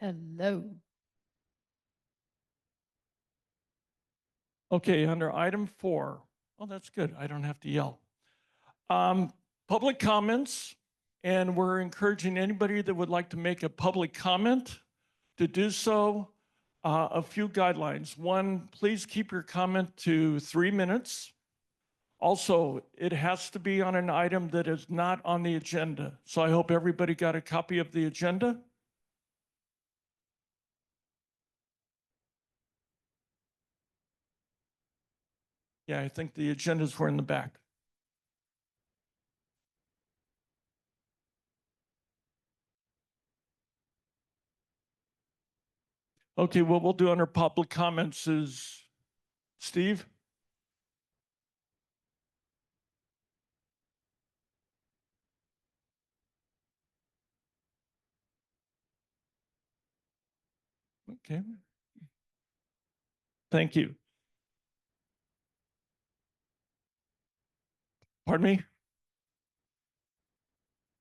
Hello. Okay, under item 4. Oh, that's good. I don't have to yell. Public comments, and we're encouraging anybody that would like to make a public comment to do so. A few guidelines. 1, please keep your comment to 3 minutes. Also, it has to be on an item that is not on the agenda. So I hope everybody got a copy of the agenda. Yeah, I think the agendas were in the back. Okay, what we'll do under public comments is, Steve? Okay. Thank you. Pardon me?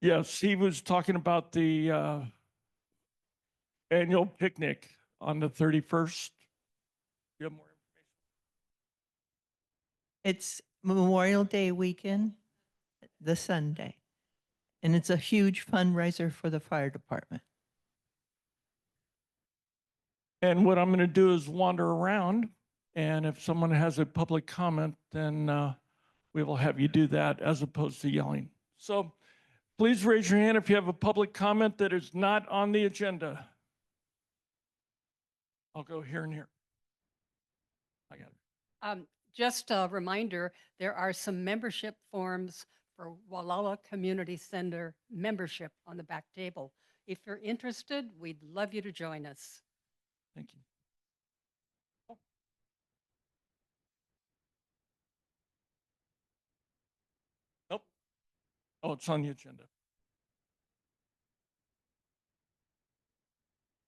Yes, he was talking about the annual picnic on the 31st. You have more information? It's Memorial Day weekend, the Sunday, and it's a huge fundraiser for the fire department. And what I'm going to do is wander around, and if someone has a public comment, then we will have you do that as opposed to yelling. So please raise your hand if you have a public comment that is not on the agenda. I'll go here and here. I got it. Just a reminder, there are some membership forms for Gualala Community Center membership on the back table. If you're interested, we'd love you to join us. Thank you. Nope. Oh, it's on the agenda.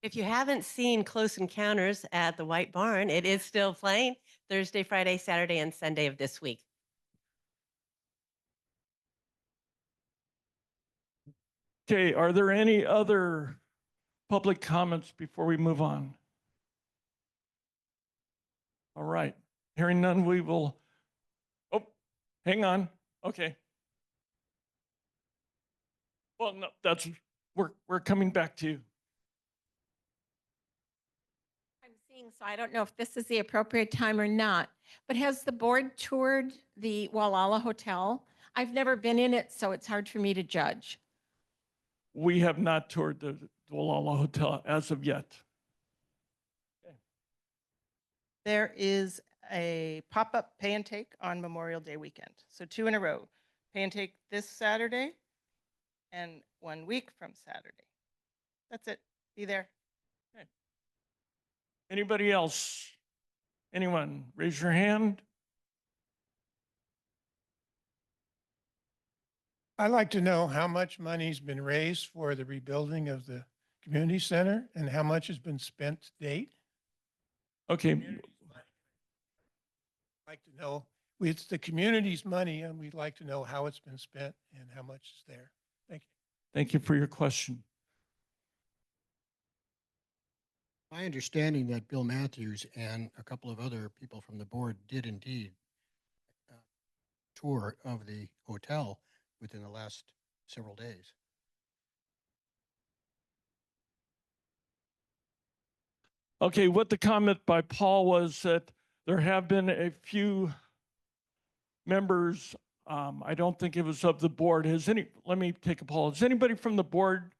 If you haven't seen Close Encounters at the White Barn, it is still playing Thursday, Friday, Saturday, and Sunday of this week. Okay, are there any other public comments before we move on? All right, hearing none, we will, oh, hang on, okay. Well, no, we're coming back to you. I'm seeing, so I don't know if this is the appropriate time or not, but has the board toured the Gualala Hotel? I've never been in it, so it's hard for me to judge. We have not toured the Gualala Hotel as of yet. There is a pop-up pay and take on Memorial Day weekend. So 2 in a row. Pay and take this Saturday and 1 week from Saturday. That's it. Be there. Okay. Anybody else? Anyone? Raise your hand. I'd like to know how much money's been raised for the rebuilding of the community center and how much has been spent to date. Okay. I'd like to know, it's the community's money and we'd like to know how it's been spent and how much is there. Thank you. Thank you for your question. My understanding that Bill Matthews and a couple of other people from the board did indeed tour of the hotel within the last several days. Okay, what the comment by Paul was that there have been a few members, I don't think it was of the board. Let me take a poll. Has anybody from the board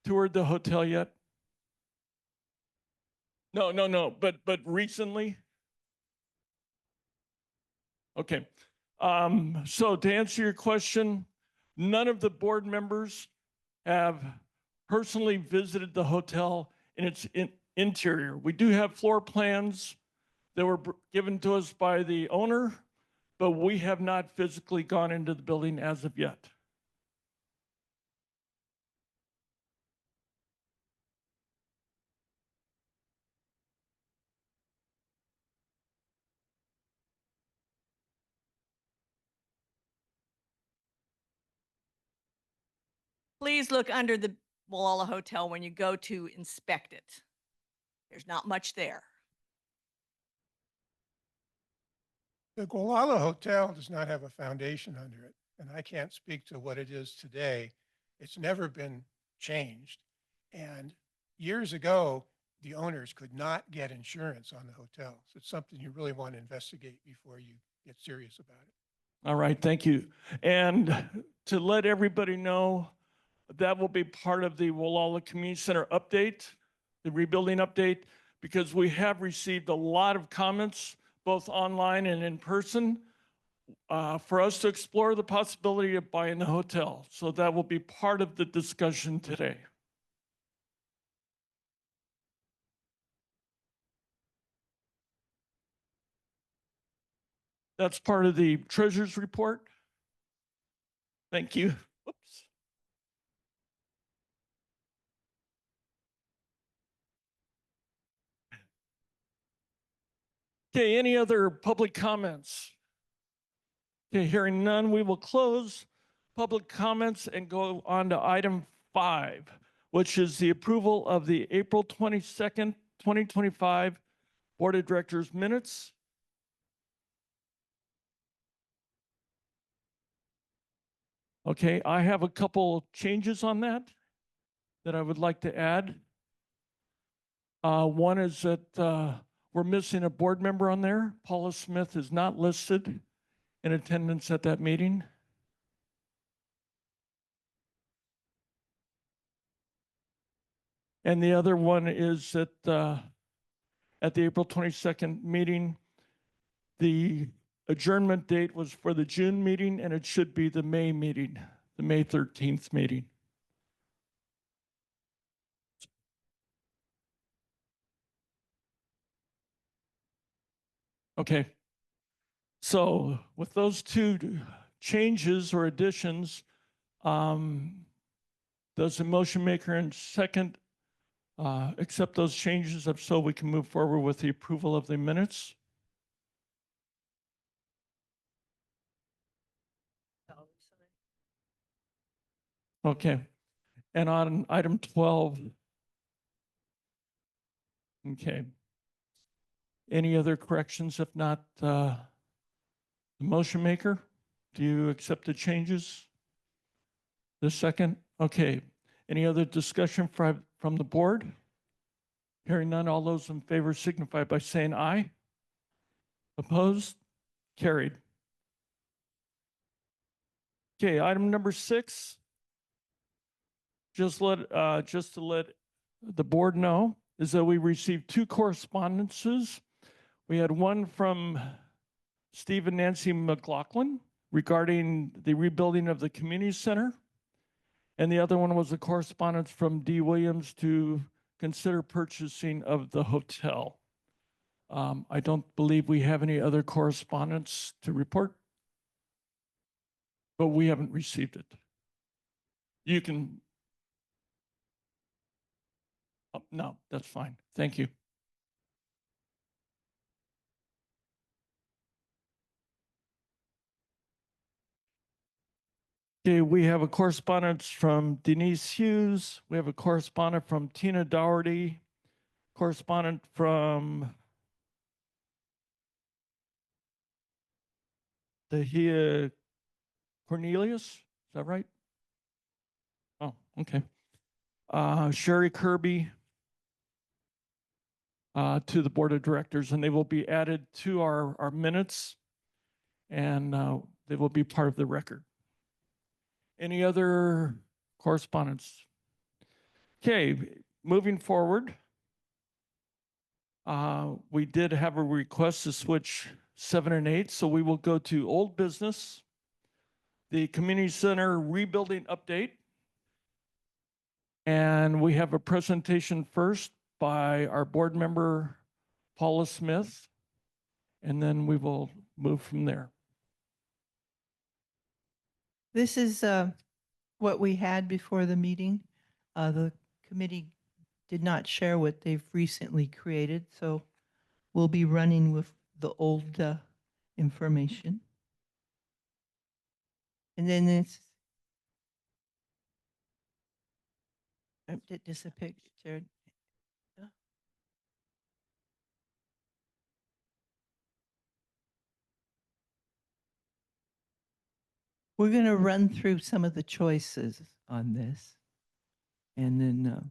toured the hotel yet? No, but recently? Okay. So to answer your question, none of the board members have personally visited the hotel in its interior. We do have floor plans that were given to us by the owner, but we have not physically gone into the building as of yet. Please look under the Gualala Hotel when you go to inspect it. There's not much there. The Gualala Hotel does not have a foundation under it, and I can't speak to what it is today. It's never been changed. And years ago, the owners could not get insurance on the hotel. So it's something you really want to investigate before you get serious about it. All right, thank you. And to let everybody know, that will be part of the Gualala Community Center update, the rebuilding update, because we have received a lot of comments, both online and in person, for us to explore the possibility of buying the hotel. So that will be part of the discussion today. That's part of the treasurer's report. Thank you. Whoops. Okay, any other public comments? Okay, hearing none, we will close public comments and go on to item 5, which is the approval of the April 22nd, 2025 Board of Directors minutes. Okay, I have a couple changes on that I would like to add. One is that we're missing a board member on there. Paula Smith is not listed in attendance at that meeting. And the other one is that at the April 22nd meeting, the adjournment date was for the June meeting, and it should be the May meeting, the May 13th meeting. Okay. So with those two changes or additions, does the motion maker and second accept those changes? If so, we can move forward with the approval of the minutes. Okay. And on item 12, okay. Any other corrections? If not, the motion maker, do you accept the changes? The second? Okay. Any other discussion from the board? Hearing none, all those in favor signify by saying aye. Opposed? Carried. Okay, item number 6. Just to let the board know is that we received 2 correspondences. We had one from Steve and Nancy McLaughlin regarding the rebuilding of the community center. And the other one was a correspondence from D. Williams to consider purchasing of the hotel. I don't believe we have any other correspondence to report, but we haven't received it. You can. Oh, no, that's fine. Thank you. Okay, we have a correspondence from Denise Hughes. We have a correspondent from Tina Dougherty, correspondent from Dahia Cornelius. Is that right? Oh, okay. Sherry Kirby to the board of directors, and they will be added to our minutes, and they will be part of the record. Any other correspondence? Okay, moving forward. We did have a request to switch 7 and 8, so we will go to old business, the community center rebuilding update. And we have a presentation first by our board member, Paula Smith, and then we will move from there. This is what we had before the meeting. The committee did not share what they've recently created, so we'll be running with the old information. And then It disappeared. Yeah. We're going to run through some of the choices on this. And then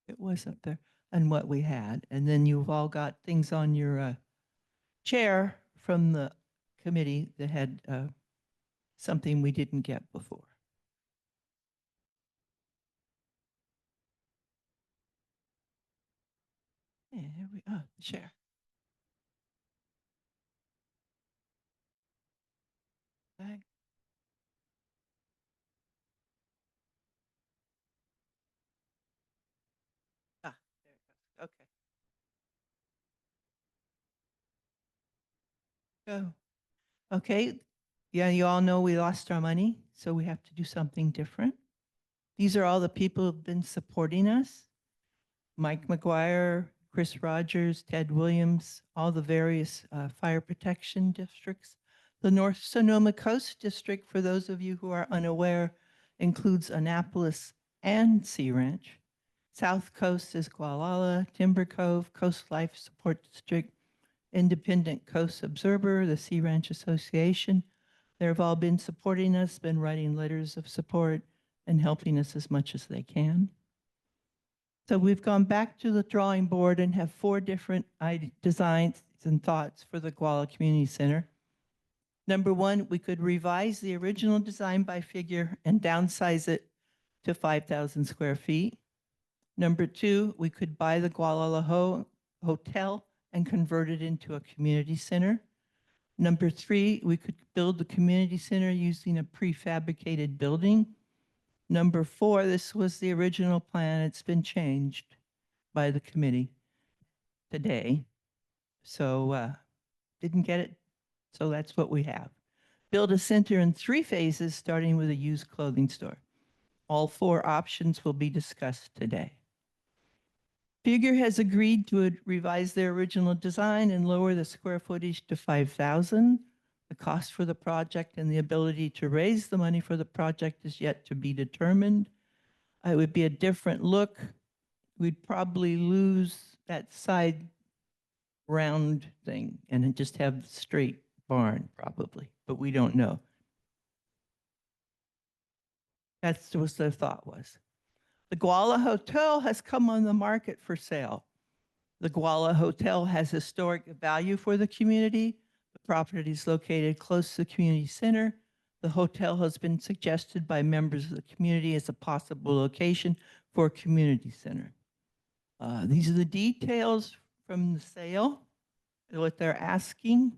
it was up there and what we had. And then you've all got things on your chair from the committee that had something we didn't get before. Yeah, here we share. Back. There it goes. Okay. Go. Okay. Yeah, you all know we lost our money, so we have to do something different. These are all the people who've been supporting us. Mike McGuire, Chris Rogers, Ted Williams, all the various fire protection districts. The North Sonoma Coast District, for those of you who are unaware, includes Annapolis and Sea Ranch. South Coast is Gualala, Timber Cove, Coast Life Support District, Independent Coast Observer, the Sea Ranch Association. They've all been supporting us, been writing letters of support and helping us as much as they can. So we've gone back to the drawing board and have 4 different designs and thoughts for the Gualala Community Center. Number 1, we could revise the original design by figure and downsize it to 5,000 square feet. Number 2, we could buy the Gualala Hotel and convert it into a community center. Number 3, we could build the community center using a prefabricated building. Number 4, this was the original plan. It's been changed by the committee today. So didn't get it. So that's what we have. Build a center in 3 phases, starting with a used clothing store. All 4 options will be discussed today. Figure has agreed to revise their original design and lower the square footage to 5,000. The cost for the project and the ability to raise the money for the project is yet to be determined. It would be a different look. We'd probably lose that side round thing and then just have the straight barn probably, but we don't know. That's what their thought was. The Gualala Hotel has come on the market for sale. The Gualala Hotel has historic value for the community. The property is located close to the community center. The hotel has been suggested by members of the community as a possible location for a community center. These are the details from the sale, what they're asking.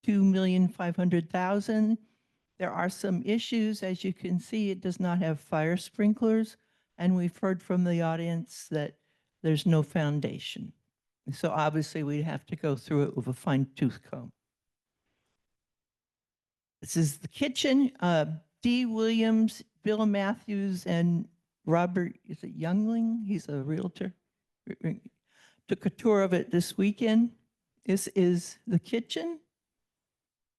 $2,500,000. There are some issues. As you can see, it does not have fire sprinklers. And we've heard from the audience that there's no foundation. So obviously we'd have to go through it with a fine-tooth comb. This is the kitchen. Dee Williams, Bill Matthews, and Robert, is it Youngling? He's a realtor. Took a tour of it this weekend. This is the kitchen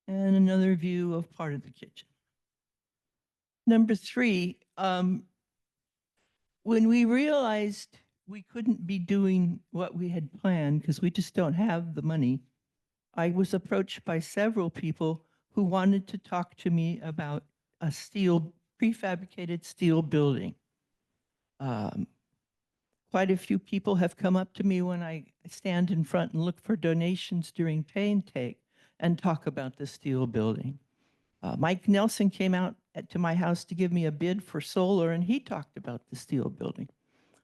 and another view of part of the kitchen. Number 3, when we realized we couldn't be doing what we had planned because we just don't have the money, I was approached by several people who wanted to talk to me about a prefabricated steel building. Quite a few people have come up to me when I stand in front and look for donations during pay and take and talk about the steel building. Mike Nelson came out to my house to give me a bid for solar, and he talked about the steel building.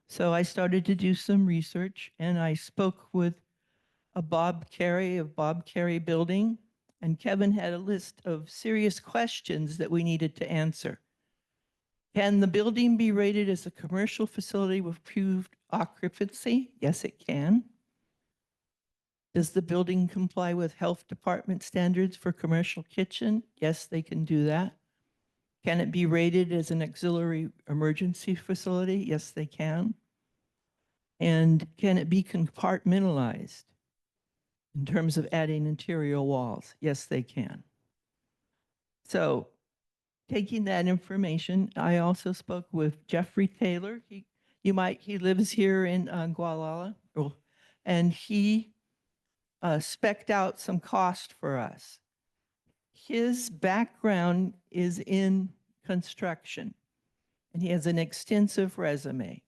So I started to do some research, and I spoke with Bob Carey of Bob Carey Building, and Kevin had a list of serious questions that we needed to answer. Can the building be rated as a commercial facility with proved occupancy? Yes, it can. Does the building comply with health department standards for commercial kitchen? Yes, they can do that. Can it be rated as an auxiliary emergency facility? Yes, they can. And can it be compartmentalized in terms of adding interior walls? Yes, they can. So taking that information, I also spoke with Jeffrey Taylor. He lives here in Gualala, and he spec'd out some cost for us. His background is in construction, and he has an extensive resume.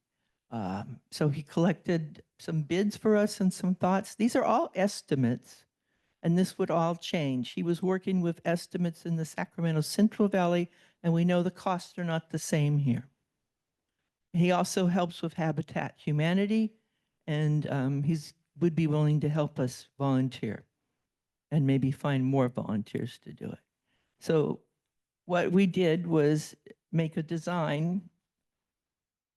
So he collected some bids for us and some thoughts. These are all estimates, and this would all change. He was working with estimates in the Sacramento Central Valley, and we know the costs are not the same here. He also helps with Habitat Humanity, and he's would be willing to help us volunteer and maybe find more volunteers to do it. So what we did was make a design.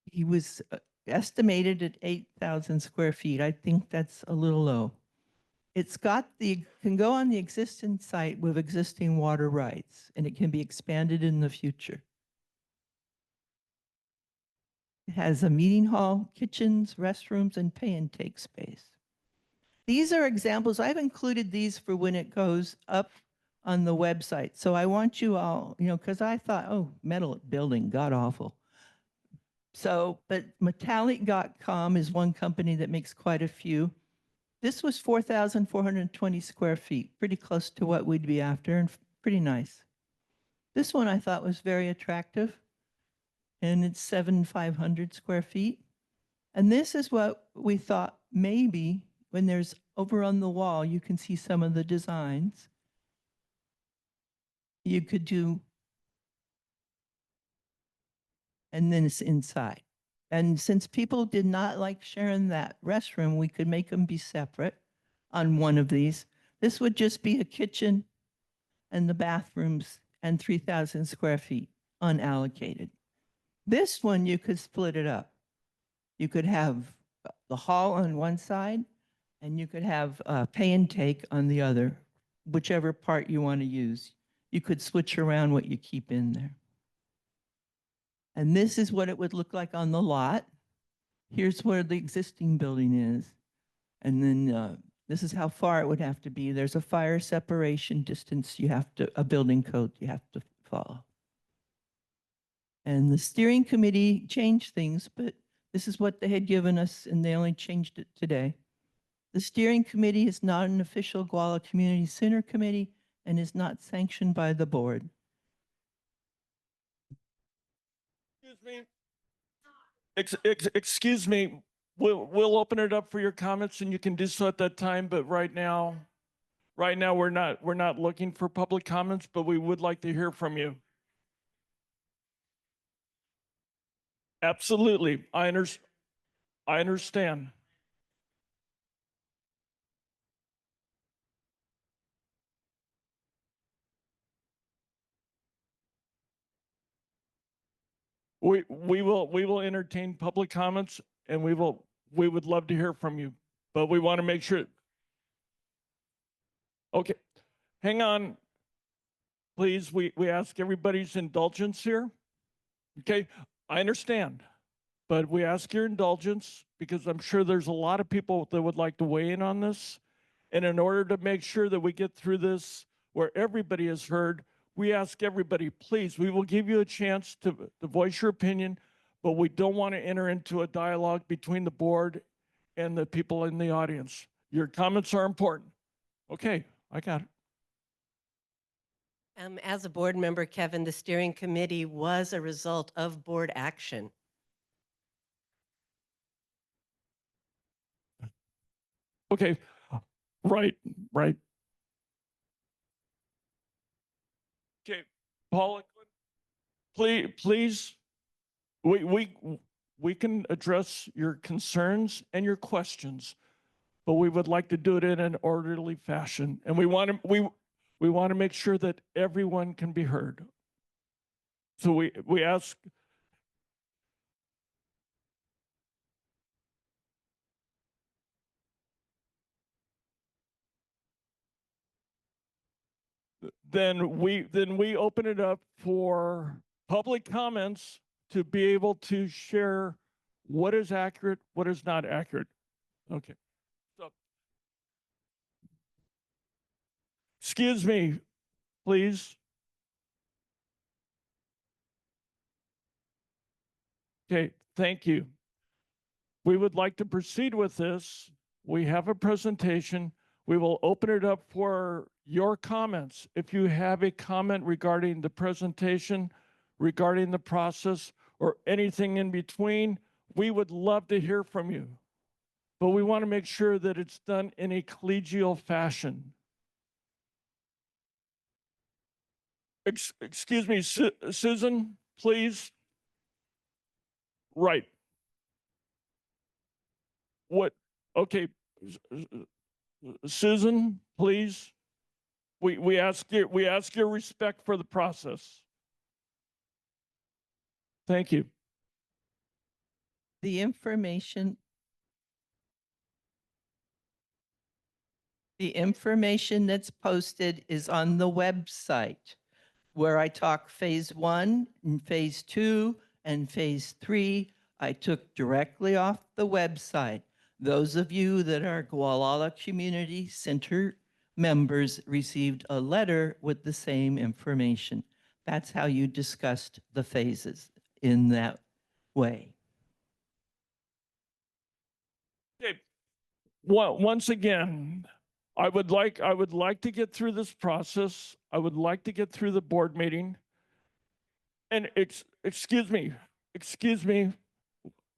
He was estimated at 8,000 square feet. I think that's a little low. It's got can go on the existing site with existing water rights, and it can be expanded in the future. It has a meeting hall, kitchens, restrooms, and pay and take space. These are examples. I've included these for when it goes up on the website. So I want you all, because I thought, oh, metal building, god awful. So, but metallic.com is one company that makes quite a few. This was 4,420 square feet, pretty close to what we'd be after and pretty nice. This one I thought was very attractive, and it's 7,500 square feet. And this is what we thought maybe when there's over on the wall, you can see some of the designs. You could do, and then it's inside. And since people did not like sharing that restroom, we could make them be separate on one of these. This would just be a kitchen and the bathrooms and 3,000 square feet unallocated. This one, you could split it up. You could have the hall on one side, and you could have pay and take on the other, whichever part you want to use. You could switch around what you keep in there. And this is what it would look like on the lot. Here's where the existing building is. And then this is how far it would have to be. There's a fire separation distance a building code you have to follow. And the steering committee changed things, but this is what they had given us, and they only changed it today. The steering committee is not an official Gualala Community Center committee and is not sanctioned by the board. Excuse me. We'll open it up for your comments, and you can do so at that time. But right now we're not looking for public comments, but we would like to hear from you. Absolutely, I understand. We will entertain public comments, and we would love to hear from you, but we want to make sure. Okay, hang on, please. We ask everybody's indulgence here. Okay, I understand, but we ask your indulgence because I'm sure there's a lot of people that would like to weigh in on this. And in order to make sure that we get through this where everybody is heard, we ask everybody, please, we will give you a chance to voice your opinion, but we don't want to enter into a dialogue between the board and the people in the audience. Your comments are important. Okay, I got it. As a board member, Kevin, the steering committee was a result of board action. Okay, right. Okay, Paula, please, we can address your concerns and your questions, but we would like to do it in an orderly fashion, and we want to make sure that everyone can be heard. So we ask. Then we open it up for public comments to be able to share what is accurate, what is not accurate. Okay. So, excuse me, please. Okay, thank you. We would like to proceed with this. We have a presentation. We will open it up for your comments. If you have a comment regarding the presentation, regarding the process, or anything in between, we would love to hear from you. But we want to make sure that it's done in a collegial fashion. Excuse me, Susan, please. Right. What? Okay. Susan, please. We ask your respect for the process. Thank you. The information that's posted is on the website where I talk phase 1 and phase 2 and phase 3. I took directly off the website. Those of you that are Gualala Community Center members received a letter with the same information. That's how you discussed the phases in that way. Okay. Once again, I would like to get through this process. I would like to get through the board meeting. And excuse me.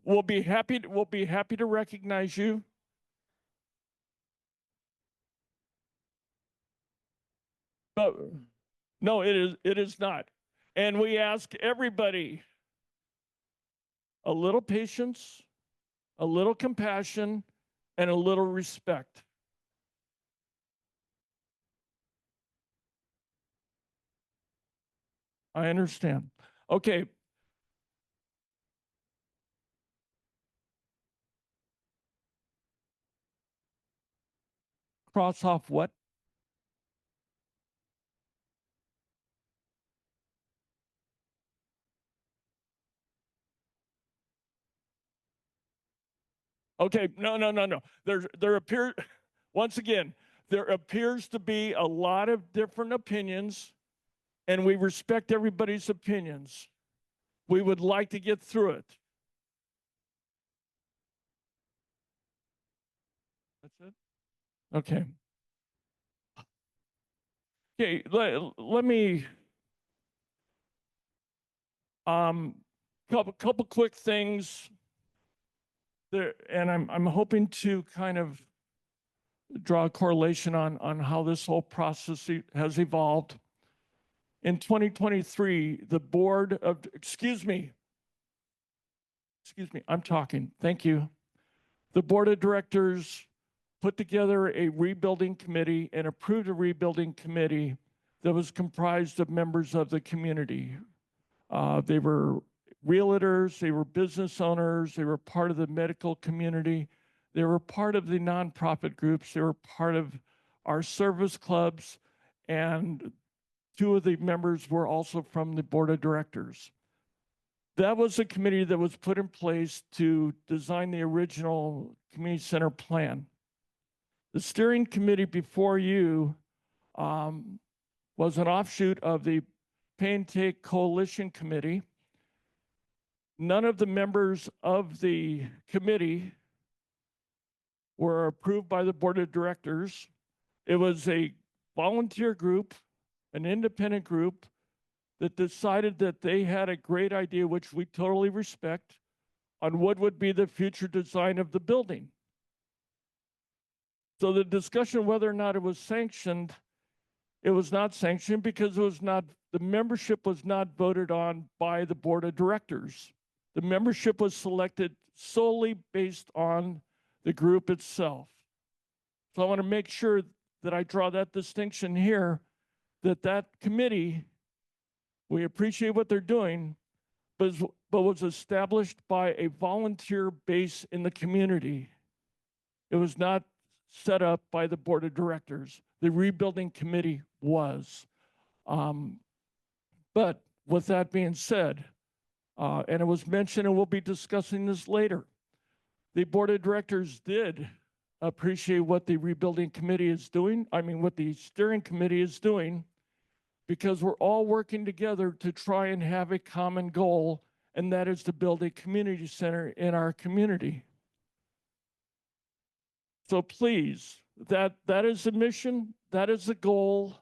We'll be happy to recognize you. But no, it is not. And we ask everybody a little patience, a little compassion, and a little respect. I understand. Okay. Cross off what? Okay, no. There appears, once again, there appears to be a lot of different opinions, and we respect everybody's opinions. We would like to get through it. That's it? Okay. Okay, let me couple quick things there, and I'm hoping to kind of draw a correlation on how this whole process has evolved. In 2023, the board of, excuse me, I'm talking, thank you. The board of directors put together a rebuilding committee and approved a rebuilding committee that was comprised of members of the community. They were realtors, they were business owners, they were part of the medical community, they were part of the nonprofit groups, they were part of our service clubs, and 2 of the members were also from the board of directors. That was a committee that was put in place to design the original community center plan. The steering committee before you was an offshoot of the Pay and Take Coalition Committee. None of the members of the committee were approved by the board of directors. It was a volunteer group, an independent group that decided that they had a great idea, which we totally respect, on what would be the future design of the building. So the discussion whether or not it was sanctioned, it was not sanctioned because it was not, the membership was not voted on by the board of directors. The membership was selected solely based on the group itself. So I want to make sure that I draw that distinction here, that committee, we appreciate what they're doing, but was established by a volunteer base in the community. It was not set up by the board of directors. The rebuilding committee was. But with that being said, and it was mentioned, and we'll be discussing this later, the board of directors did appreciate what the rebuilding committee is doing, what the steering committee is doing, because we're all working together to try and have a common goal and that is to build a community center in our community. So please, that is the mission, that is the goal.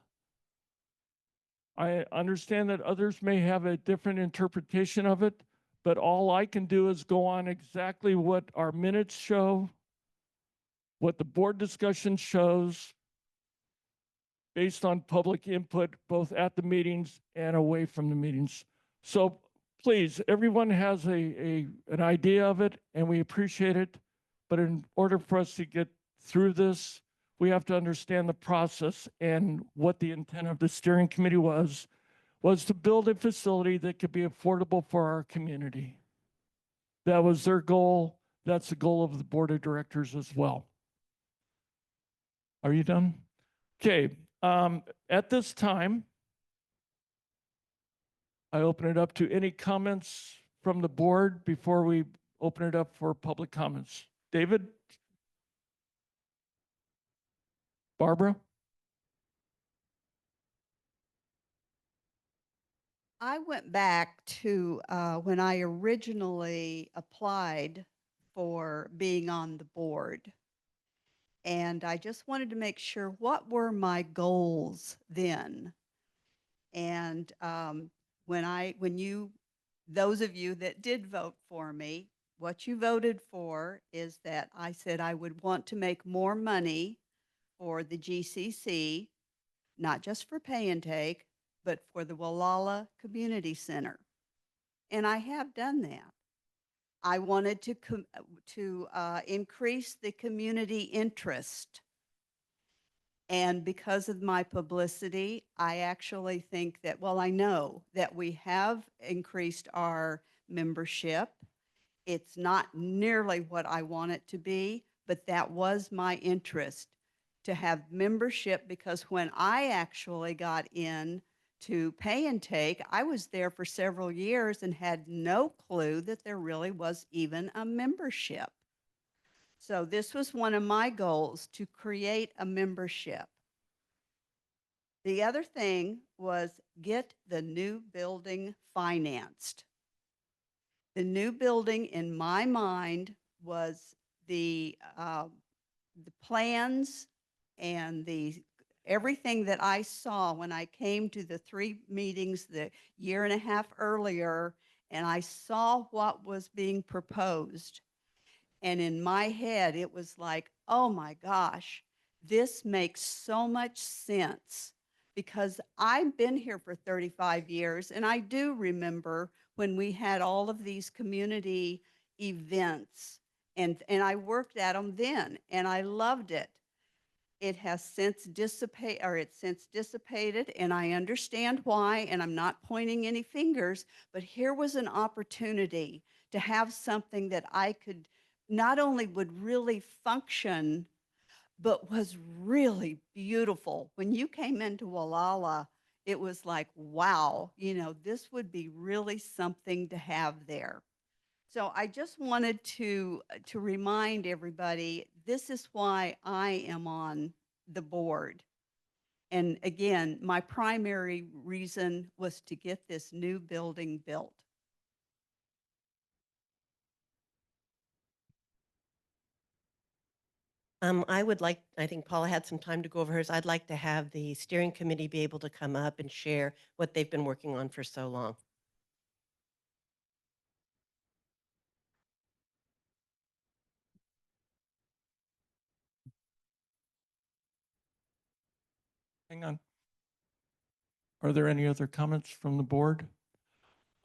I understand that others may have a different interpretation of it, but all I can do is go on exactly what our minutes show, what the board discussion shows, based on public input, both at the meetings and away from the meetings. So please, everyone has an idea of it, and we appreciate it. But in order for us to get through this, we have to understand the process, and what the intent of the steering committee was to build a facility that could be affordable for our community. That was their goal. That's the goal of the board of directors as well. Are you done? Okay. At this time, I open it up to any comments from the board before we open it up for public comments. David? Barbara? I went back to when I originally applied for being on the board. And I just wanted to make sure, what were my goals then? And those of you that did vote for me, what you voted for is that I said I would want to make more money for the GCC, not just for pay and take, but for the Gualala Community Center. And I have done that. I wanted to increase the community interest. And because of my publicity, I actually think that, well, I know that we have increased our membership. It's not nearly what I want it to be, but that was my interest, to have membership, because when I actually got in to pay and take, I was there for several years and had no clue that there really was even a membership. So this was one of my goals, to create a membership. The other thing was get the new building financed. The new building, in my mind, was the plans and everything that I saw when I came to the 3 meetings the year and a half earlier, and I saw what was being proposed. And in my head, it was like, oh my gosh, this makes so much sense, because I've been here for 35 years, and I do remember when we had all of these community events, and I worked at them then, and I loved it. It has since dissipated, and I understand why, and I'm not pointing any fingers, but here was an opportunity to have something that I could not only would really function, but was really beautiful. When you came into Gualala, it was like, wow, this would be really something to have there. So I just wanted to remind everybody, this is why I am on the board. And again, my primary reason was to get this new building built. I think Paula had some time to go over hers. I'd like to have the steering committee be able to come up and share what they've been working on for so long. Hang on. Are there any other comments from the board?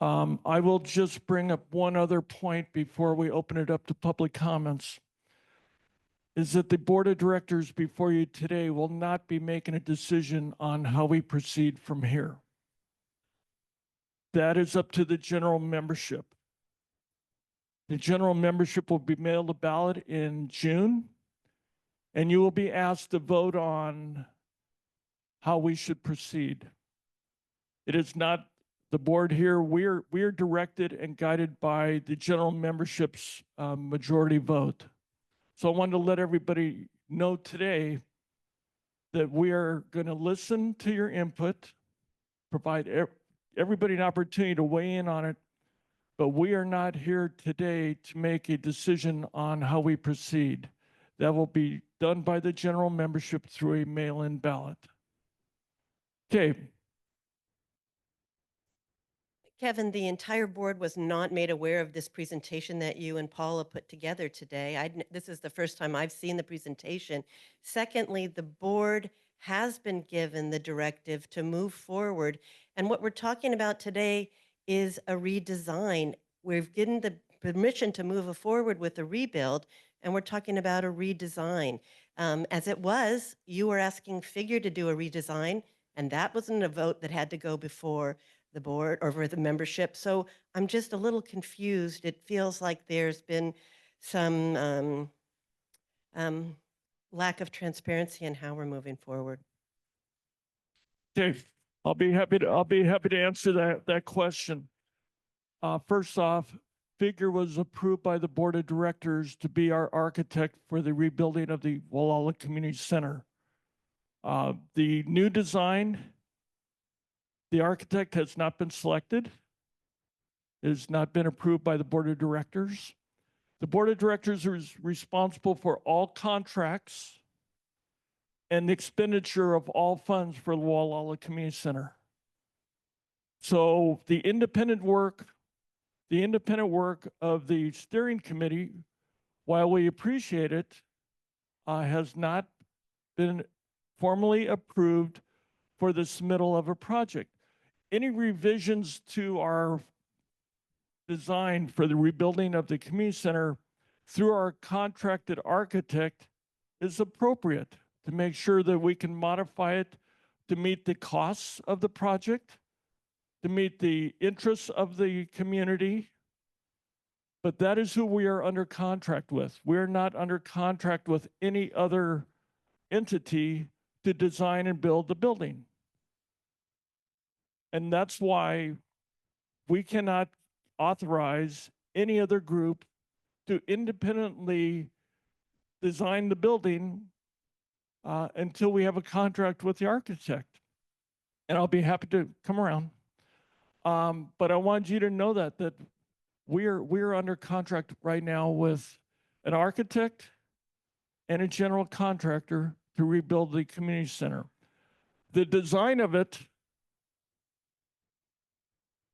I will just bring up one other point before we open it up to public comments. Is that the board of directors before you today will not be making a decision on how we proceed from here. That is up to the general membership. The general membership will be mailed a ballot in June, and you will be asked to vote on how we should proceed. It is not the board here. We're directed and guided by the general membership's majority vote. So I wanted to let everybody know today that we are going to listen to your input, provide everybody an opportunity to weigh in on it, but we are not here today to make a decision on how we proceed. That will be done by the general membership through a mail-in ballot. Okay, Kevin, the entire board was not made aware of this presentation that you and Paula put together today. This is the first time I've seen the presentation. Secondly, the board has been given the directive to move forward. And what we're talking about today is a redesign. We've given the permission to move forward with a rebuild, and we're talking about a redesign. As it was, you were asking Figure to do a redesign, and that wasn't a vote that had to go before the board or for the membership. So I'm just a little confused. It feels like there's been some lack of transparency in how we're moving forward. okay. I'll be happy to answer that question. First off, Figure was approved by the board of directors to be our architect for the rebuilding of the Gualala Community Center. The new design, the architect has not been selected. It has not been approved by the board of directors. The board of directors is responsible for all contracts and the expenditure of all funds for the Gualala Community Center. So the independent work of the steering committee, while we appreciate it, has not been formally approved for the submittal of a project. Any revisions to our design for the rebuilding of the community center through our contracted architect is appropriate to make sure that we can modify it to meet the costs of the project, to meet the interests of the community. But that is who we are under contract with. We're not under contract with any other entity to design and build the building. And that's why we cannot authorize any other group to independently design the building until we have a contract with the architect. And I'll be happy to come around. But I want you to know that we're under contract right now with an architect and a general contractor to rebuild the community center. The design of it,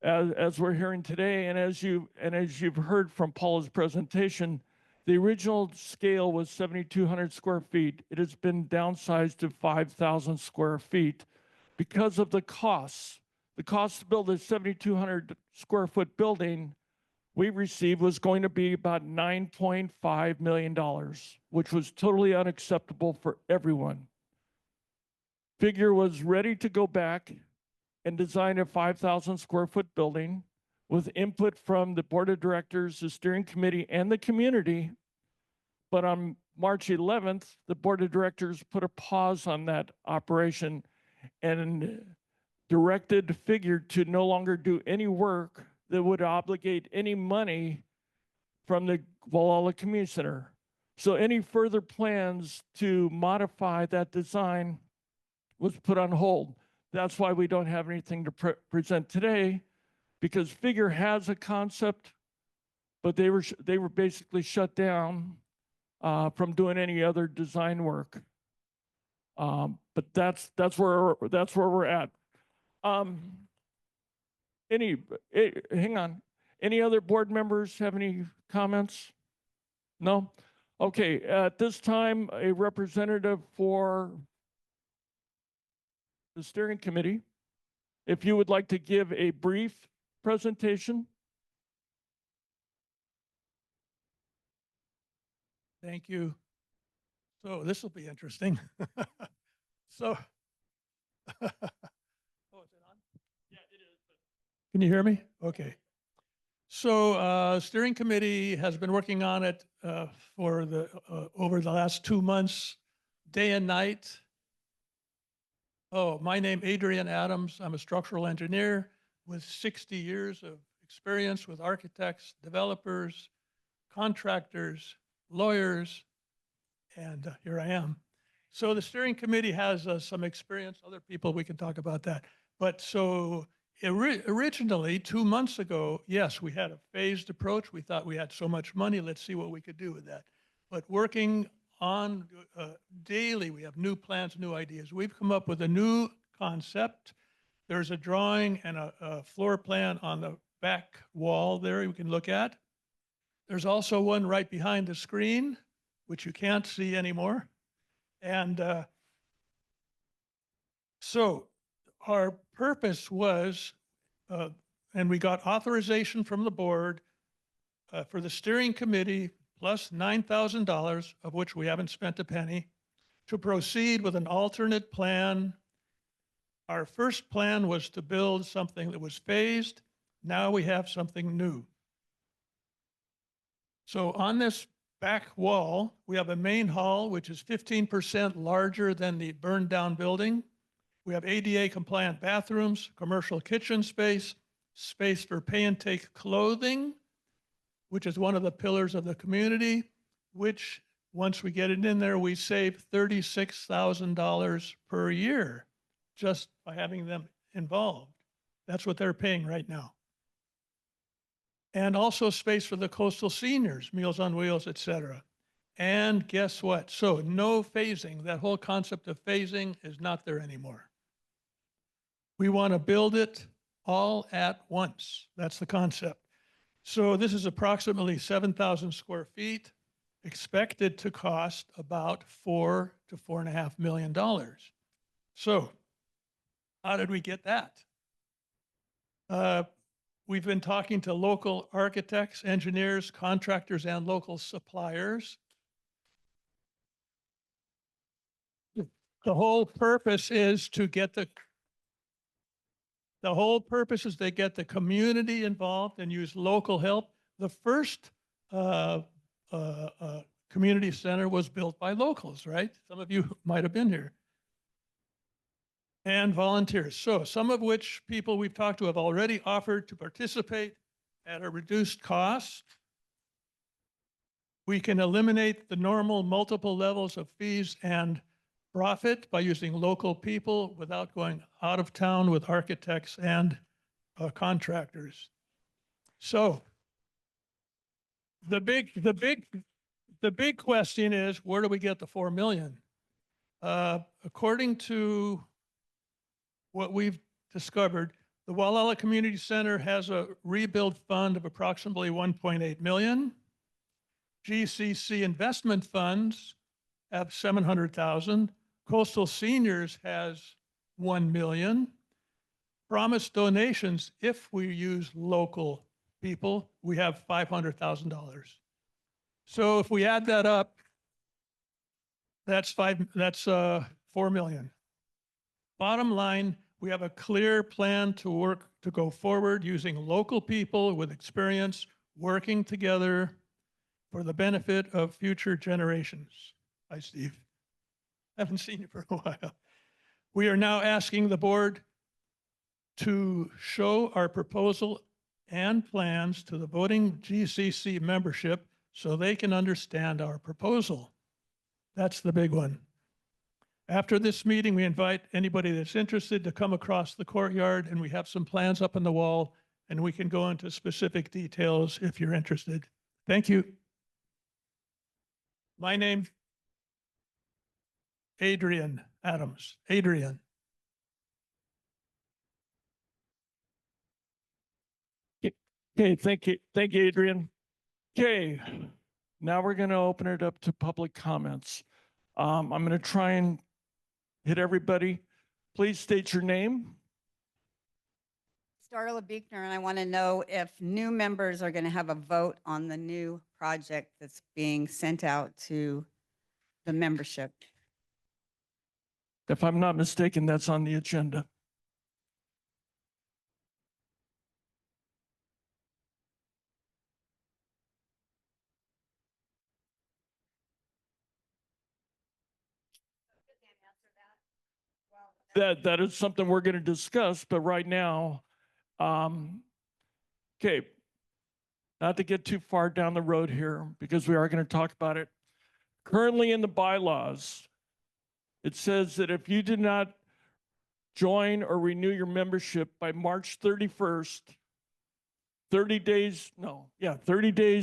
as we're hearing today, and as you've heard from Paula's presentation, the original scale was 7,200 square feet. It has been downsized to 5,000 square feet because of the costs. The cost to build a 7,200 square foot building we received was going to be about $9.5 million, which was totally unacceptable for everyone. Figure was ready to go back and design a 5,000 square foot building with input from the board of directors, the steering committee, and the community. But on March 11th, the board of directors put a pause on that operation and directed Figure to no longer do any work that would obligate any money from the Gualala Community Center. So any further plans to modify that design was put on hold. That's why we don't have anything to present today, because Figure has a concept, but they were basically shut down from doing any other design work. But that's where we're at. Hang on. Any other board members have any comments? No? Okay, at this time, a representative for the steering committee, if you would like to give a brief presentation. Thank you. So this will be interesting. So, oh, is it on? Yeah, it is. Can you hear me? Okay. So steering committee has been working on it for over the last 2 months, day and night. Oh, my name Adrian Adams. I'm a structural engineer with 60 years of experience with architects, developers, contractors, lawyers, and here I am. So the steering committee has some experience. Other people, we can talk about that. But so Originally, 2 months ago, yes, we had a phased approach. We thought we had so much money, let's see what we could do with that. But working on daily, we have new plans, new ideas. We've come up with a new concept. There's a drawing and a floor plan on the back wall there you can look at. There's also one right behind the screen, which you can't see anymore. And so our purpose was, and we got authorization from the board for the steering committee plus $9,000, of which we haven't spent a penny, to proceed with an alternate plan. Our first plan was to build something that was phased. Now we have something new. So on this back wall, we have a main hall, which is 15% larger than the burned down building. We have ADA compliant bathrooms, commercial kitchen space, space for pay and take clothing, which is one of the pillars of the community, which once we get it in there, we save $36,000 per year just by having them involved. That's what they're paying right now. And also space for the coastal seniors, Meals on Wheels, et cetera. And guess what? So no phasing. That whole concept of phasing is not there anymore. We want to build it all at once. That's the concept. So this is approximately 7,000 square feet, expected to cost about $4 to $4.5 million. So how did we get that? We've been talking to local architects, engineers, contractors, and local suppliers. The whole purpose is to get the community involved and use local help. The first community center was built by locals, right? Some of you might have been here. And volunteers. So some of which people we've talked to have already offered to participate at a reduced cost. We can eliminate the normal multiple levels of fees and profit by using local people without going out of town with architects and contractors. So the big question is, where do we get the 4 million? According to what we've discovered, the Gualala Community Center has a rebuild fund of approximately 1.8 million. GCC investment funds have 700,000. Coastal Seniors has 1 million. Promised donations, if we use local people, we have $500,000. So if we add that up, that's 4 million. Bottom line, we have a clear plan to go forward using local people with experience, working together for the benefit of future generations. Hi, Steve. Haven't seen you for a while. We are now asking the board to show our proposal and plans to the voting GCC membership so they can understand our proposal. That's the big one. After this meeting, we invite anybody that's interested to come across the courtyard, and we have some plans up on the wall, and we can go into specific details if you're interested. Thank you. My name, Adrian Adams. Adrian. Okay, thank you. Thank you, Adrian. Okay, now we're going to open it up to public comments. I'm going to try and hit everybody. Please state your name. Starla Beekner, and I want to know if new members are going to have a vote on the new project that's being sent out to the membership. If I'm not mistaken, that's on the agenda. That is something we're going to discuss, but right now, okay, not to get too far down the road here, because we are going to talk about it. Currently in the bylaws, it says that if you did not join or renew your membership by March 31st, 30 days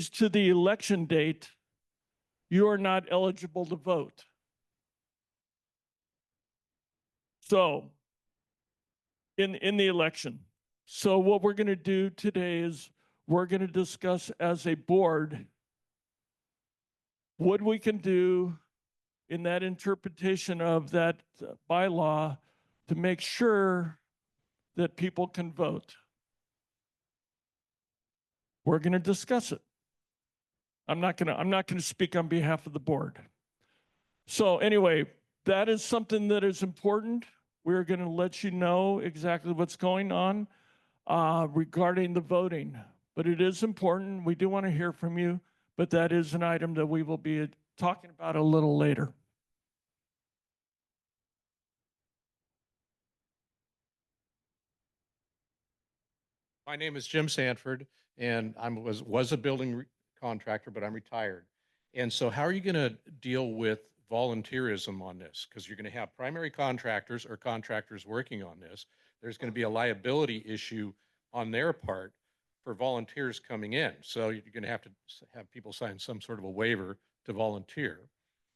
to the election date, you are not eligible to vote. So, in the election. So what we're going to do today is we're going to discuss as a board what we can do in that interpretation of that bylaw to make sure that people can vote. We're going to discuss it. I'm not going to speak on behalf of the board. So anyway, that is something that is important. We're going to let you know exactly what's going on regarding the voting. But it is important. We do want to hear from you, but that is an item that we will be talking about a little later. My name is Jim Sanford, and I was a building contractor, but I'm retired. And so how are you going to deal with volunteerism on this? Because you're going to have primary contractors or contractors working on this. There's going to be a liability issue on their part for volunteers coming in. So you're going to have people sign some sort of a waiver to volunteer.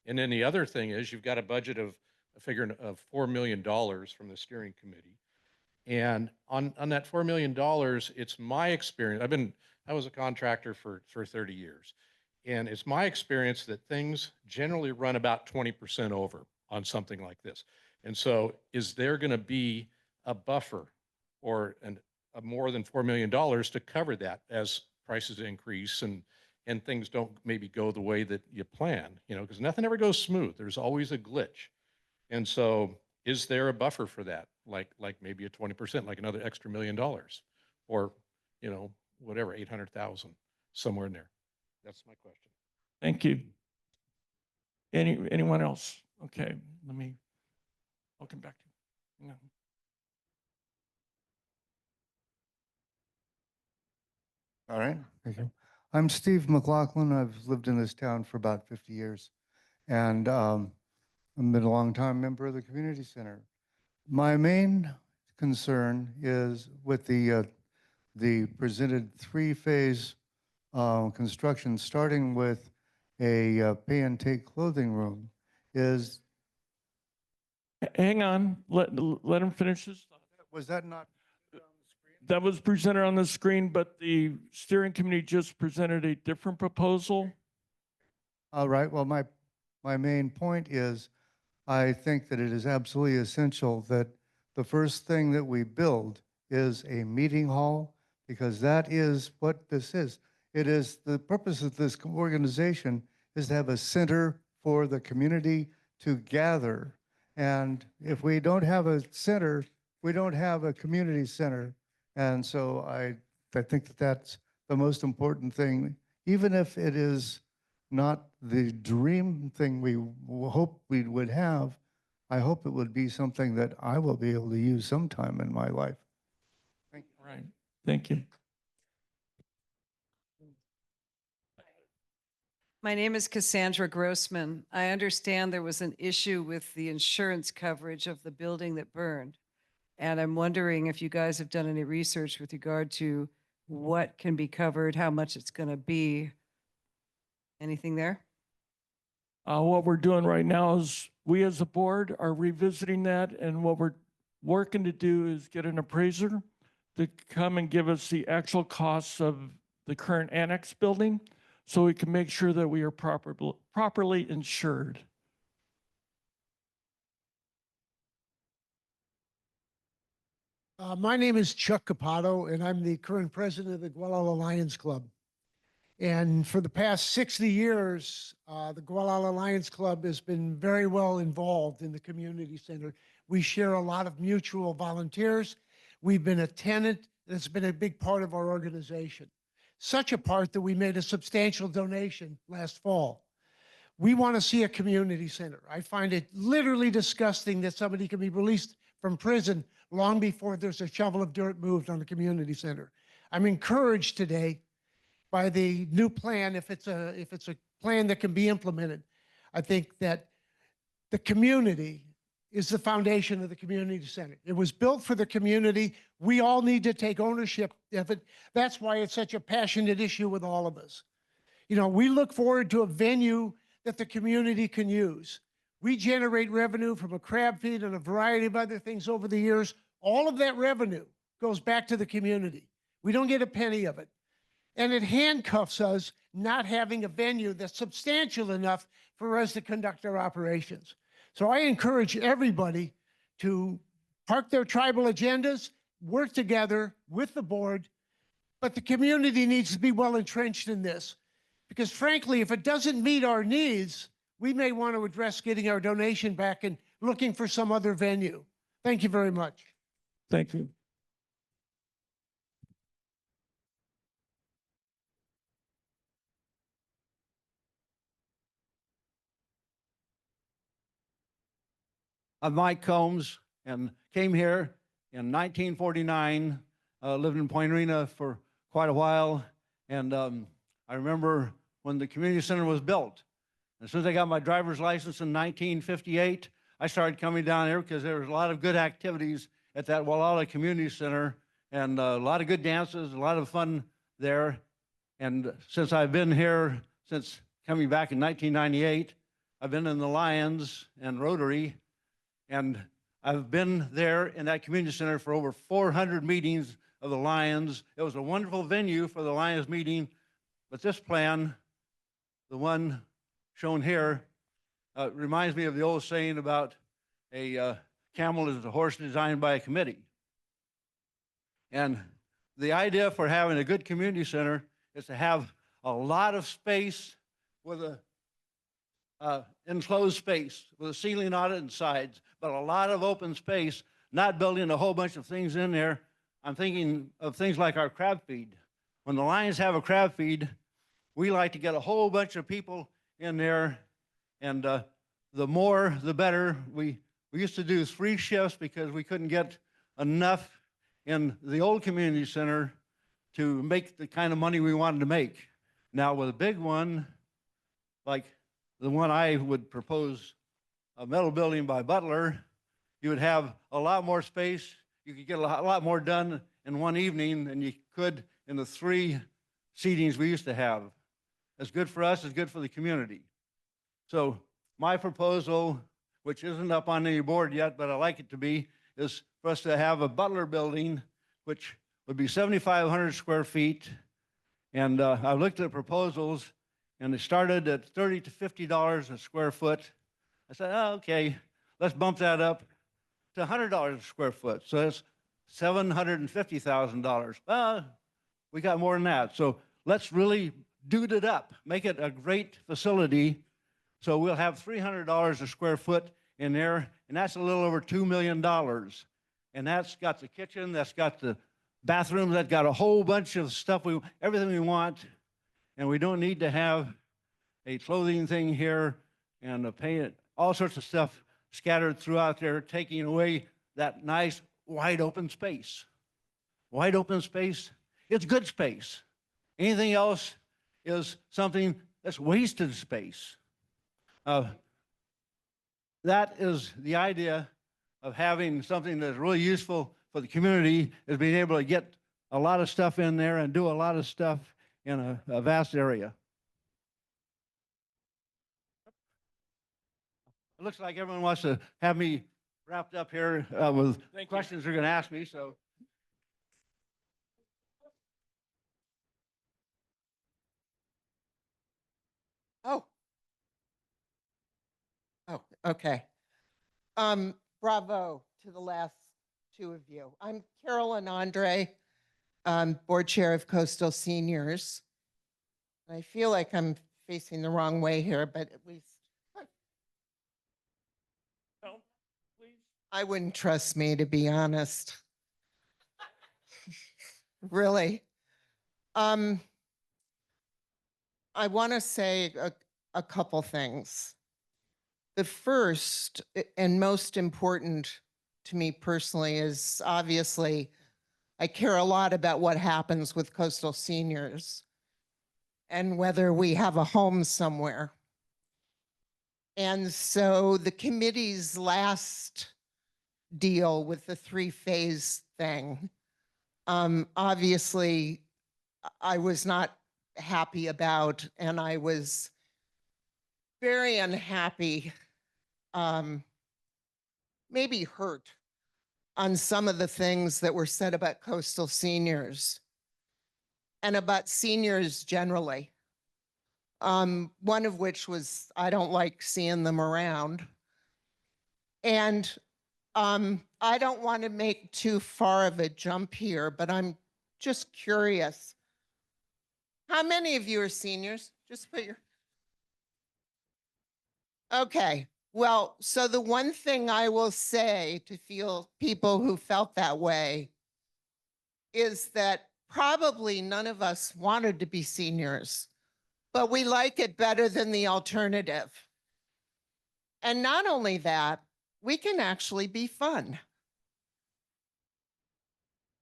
And then the other thing is you've got a budget of a figure of $4 million from the steering committee. And on that $4 million, it's my experience. I was a contractor for 30 years. And it's my experience that things generally run about 20% over on something like this. And so is there going to be a buffer or a more than $4 million to cover that as prices increase and things don't maybe go the way that you plan, because nothing ever goes smooth. There's always a glitch. And so is there a buffer for that? Like maybe a 20%, like another extra $1 million or, whatever, 800,000, somewhere in there. That's my question. Thank you. Anyone else? Okay, I'll come back to you. All right, thank you. I'm Steve McLaughlin. I've lived in this town for about 50 years, and I've been a long-time member of the community center. My main concern is with the presented three-phase construction, starting with a pay and take clothing room. Is hang on, let him finish this. Was that not? That was presented on the screen, but the steering committee just presented a different proposal. All right. Well, my main point is, I think that it is absolutely essential that the first thing that we build is a meeting hall, because that is what this is. It is the purpose of this organization is to have a center for the community to gather. And if we don't have a center, we don't have a community center. And so I think that that's the most important thing, even if it is not the dream thing we hope we would have. I hope it would be something that I will be able to use sometime in my life. Thank you. Right. Thank you. My name is Cassandra Grossman. I understand there was an issue with the insurance coverage of the building that burned. And I'm wondering if you guys have done any research with regard to what can be covered, how much it's going to be. Anything there? What we're doing right now is we as a board are revisiting that, and what we're working to do is get an appraiser to come and give us the actual costs of the current annex building so we can make sure that we are properly insured. My name is Chuck Capato, and I'm the current president of the Gualala Lions Club. And for the past 60 years, the Gualala Lions Club has been very well involved in the community center. We share a lot of mutual volunteers. We've been a tenant that's been a big part of our organization. Such a part that we made a substantial donation last fall. We want to see a community center. I find it literally disgusting that somebody can be released from prison long before there's a shovel of dirt moved on the community center. I'm encouraged today by the new plan, if it's a plan that can be implemented. I think that the community is the foundation of the community center. It was built for the community. We all need to take ownership of it. That's why it's such a passionate issue with all of us. You know, we look forward to a venue that the community can use. We generate revenue from a crab feed and a variety of other things over the years. All of that revenue goes back to the community. We don't get a penny of it. And it handcuffs us not having a venue that's substantial enough for us to conduct our operations. So I encourage everybody to park their tribal agendas, work together with the board, but the community needs to be well entrenched in this. Because frankly, if it doesn't meet our needs, we may want to address getting our donation back and looking for some other venue. Thank you very much. Thank you. I'm Mike Combs and came here in 1949, lived in Point Arena for quite a while. And I remember when the community center was built. As soon as I got my driver's license in 1958, I started coming down here because there was a lot of good activities at that Gualala Community Center and a lot of good dances, a lot of fun there. And since I've been here, since coming back in 1998, I've been in the Lions and Rotary, and I've been there in that community center for over 400 meetings of the Lions. It was a wonderful venue for the Lions meeting, but this plan, the one shown here, reminds me of the old saying about a camel is a horse designed by a committee. And the idea for having a good community center is to have a lot of space with a enclosed space with a ceiling on it and sides, but a lot of open space, not building a whole bunch of things in there. I'm thinking of things like our crab feed. When the Lions have a crab feed, we like to get a whole bunch of people in there, and the more, the better. We used to do 3 shifts because we couldn't get enough in the old community center to make the kind of money we wanted to make. Now with a big one, like the one I would propose, a metal building by Butler, you would have a lot more space. You could get a lot more done in one evening than you could in the 3 seatings we used to have. It's good for us, it's good for the community. So my proposal, which isn't up on any board yet, but I like it to be, is for us to have a Butler building, which would be 7,500 square feet. And I looked at proposals, and they started at $30 to $50 a square foot. I said, oh, okay, let's bump that up to $100 a square foot. So that's $750,000. Well, we got more than that. So let's really dude it up, make it a great facility. So we'll have $300 a square foot in there, and that's a little over $2 million. And that's got the kitchen, that's got the bathroom, that's got a whole bunch of stuff, everything we want. And we don't need to have a clothing thing here and a paint, all sorts of stuff scattered throughout there, taking away that nice wide open space. Wide open space, it's good space. Anything else is something that's wasted space. That is the idea of having something that's really useful for the community, is being able to get a lot of stuff in there and do a lot of stuff in a vast area. It looks like everyone wants to have me wrapped up here with questions they're going to ask me, so. Oh. Oh, okay. Bravo to the last 2 of you. I'm Carolyn Andre, board chair of Coastal Seniors. I feel like I'm facing the wrong way here, but at least No, please. I wouldn't trust me, to be honest. Really. I want to say a couple things. The first and most important to me personally is, obviously, I care a lot about what happens with Coastal Seniors and whether we have a home somewhere. And so the committee's last deal with the three-phase thing, obviously, I was not happy about, and I was very unhappy, maybe hurt on some of the things that were said about coastal seniors and about seniors generally. One of which was, I don't like seeing them around. And I don't want to make too far of a jump here, but I'm just curious. How many of you are seniors? Just put your. Okay. Well, so the one thing I will say to feel people who felt that way is that probably none of us wanted to be seniors, but we like it better than the alternative. And not only that, we can actually be fun.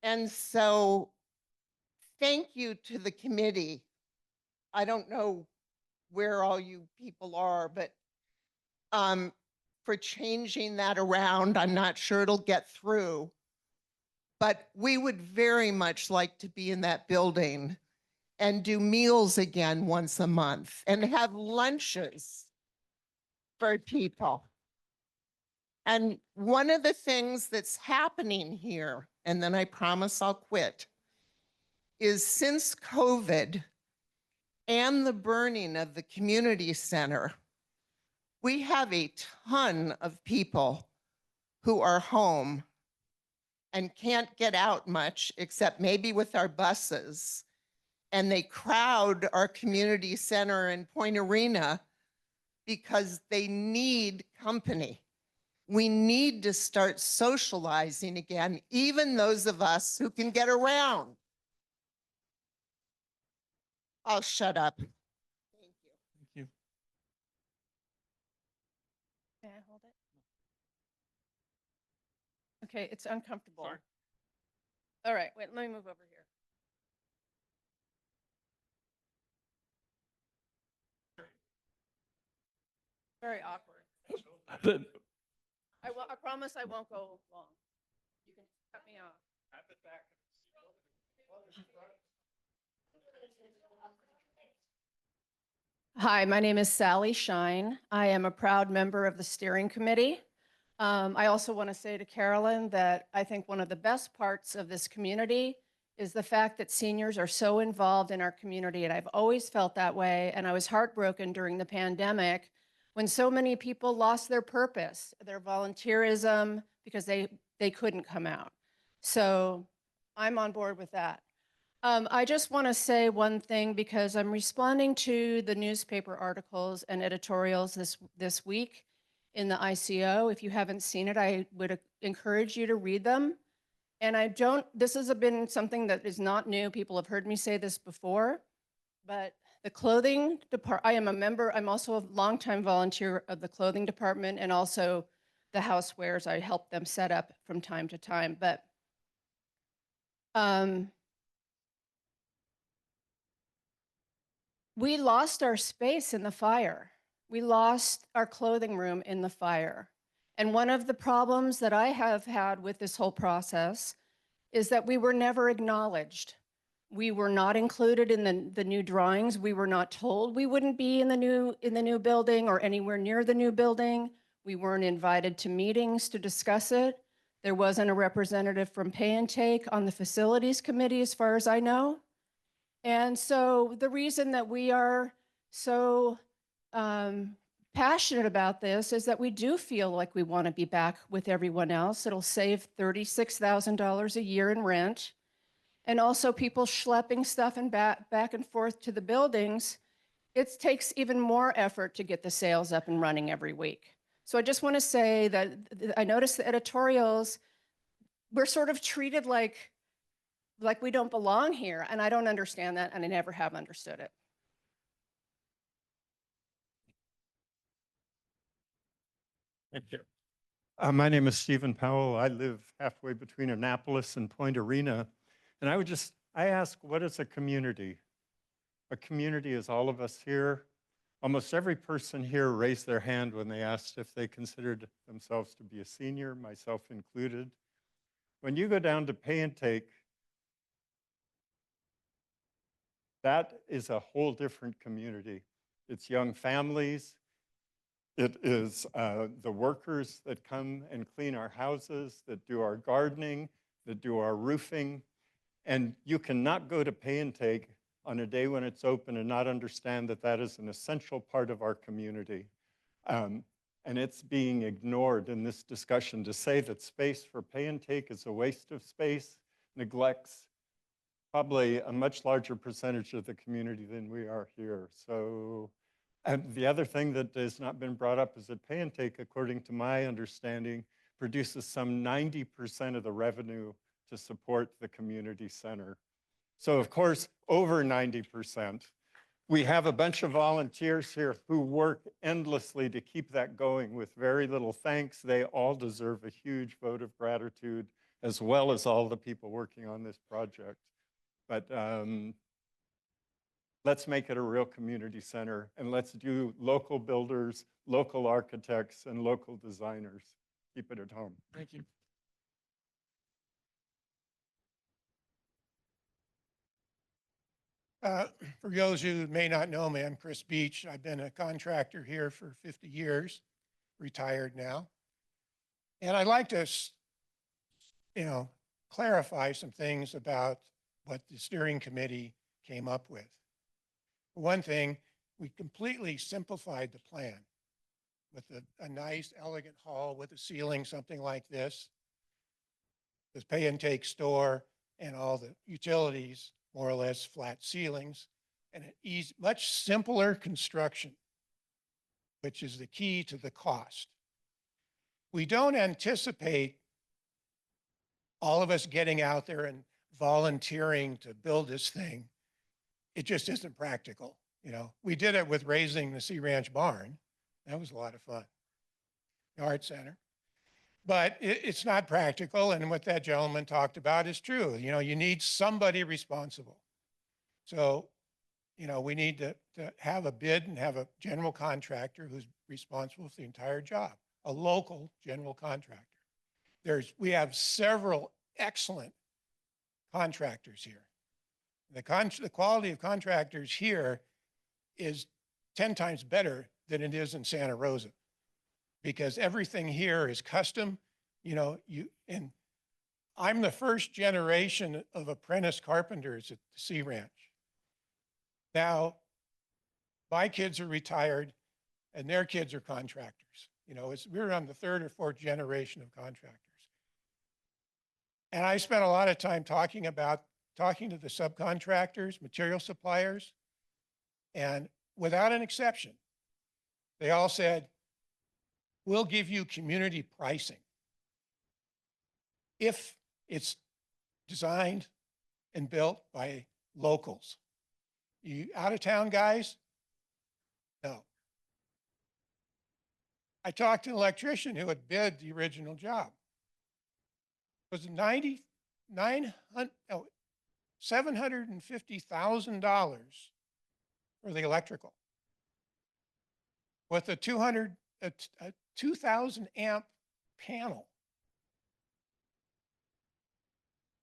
And so thank you to the committee. I don't know where all you people are, but for changing that around. I'm not sure it'll get through, but we would very much like to be in that building and do meals again once a month and have lunches for people. And one of the things that's happening here, and then I promise I'll quit, is since COVID and the burning of the community center, we have a ton of people who are home and can't get out much except maybe with our buses. And they crowd our community center and Point Arena because they need company. We need to start socializing again, even those of us who can get around. I'll shut up. Thank you. Thank you. Can I hold it? Okay, it's uncomfortable. Sorry. All right, wait, let me move over here. Very awkward. I promise I won't go long. You can cut me off. Hi, my name is Sally Shine. I am a proud member of the steering committee. I also want to say to Carolyn that I think one of the best parts of this community is the fact that seniors are so involved in our community, and I've always felt that way. And I was heartbroken during the pandemic when so many people lost their purpose, their volunteerism, because they couldn't come out. So I'm on board with that. I just want to say one thing because I'm responding to the newspaper articles and editorials this week in the ICO. If you haven't seen it, I would encourage you to read them. And this has been something that is not new. People have heard me say this before, but the clothing department, I am a member, I'm also a longtime volunteer of the clothing department and also the housewares. I help them set up from time to time, but we lost our space in the fire. We lost our clothing room in the fire. And one of the problems that I have had with this whole process is that we were never acknowledged. We were not included in the new drawings. We were not told we wouldn't be in the new building or anywhere near the new building. We weren't invited to meetings to discuss it. There wasn't a representative from Pay and Take on the facilities committee, as far as I know. And so the reason that we are so passionate about this is that we do feel like we want to be back with everyone else. It'll save $36,000 a year in rent. And also people schlepping stuff and back and forth to the buildings. It takes even more effort to get the sales up and running every week. So I just want to say that I noticed the editorials, we're sort of treated like we don't belong here. And I don't understand that, and I never have understood it. Thank you. My name is Stephen Powell. I live halfway between Annapolis and Point Arena. And I ask, what is a community? A community is all of us here Almost every person here raised their hand when they asked if they considered themselves to be a senior, myself included. When you go down to pay and take, that is a whole different community. It's young families. It is the workers that come and clean our houses, that do our gardening, that do our roofing. And you cannot go to pay and take on a day when it's open and not understand that that is an essential part of our community. And it's being ignored in this discussion. To say that space for pay and take is a waste of space neglects probably a much larger percentage of the community than we are here. So, and the other thing that has not been brought up is that pay and take, according to my understanding, produces some 90% of the revenue to support the community center. So of course, over 90%. We have a bunch of volunteers here who work endlessly to keep that going with very little thanks. They all deserve a huge vote of gratitude, as well as all the people working on this project. But let's make it a real community center, and let's do local builders, local architects, and local designers. Keep it at home. Thank you. For those who may not know me, I'm Chris Beach. I've been a contractor here for 50 years, retired now. And I'd like to, clarify some things about what the steering committee came up with. For one thing, we completely simplified the plan with a nice, elegant hall with a ceiling, something like this, with pay and take store and all the utilities, more or less flat ceilings, and an much simpler construction, which is the key to the cost. We don't anticipate all of us getting out there and volunteering to build this thing. It just isn't practical. We did it with raising the Sea Ranch barn. That was a lot of fun. The Art Center. But it's not practical. And what that gentleman talked about is true. You need somebody responsible. So, we need to have a bid and have a general contractor who's responsible for the entire job, a local general contractor. We have several excellent contractors here. The quality of contractors here is 10 times better than it is in Santa Rosa, because everything here is custom. And I'm the first generation of apprentice carpenters at the Sea Ranch. Now, my kids are retired and their kids are contractors. We're on the third or fourth generation of contractors. And I spent a lot of time talking to the subcontractors, material suppliers, and without an exception, they all said, we'll give you community pricing if it's designed and built by locals. You out-of-town guys? No. I talked to an electrician who had bid the original job. It was $750,000 for the electrical, with a 2,000 amp panel.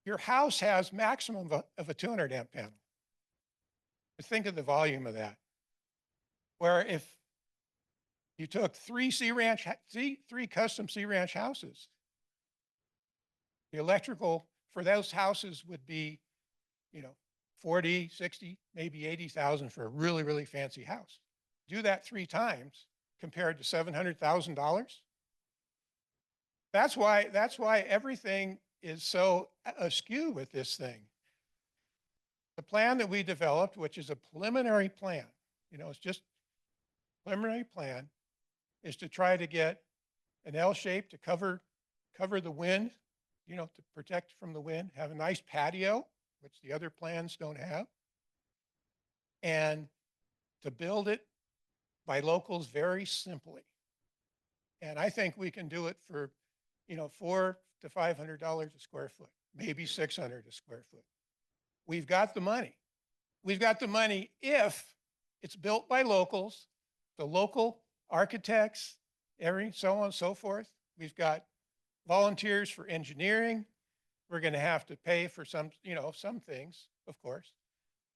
Your house has maximum of a 200 amp panel. But think of the volume of that. Where if you took three custom Sea Ranch houses, the electrical for those houses would be, 40, 60, maybe 80,000 for a really, really fancy house. Do that 3 times compared to $700,000. That's why everything is so askew with this thing. The plan that we developed, which is a preliminary plan, it's just preliminary plan, is to try to get an L shape to cover the wind, to protect from the wind, have a nice patio, which the other plans don't have, and to build it by locals very simply. And I think we can do it for, $400 to $500 a square foot, maybe $600 a square foot. We've got the money. We've got the money if it's built by locals the local architects, so on and so forth. We've got volunteers for engineering. We're going to have to pay for some things, of course,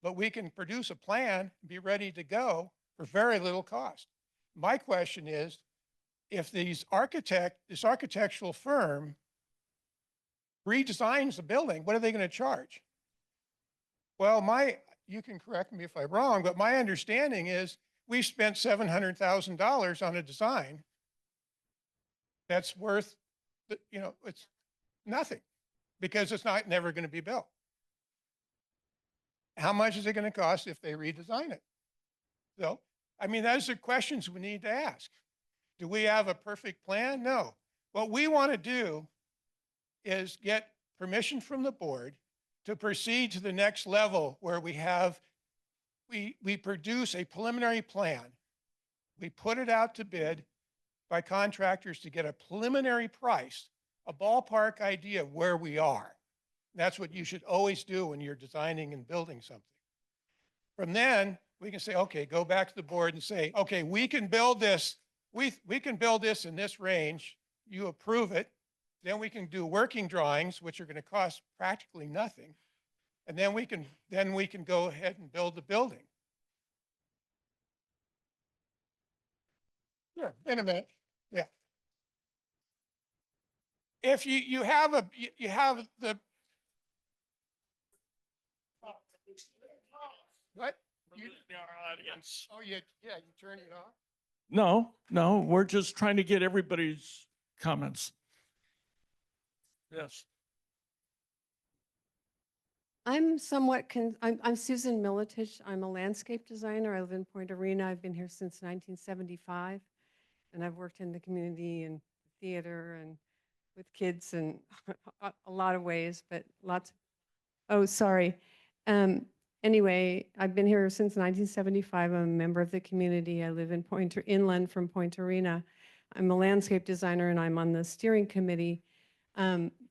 but we can produce a plan, and be ready to go for very little cost. My question is, if this architectural firm redesigns the building, what are they going to charge? Well, you can correct me if I'm wrong, but my understanding is we spent $700,000 on a design that's worth, it's nothing because it's never going to be built. How much is it going to cost if they redesign it? So, I mean, those are questions we need to ask. Do we have a perfect plan? No. What we want to do is get permission from the board to proceed to the next level where we produce a preliminary plan. We put it out to bid by contractors to get a preliminary price, a ballpark idea of where we are. That's what you should always do when you're designing and building something. From then, we can say, okay, go back to the board and say, okay, we can build this. We can build this in this range. You approve it. Then we can do working drawings, which are going to cost practically nothing. And then we can go ahead and build the building. Sure, in a minute. Yeah. If you have the what? Our audience. Oh, you turn it off? No, we're just trying to get everybody's comments. Yes. I'm I'm Susan Militich. I'm a landscape designer. I live in Point Arena. I've been here since 1975, and I've worked in the community and theater and with kids and a lot of ways, but lots. Oh, sorry. Anyway, I've been here since 1975. I'm a member of the community. I live in inland from Point Arena. I'm a landscape designer, and I'm on the steering committee,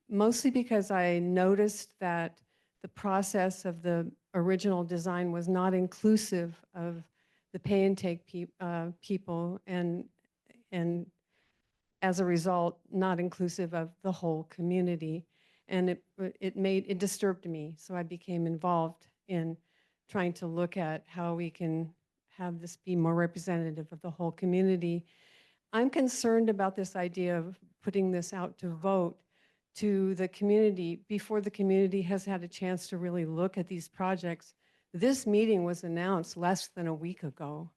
mostly because I noticed that the process of the original design was not inclusive of the pay and take people, and as a result, not inclusive of the whole community. And it disturbed me. So I became involved in trying to look at how we can have this be more representative of the whole community. I'm concerned about this idea of putting this out to vote to the community before the community has had a chance to really look at these projects. This meeting was announced less than a week ago.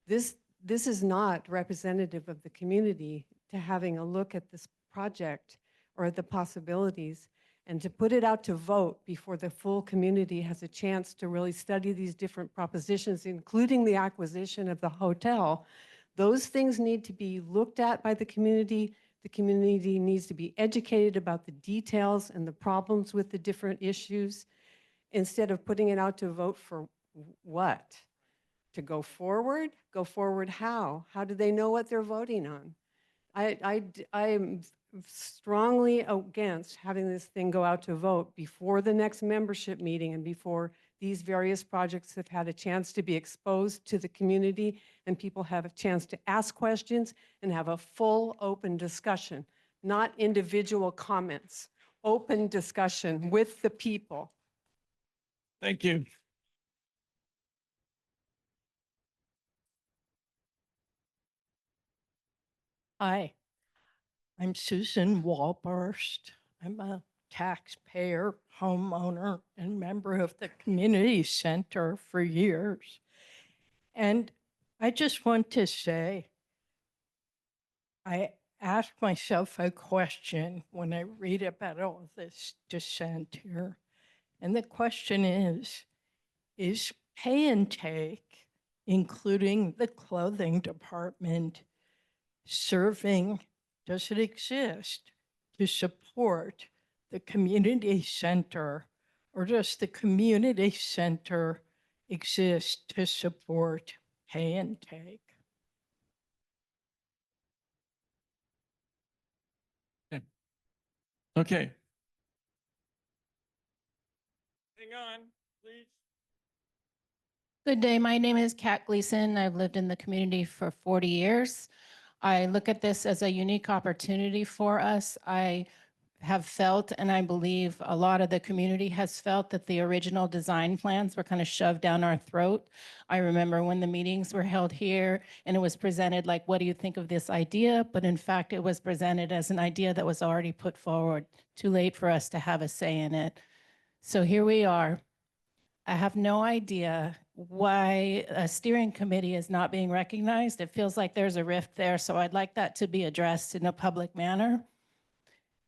This is not representative of the community to having a look at this project or the possibilities, and to put it out to vote before the full community has a chance to really study these different propositions, including the acquisition of the hotel. Those things need to be looked at by the community. The community needs to be educated about the details and the problems with the different issues, instead of putting it out to vote for what? To go forward? Go forward how? How do they know what they're voting on? I am strongly against having this thing go out to vote before the next membership meeting and before these various projects have had a chance to be exposed to the community and people have a chance to ask questions and have a full open discussion, not individual comments, open discussion with the people. Thank you. Hi, I'm Susan Walburst. I'm a taxpayer, homeowner, and member of the community center for years. And I just want to say, I ask myself a question when I read about all this dissent here. And the question is pay and take, including the clothing department, does it exist to support the community center, or does the community center exist to support pay and take? Okay. Hang on, please. Good day. My name is Kat Gleason. I've lived in the community for 40 years. I look at this as a unique opportunity for us. I have felt, and I believe a lot of the community has felt, that the original design plans were kind of shoved down our throat. I remember when the meetings were held here and it was presented like, what do you think of this idea? But in fact, it was presented as an idea that was already put forward. Too late for us to have a say in it. So here we are. I have no idea why a steering committee is not being recognized. It feels like there's a rift there, so I'd like that to be addressed in a public manner.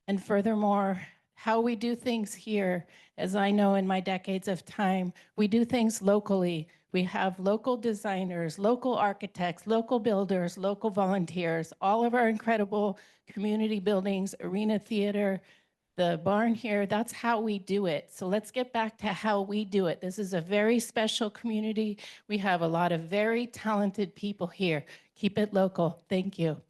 And furthermore, how we do things here, as I know in my decades of time, we do things locally. We have local designers, local architects, local builders, local volunteers, all of our incredible community buildings, arena theater, the barn here, that's how we do it. So let's get back to how we do it. This is a very special community. We have a lot of very talented people here. Keep it local. Thank you.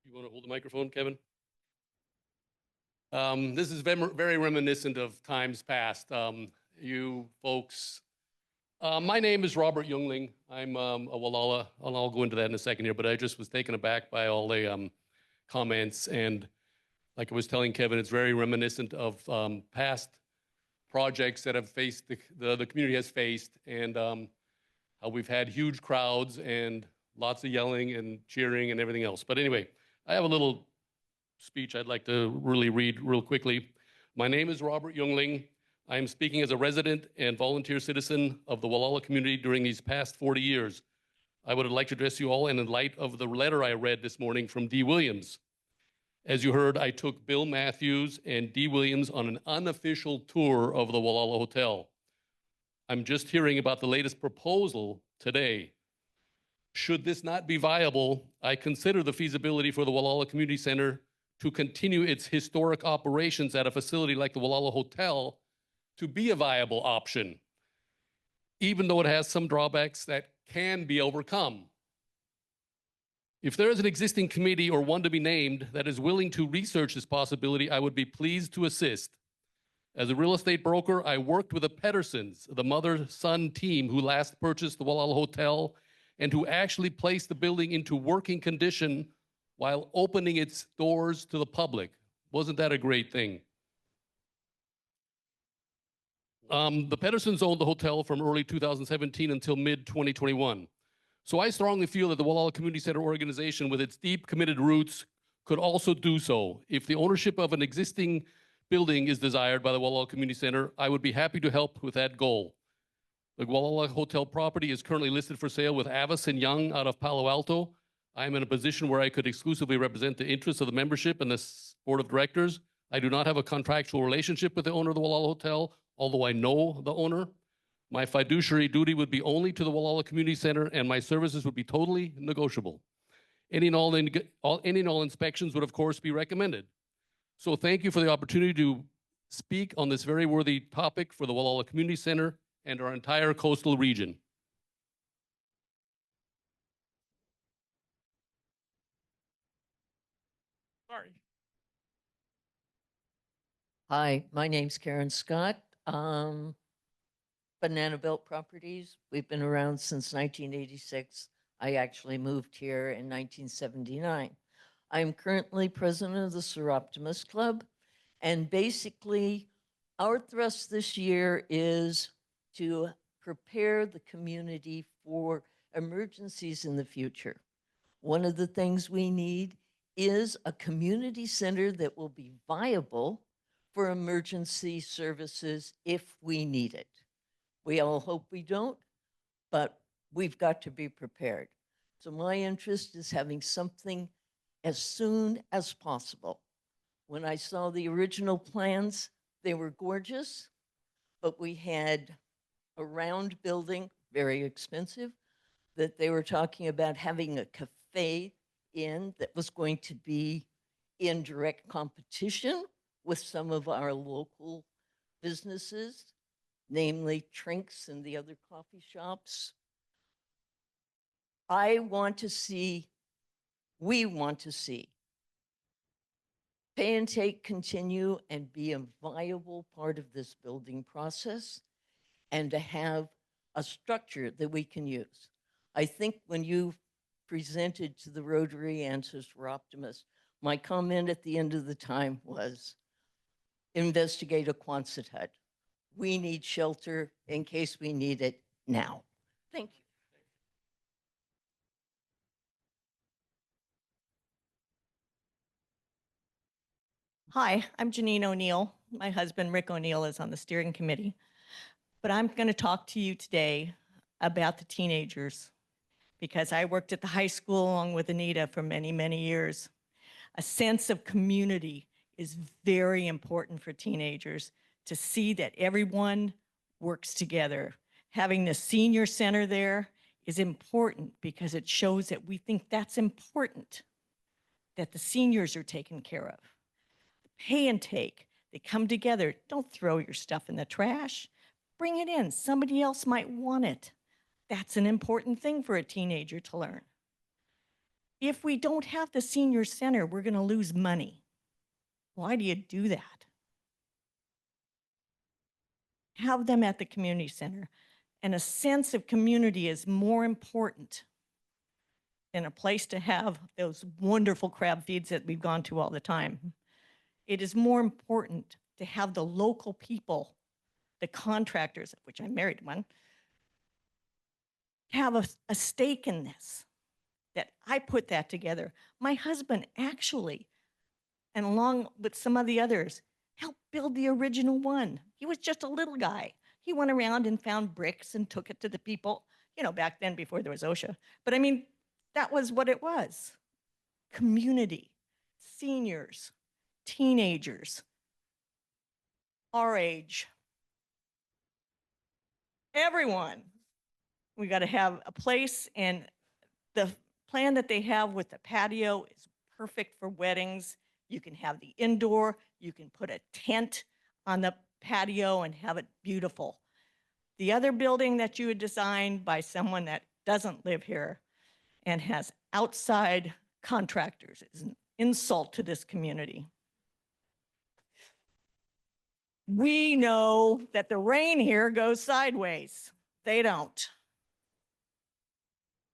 You want to hold the microphone, Kevin? This is very reminiscent of times past. You folks, my name is Robert Youngling. I'm a Gualala, and I'll go into that in a second here, but I just was taken aback by all the comments. And like I was telling Kevin, it's very reminiscent of past projects that have faced, the community has faced, and how we've had huge crowds and lots of yelling and cheering and everything else. But anyway, I have a little speech I'd like to really read real quickly. My name is Robert Youngling. I am speaking as a resident and volunteer citizen of the Gualala community during these past 40 years. I would like to address you all in light of the letter I read this morning from D. Williams. As you heard, I took Bill Matthews and D. Williams on an unofficial tour of the Gualala Hotel. I'm just hearing about the latest proposal today. Should this not be viable, I consider the feasibility for the Gualala Community Center to continue its historic operations at a facility like the Gualala Hotel to be a viable option, even though it has some drawbacks that can be overcome. If there is an existing committee or one to be named that is willing to research this possibility, I would be pleased to assist. As a real estate broker, I worked with the Pedersons, the mother-son team who last purchased the Gualala Hotel and who actually placed the building into working condition while opening its doors to the public. Wasn't that a great thing? The Pedersons owned the hotel from early 2017 until mid-2021. So I strongly feel that the Gualala Community Center organization, with its deep committed roots, could also do so. If the ownership of an existing building is desired by the Gualala Community Center, I would be happy to help with that goal. The Gualala Hotel property is currently listed for sale with Avis and Young out of Palo Alto. I am in a position where I could exclusively represent the interests of the membership and the board of directors. I do not have a contractual relationship with the owner of the Gualala Hotel, although I know the owner. My fiduciary duty would be only to the Gualala Community Center, and my services would be totally negotiable. Any and all inspections would, of course, be recommended. So thank you for the opportunity to speak on this very worthy topic for the Gualala Community Center and our entire coastal region. Sorry. Hi, my name's Karen Scott. Banana Belt Properties. We've been around since 1986. I actually moved here in 1979. I'm currently president of the Seroptimus Club, and basically our thrust this year is to prepare the community for emergencies in the future. One of the things we need is a community center that will be viable for emergency services if we need it. We all hope we don't, but we've got to be prepared. So my interest is having something as soon as possible. When I saw the original plans, they were gorgeous, but we had a round building, very expensive, that they were talking about having a cafe in that was going to be in direct competition with some of our local businesses, namely Trinks and the other coffee shops. We want to see pay and take continue and be a viable part of this building process, and to have a structure that we can use. I think when you presented to the Rotary and to Sir Optimus, my comment at the end of the time was, investigate a Quonset hut. We need shelter in case we need it now. Thank you. Hi, I'm Janine O'Neill. My husband, Rick O'Neill, is on the steering committee. But I'm going to talk to you today about the teenagers because I worked at the high school along with Anita for many, many years. A sense of community is very important for teenagers, to see that everyone works together. Having the senior center there is important because it shows that we think that's important, that the seniors are taken care of. Pay and take, they come together. Don't throw your stuff in the trash. Bring it in. Somebody else might want it. That's an important thing for a teenager to learn. If we don't have the senior center, we're going to lose money. Why do you do that? Have them at the community center. And a sense of community is more important than a place to have those wonderful crab feeds that we've gone to all the time. It is more important to have the local people, the contractors, of which I'm married to one, have a stake in this, that I put that together. My husband actually, and along with some of the others, helped build the original one. He was just a little guy. He went around and found bricks and took it to the people, you know, back then before there was OSHA. But I mean, that was what it was. Community, seniors, teenagers, our age, everyone. We got to have a place, and the plan that they have with the patio is perfect for weddings. You can have the indoor, you can put a tent on the patio and have it beautiful. The other building that you had designed by someone that doesn't live here and has outside contractors is an insult to this community. We know that the rain here goes sideways. They don't.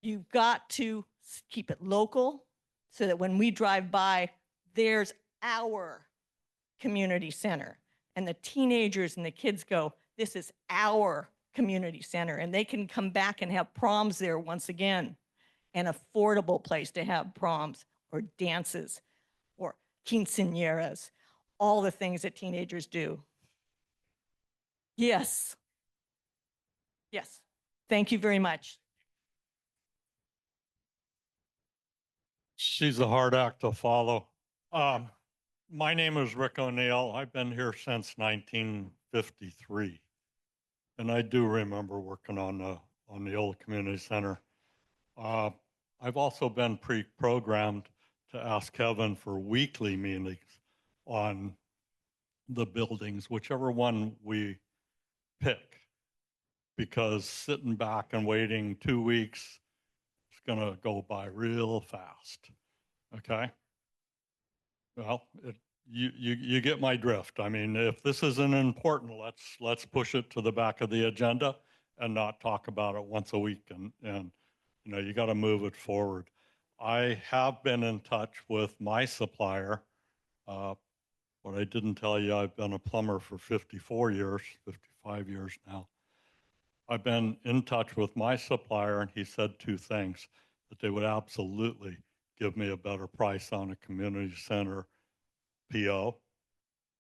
You've got to keep it local so that when we drive by, there's our community center. And the teenagers and the kids go, this is our community center. And they can come back and have proms there once again. An affordable place to have proms or dances or quinceañeras, all the things that teenagers do. Yes. Yes. Thank you very much. She's a hard act to follow. My name is Rick O'Neill. I've been here since 1953. And I do remember working on the old community center. I've also been pre-programmed to ask Kevin for weekly meetings on the buildings, whichever one we pick, because sitting back and waiting 2 weeks is going to go by real fast. Okay? Well, you get my drift. I mean, if this isn't important, let's push it to the back of the agenda and not talk about it once a week. And you know, you got to move it forward. I have been in touch with my supplier. What I didn't tell you, I've been a plumber for 54 years, 55 years now. I've been in touch with my supplier, and he said two things: that they would absolutely give me a better price on a community center PO.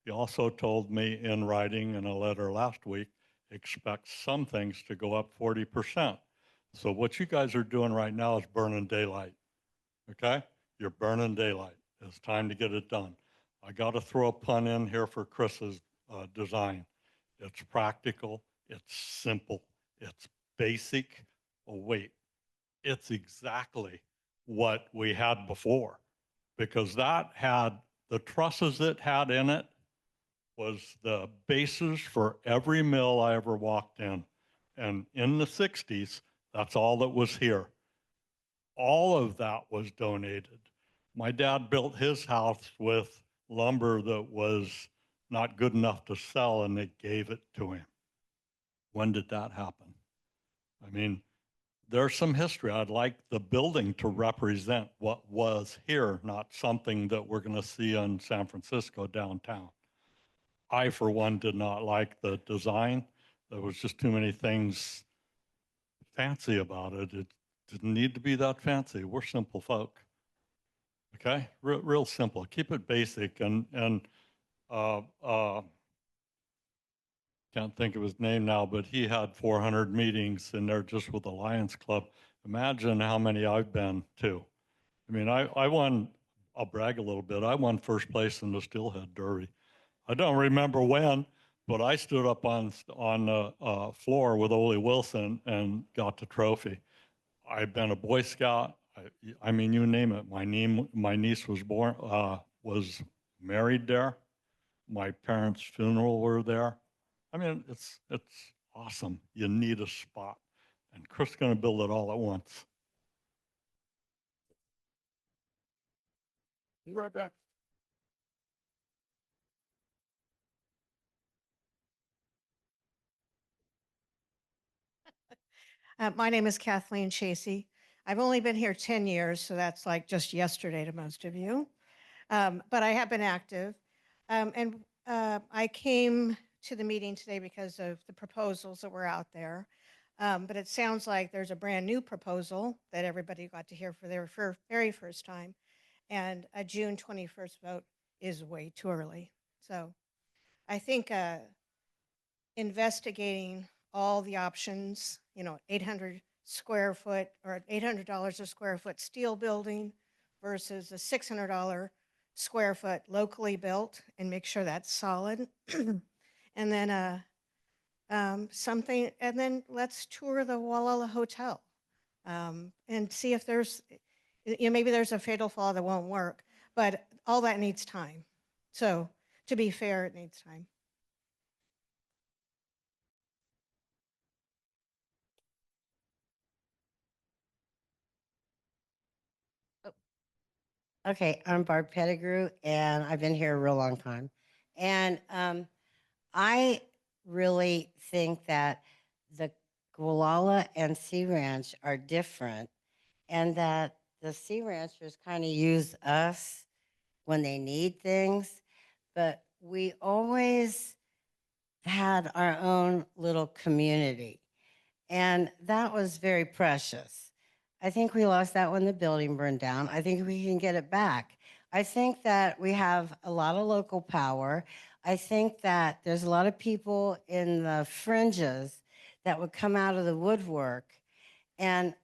He also told me in writing in a letter last week, expect some things to go up 40%. So what you guys are doing right now is burning daylight, okay? You're burning daylight. It's time to get it done. I got to throw a pun in here for Chris's design. It's practical, it's simple, it's basic. Oh, wait, it's exactly what we had before, because that had, the trusses it had in it was the basis for every mill I ever walked in. And in the 60s, that's all that was here. All of that was donated. My dad built his house with lumber that was not good enough to sell and they gave it to him. When did that happen? I mean, there's some history. I'd like the building to represent what was here, not something that we're going to see in San Francisco downtown. I, for one, did not like the design. There was just too many things fancy about it. It didn't need to be that fancy. We're simple folk. Okay, real simple. Keep it basic. And can't think of his name now, but he had 400 meetings in there just with the Lions Club. Imagine how many I've been to. I mean, I won. I'll brag a little bit. I won first place in the Steelhead Derby. I don't remember when, but I stood up on the floor with Ole Wilson and got the trophy. I've been a Boy Scout. I mean, you name it. My niece was married there. My parents' funeral were there. I mean, it's awesome. You need a spot, and Chris is going to build it all at once. Be right back. My name is Kathleen Chasey. I've only been here 10 years, so that's like just yesterday to most of you. But I have been active. I came to the meeting today because of the proposals that were out there. But it sounds like there's a brand new proposal that everybody got to hear for their very first time. And a June 21st vote is way too early. So I think investigating all the options, 800 square foot or $800 a square foot steel building versus a $600 square foot locally built, and make sure that's solid. And then and then let's tour the Gualala Hotel and see if there's, maybe there's a fatal flaw that won't work, but all that needs time. So to be fair, it needs time. Okay, I'm Barb Pettigrew, and I've been here a real long time. And I really think that the Gualala and Sea Ranch are different, and that the Sea Ranchers kind of use us when they need things, but we always had our own little community, and that was very precious. I think we lost that when the building burned down. I think we can get it back. I think that we have a lot of local power. I think that there's a lot of people in the fringes that would come out of the woodwork. And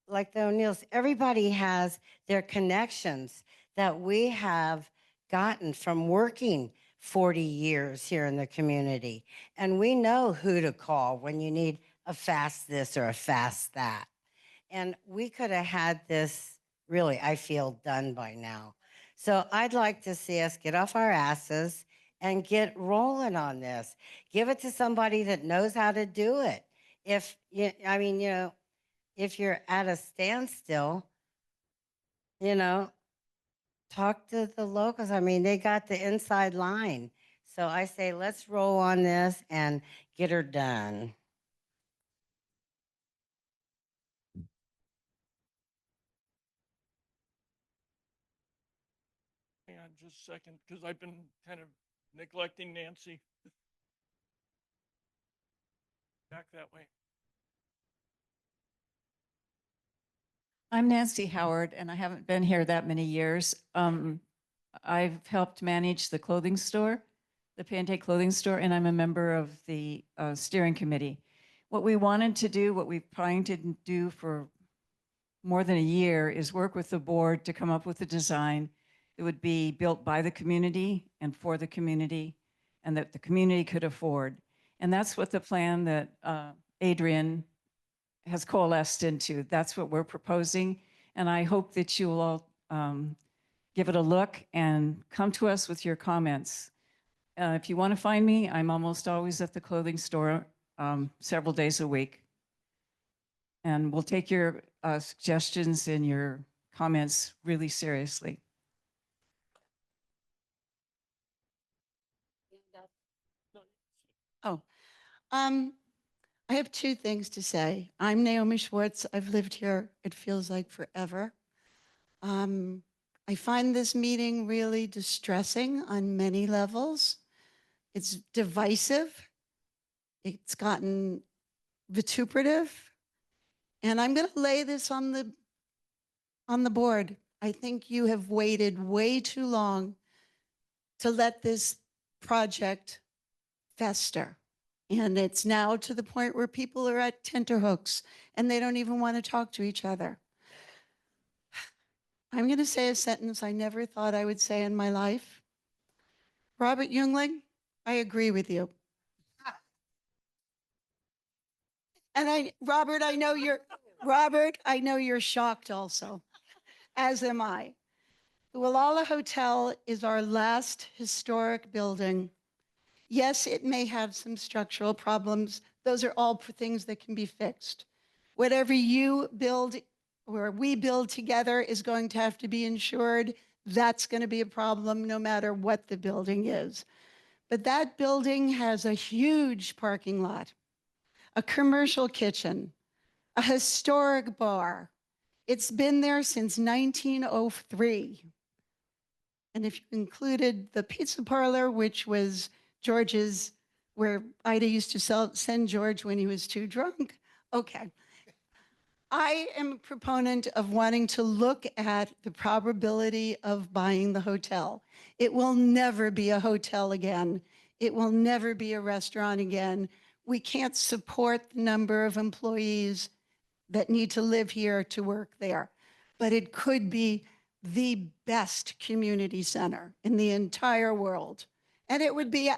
like the O'Neills, everybody has their connections that we have gotten from working 40 years here in the community. And we know who to call when you need a fast this or a fast that. And we could have had this, really, I feel, done by now. So I'd like to see us get off our asses and get rolling on this. Give it to somebody that knows how to do it. If you're at a standstill, talk to the locals. I mean, they got the inside line. So I say, let's roll on this and get her done. Hang on just a second, because I've been kind of neglecting Nancy. Back that way. I'm Nancy Howard, and I haven't been here that many years. I've helped manage the clothing store, the Pante Clothing Store, and I'm a member of the steering committee. What we wanted to do, what we've trying to do for more than a year, is work with the board to come up with a design that would be built by the community and for the community, and that the community could afford. And that's what the plan that Adrian has coalesced into. That's what we're proposing. And I hope that you will all give it a look and come to us with your comments. If you want to find me, I'm almost always at the clothing store several days a week. And we'll take your suggestions and your comments really seriously. Oh, um, I have two things to say. I'm Naomi Schwartz. I've lived here, it feels like forever. I find this meeting really distressing on many levels. It's divisive. It's gotten vituperative. And I'm going to lay this on the board. I think you have waited way too long to let this project fester. And it's now to the point where people are at tenterhooks and they don't even want to talk to each other. I'm going to say a sentence I never thought I would say in my life. Robert Youngling, I agree with you. And Robert, I know you're shocked also, as am I. The Gualala Hotel is our last historic building. Yes, it may have some structural problems. Those are all things that can be fixed. Whatever you build or we build together is going to have to be insured. That's going to be a problem no matter what the building is. But that building has a huge parking lot, a commercial kitchen, a historic bar. It's been there since 1903. And if you included the pizza parlor, which was George's, where Ida used to send George when he was too drunk. Okay. I am a proponent of wanting to look at the probability of buying the hotel. It will never be a hotel again. It will never be a restaurant again. We can't support the number of employees that need to live here to work there. But it could be the best community center in the entire world. And it would be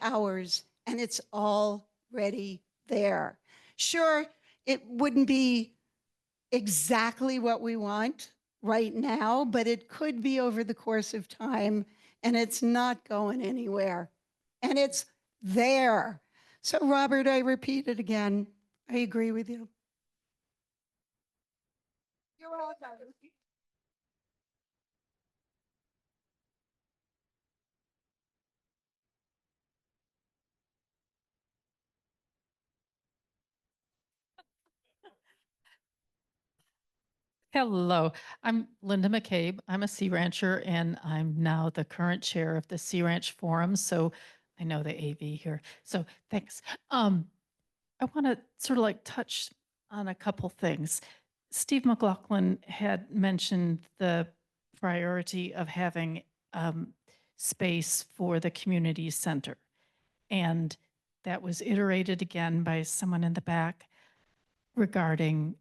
ours, and it's already there. Sure, it wouldn't be exactly what we want right now, but it could be over the course of time, and it's not going anywhere. And it's there. So Robert, I repeat it again. I agree with you. You're welcome. Hello, I'm Linda McCabe. I'm a Sea Rancher and I'm now the current chair of the Sea Ranch Forum. So I know the AV here. So thanks. I want to sort of like touch on a couple things. Steve McLaughlin had mentioned the priority of having space for the community center. And that was iterated again by someone in the back regarding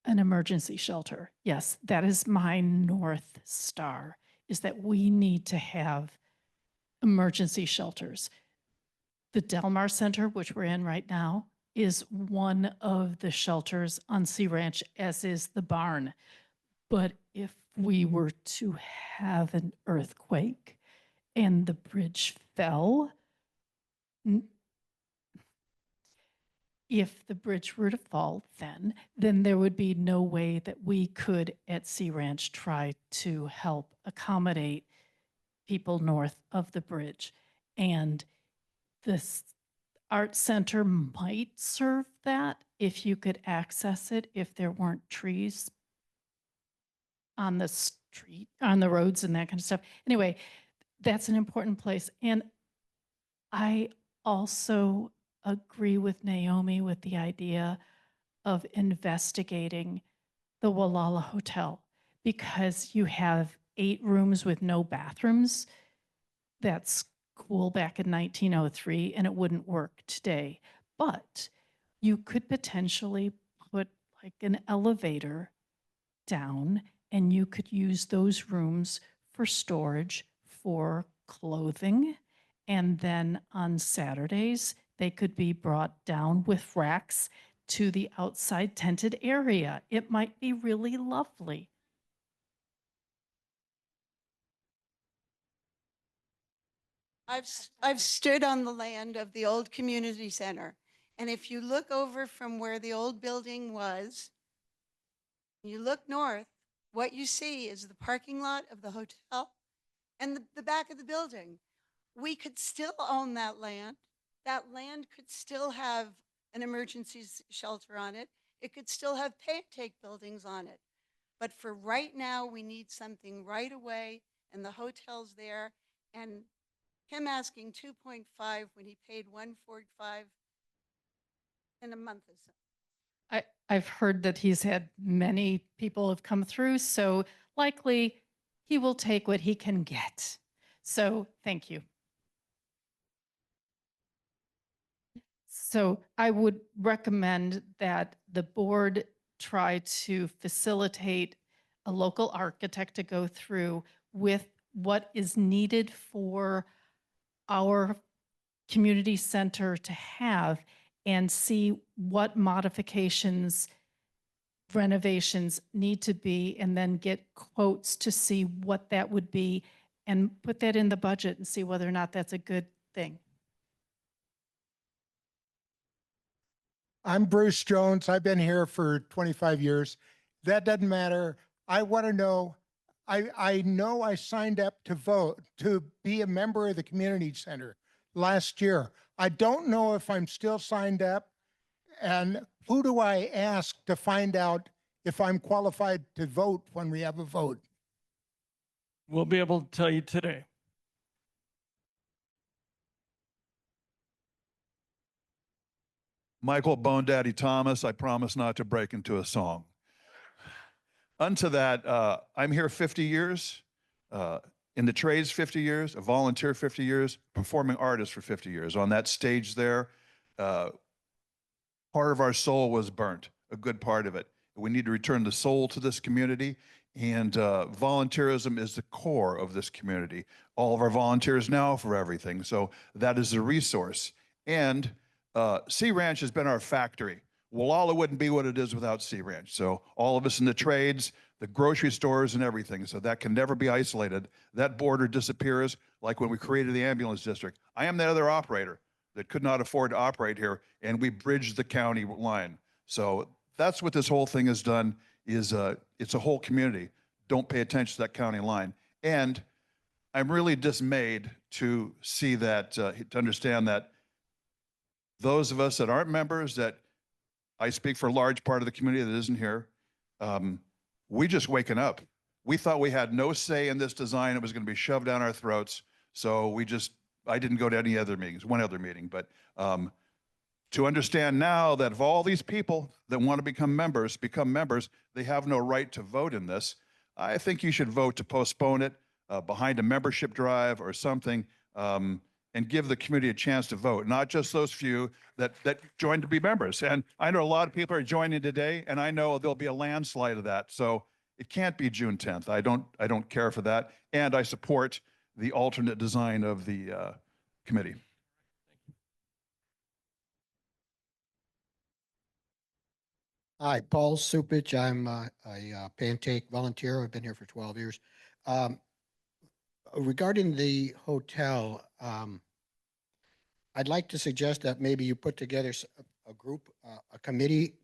an emergency shelter. Yes, that is my North Star, is that we need to have emergency shelters. The Delmar Center, which we're in right now, is one of the shelters on Sea Ranch, as is the barn. But if we were to have an earthquake and the bridge fell, if the bridge were to fall, then there would be no way that we could at Sea Ranch try to help accommodate people north of the bridge. And this art center might serve that if you could access it, if there weren't trees on the street, on the roads and that kind of stuff. Anyway, that's an important place. And I also agree with Naomi with the idea of investigating the Gualala Hotel, because you have 8 rooms with no bathrooms. That's cool back in 1903, and it wouldn't work today. But you could potentially put like an elevator down, and you could use those rooms for storage for clothing. And then on Saturdays, they could be brought down with racks to the outside tented area. It might be really lovely. I've stood on the land of the old community center. And if you look over from where the old building was, you look north, what you see is the parking lot of the hotel and the back of the building. we could still own that land. That land could still have an shelter on it. It could still have pay-and-take buildings on it. But for right now, we need something right away, and the hotel's there. And him asking 2.5 when he paid 145 in a month or so. I've heard that he's had many people have come through, so likely he will take what he can get. So thank you. So I would recommend that the board try to facilitate a local architect to go through with what is needed for our community center to have and see what modifications, renovations need to be, and then get quotes to see what that would be and put that in the budget and see whether or not that's a good thing. I'm Bruce Jones. I've been here for 25 years. That doesn't matter. I want to know, I know I signed up to vote to be a member of the community center last year. I don't know if I'm still signed up, and who do I ask to find out if I'm qualified to vote when we have a vote? We'll be able to tell you today. Michael Bone Daddy Thomas, I promise not to break into a song. Unto that, I'm here 50 years, in the trades 50 years, a volunteer 50 years, performing artist for 50 years. On that stage there, part of our soul was burnt, a good part of it. We need to return the soul to this community, and volunteerism is the core of this community. All of our volunteers now for everything, so that is a resource. And Sea Ranch has been our factory. Gualala wouldn't be what it is without Sea Ranch. So all of us in the trades, the grocery stores and everything. So that can never be isolated. That border disappears like when we created the ambulance district. I am the other operator that could not afford to operate here, and we bridged the county line. So that's what this whole thing has done, is it's a whole community. Don't pay attention to that county line. And I'm really dismayed to see that, to understand that those of us that aren't members, that I speak for a large part of the community that isn't here, we just waking up. We thought we had no say in this design. It was going to be shoved down our throats. So I didn't go to any other meetings, one other meeting. But to understand now that of all these people that want to become members, they have no right to vote in this. I think you should vote to postpone it behind a membership drive or something. And give the community a chance to vote, not just those few that joined to be members. And I know a lot of people are joining today, and I know there'll be a landslide of that. So it can't be June 10th. I don't care for that. And I support the alternate design of the committee. Hi, Paul Supich. I'm a pay-and-take volunteer. I've been here for 12 years. Regarding the hotel, I'd like to suggest that maybe you put together a group, a committee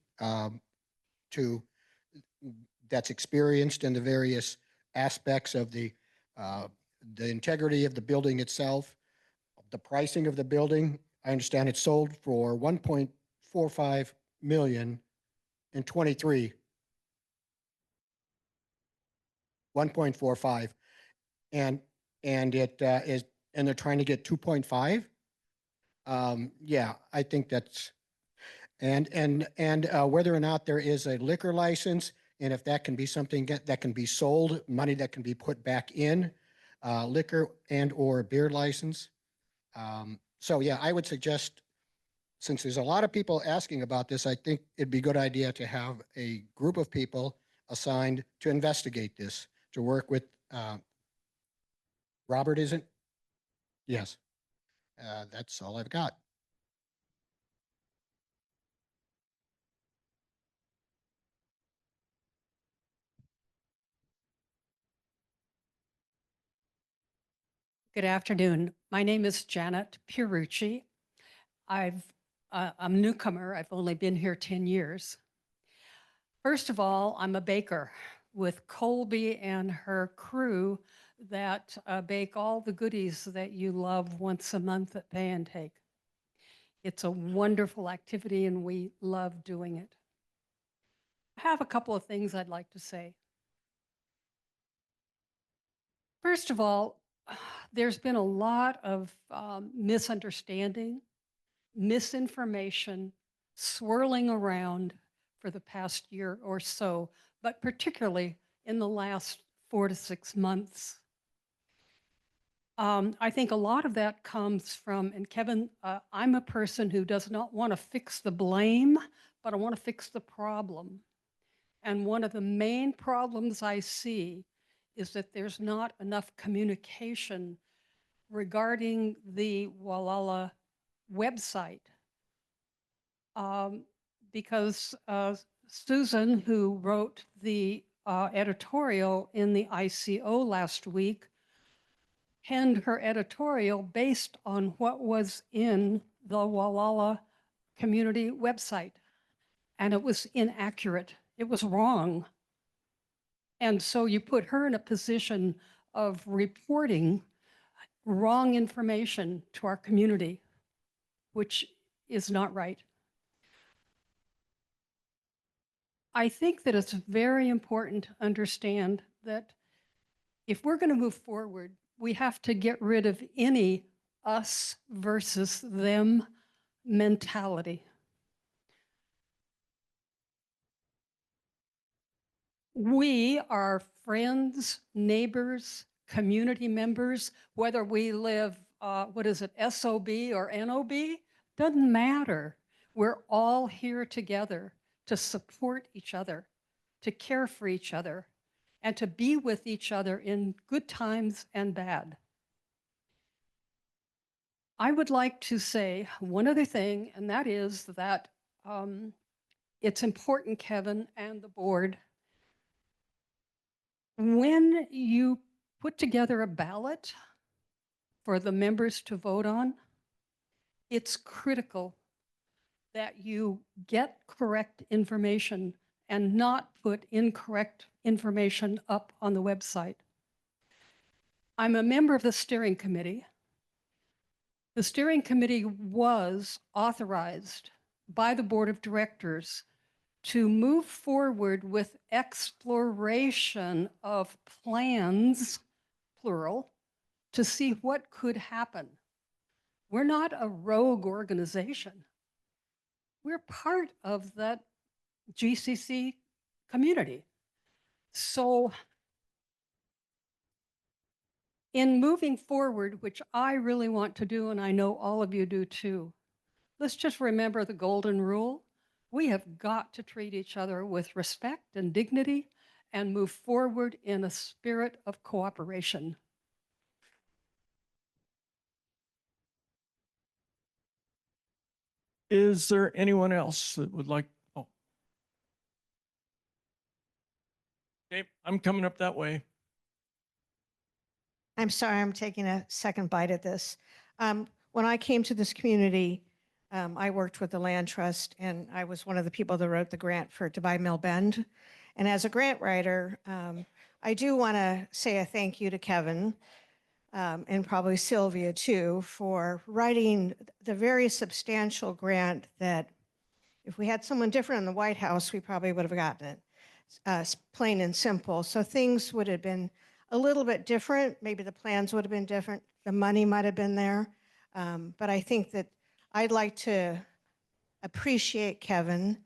that's experienced in the various aspects of the integrity of the building itself, the pricing of the building. I understand it's sold for 1.45 million in 23. 1.45, and it is, and they're trying to get 2.5. Yeah, I think that's, and whether or not there is a liquor license, and if that can be something that can be sold, money that can be put back in, liquor and or beer license. So yeah, I would suggest, since there's a lot of people asking about this, I think it'd be a good idea to have a group of people assigned to investigate this, to work with, Robert, is it? Yes. That's all I've got. Good afternoon. My name is Janet Pierucci. I'm a newcomer. I've only been here 10 years. First of all, I'm a baker with Colby and her crew that bake all the goodies that you love once a month at Pay and Take. It's a wonderful activity and we love doing it. I have a couple of things I'd like to say. First of all, there's been a lot of misunderstanding, misinformation swirling around for the past year or so, but particularly in the last 4 to 6 months. I think a lot of that comes from, and Kevin, I'm a person who does not want to fix the blame, but I want to fix the problem. And one of the main problems I see is that there's not enough communication regarding the Gualala website. Because Susan, who wrote the editorial in the ICO last week, penned her editorial based on what was in the Gualala community website. And it was inaccurate. It was wrong. And so you put her in a position of reporting wrong information to our community, which is not right. I think that it's very important to understand that if we're going to move forward, we have to get rid of any us versus them mentality. We are friends, neighbors, community members, whether we live, SOB or NOB, doesn't matter. We're all here together to support each other, to care for each other, and to be with each other in good times and bad. I would like to say one other thing, and that is that it's important, Kevin and the board, when you put together a ballot for the members to vote on, it's critical that you get correct information and not put incorrect information up on the website. I'm a member of the steering committee. The steering committee was authorized by the board of directors to move forward with exploration of plans, plural, to see what could happen. We're not a rogue organization. We're part of that GCC community. So in moving forward, which I really want to do, and I know all of you do too, let's just remember the golden rule. We have got to treat each other with respect and dignity and move forward in a spirit of cooperation. Is there anyone else that would like? Oh. Okay, I'm coming up that way. I'm sorry, I'm taking a second bite at this. When I came to this community, I worked with the Land Trust, and I was one of the people that wrote the grant to buy Mill Bend. And as a grant writer, I do want to say a thank you to Kevin and probably Sylvia too for writing the very substantial grant that if we had someone different in the White House, we probably would have gotten it, plain and simple. So things would have been a little bit different. Maybe the plans would have been different. The money might have been there. But I think that I'd like to appreciate Kevin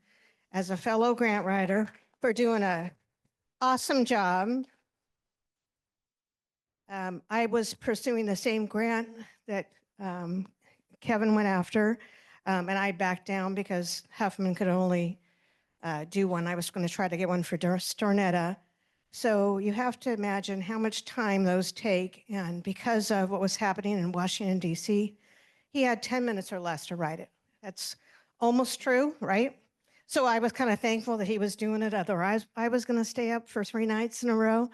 as a fellow grant writer for doing an awesome job. I was pursuing the same grant that Kevin went after, and I backed down because Huffman could only do one. I was going to try to get one for Stornetta. So you have to imagine how much time those take, and because of what was happening in Washington, D.C., he had 10 minutes or less to write it. That's almost true, right? So I was kind of thankful that he was doing it. Otherwise, I was going to stay up for 3 nights in a row,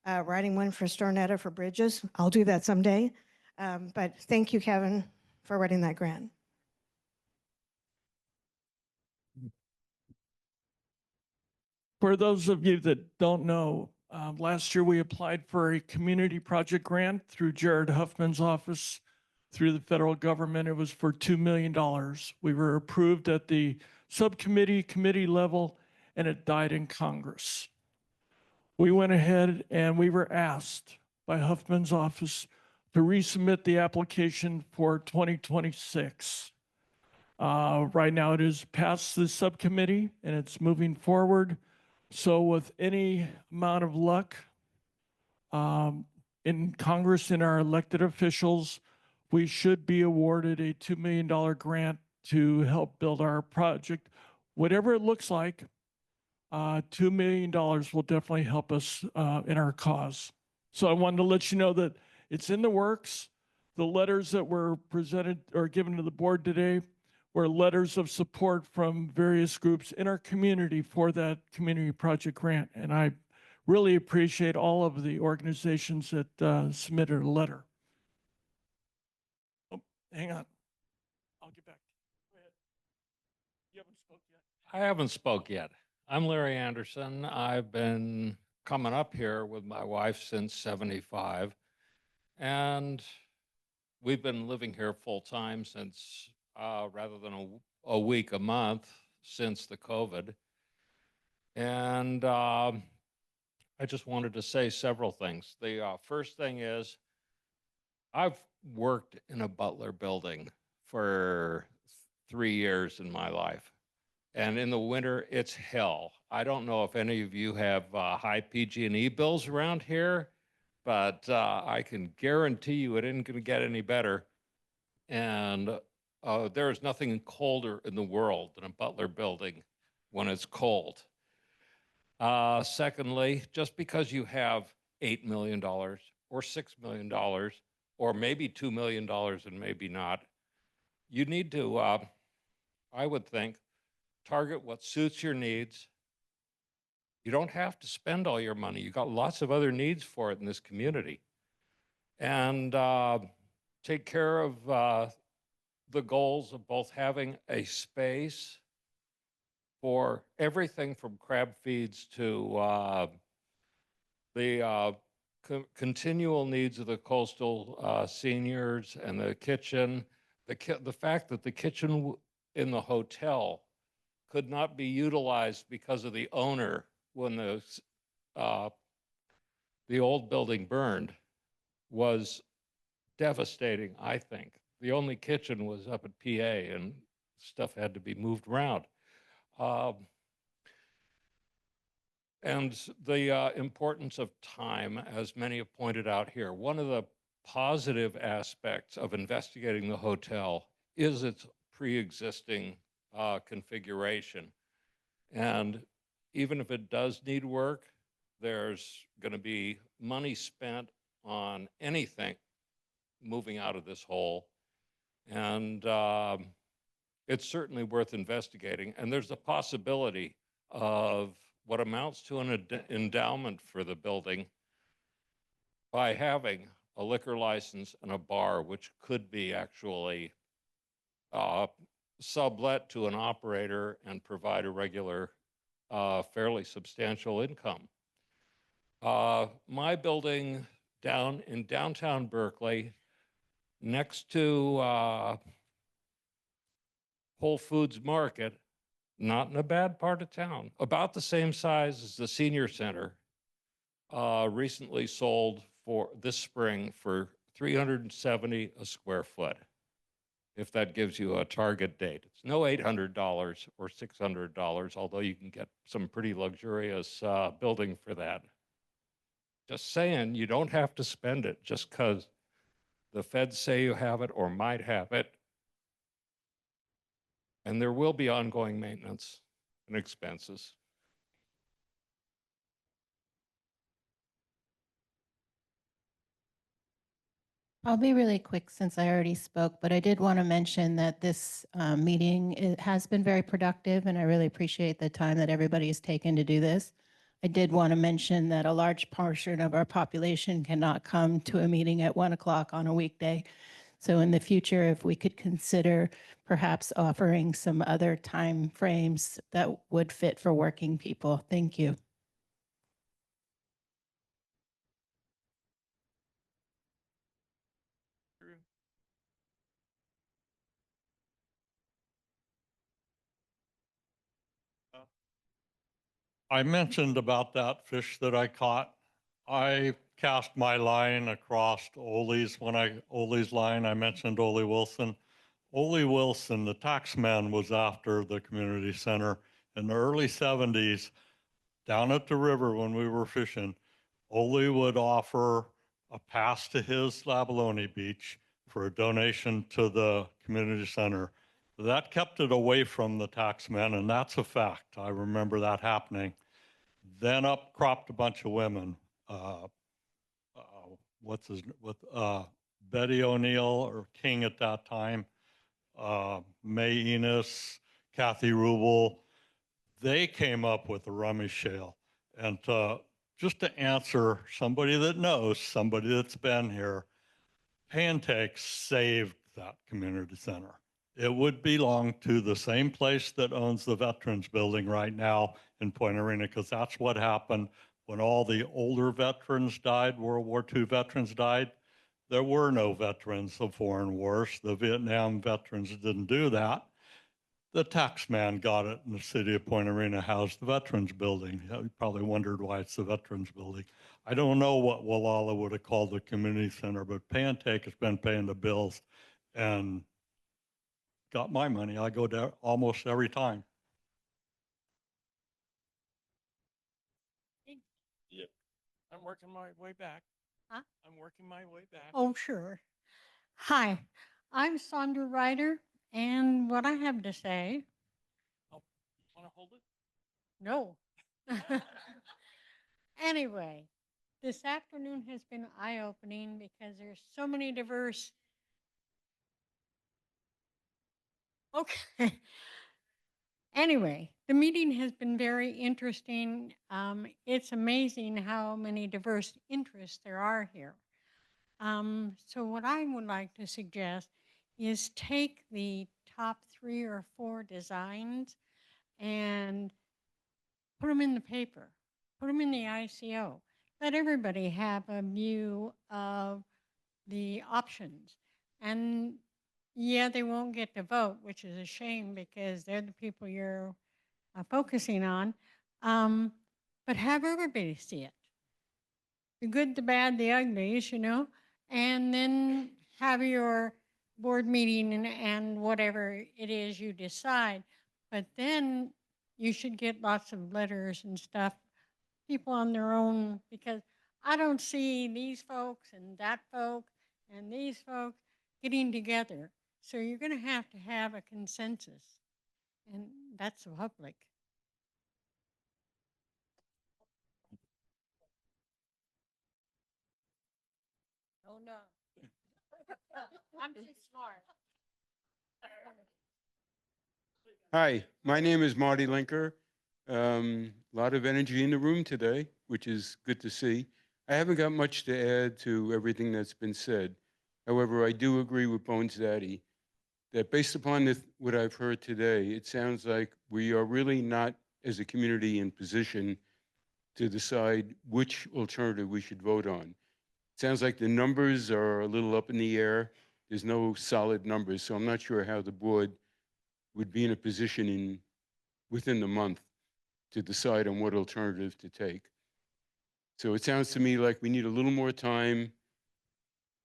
writing one for Stornetta for bridges. I'll do that someday. But thank you, Kevin, for writing that grant. For those of you that don't know, Last year, we applied for a community project grant through Jared Huffman's office through the federal government. It was for $2 million. We were approved at the committee level, and it died in Congress. We went ahead and we were asked by Huffman's office to resubmit the application for 2026. Right now, it is past the subcommittee and it's moving forward. So with any amount of luck in Congress and our elected officials, we should be awarded a $2 million grant to help build our project. Whatever it looks like, $2 million will definitely help us in our cause. So I wanted to let you know that it's in the works. The letters that were presented or given to the board today were letters of support from various groups in our community for that community project grant. And I really appreciate all of the organizations that submitted a letter. Oh, hang on. I'll get back. Go ahead. You haven't spoke yet. I haven't spoke yet. I'm Larry Anderson. I've been coming up here with my wife since 75, and we've been living here full time since rather than a week, a month since the COVID. And I just wanted to say several things. The first thing is I've worked in a Butler building for 3 years in my life. And in the winter, it's hell. I don't know if any of you have high PG&E bills around here, but I can guarantee you it isn't going to get any better. And there is nothing colder in the world than a Butler building when it's cold. Secondly, just because you have $8 million or $6 million or maybe $2 million and maybe not, you need to, I would think, target what suits your needs. You don't have to spend all your money. You got lots of other needs for it in this community. And take care of the goals of both having a space for everything from crab feeds to the continual needs of the coastal seniors and the kitchen. The fact that the kitchen in the hotel could not be utilized because of the owner when the old building burned was devastating, I think. The only kitchen was up at PA and stuff had to be moved around. And the importance of time, as many have pointed out here. One of the positive aspects of investigating the hotel is its pre-existing configuration. And even if it does need work, there's going to be money spent on anything moving out of this hole. And it's certainly worth investigating. And there's the possibility of what amounts to an endowment for the building by having a liquor license and a bar, which could be actually sublet to an operator and provide a regular, fairly substantial income. My building down in downtown Berkeley, next to Whole Foods Market, not in a bad part of town, about the same size as the senior center, recently sold for this spring for $370 a square foot, if that gives you a target date. It's no $800 or $600, although you can get some pretty luxurious building for that. Just saying, you don't have to spend it just because the feds say you have it or might have it. And there will be ongoing maintenance and expenses. I'll be really quick since I already spoke, but I did want to mention that this meeting has been very productive, and I really appreciate the time that everybody has taken to do this. I did want to mention that a large portion of our population cannot come to a meeting at 1 o'clock on a weekday. So in the future, if we could consider perhaps offering some other time frames that would fit for working people. Thank you. I mentioned about that fish that I caught. I cast my line across Ole's line, I mentioned Ole Wilson. Ole Wilson, the tax man, was after the community center in the early 70s down at the river when we were fishing. Ole would offer a pass to his Labalone Beach for a donation to the community center. That kept it away from the taxman, and that's a fact. I remember that happening. Then up cropped a bunch of women. Betty O'Neill, or King at that time, May Enos, Kathy Rubel. They came up with the rummy shale. And just to answer somebody that knows, somebody that's been here, Pantake saved that community center. It would belong to the same place that owns the Veterans Building right now in Point Arena, because that's what happened when all the older veterans died, World War II veterans died. There were no veterans of foreign wars. The Vietnam veterans didn't do that. The tax man got it, and the city of Point Arena housed the Veterans Building. You probably wondered why it's the Veterans Building. I don't know what Gualala would have called the community center, but Pantake has been paying the bills and got my money. I go there almost every time. Yeah, I'm working my way back. Huh? I'm working my way back. Oh, sure. Hi, I'm Sandra Ryder, and what I have to say, Want to hold it? no. Anyway, this afternoon has been eye-opening because there's so many diverse. Okay. Anyway, the meeting has been very interesting. It's amazing how many diverse interests there are here. So what I would like to suggest is take the top 3 or 4 designs and put them in the paper, put them in the ICO. Let everybody have a view of the options. And yeah, they won't get to vote, which is a shame because they're the people you're focusing on. But have everybody see it. The good, the bad, the uglies, and then have your board meeting and whatever it is you decide. But then you should get lots of letters and stuff, people on their own, because I don't see these folks and that folk and these folks getting together. So you're going to have a consensus, and that's the public. Oh, no. I'm too smart. Hi, my name is Marty Linker. A lot of energy in the room today, which is good to see. I haven't got much to add to everything that's been said. However, I do agree with Bones Daddy that based upon what I've heard today, it sounds like we are really not, as a community, in position to decide which alternative we should vote on. It sounds like the numbers are a little up in the air. There's no solid numbers, so I'm not sure how the board would be in a position within the month to decide on what alternative to take. So it sounds to me like we need a little more time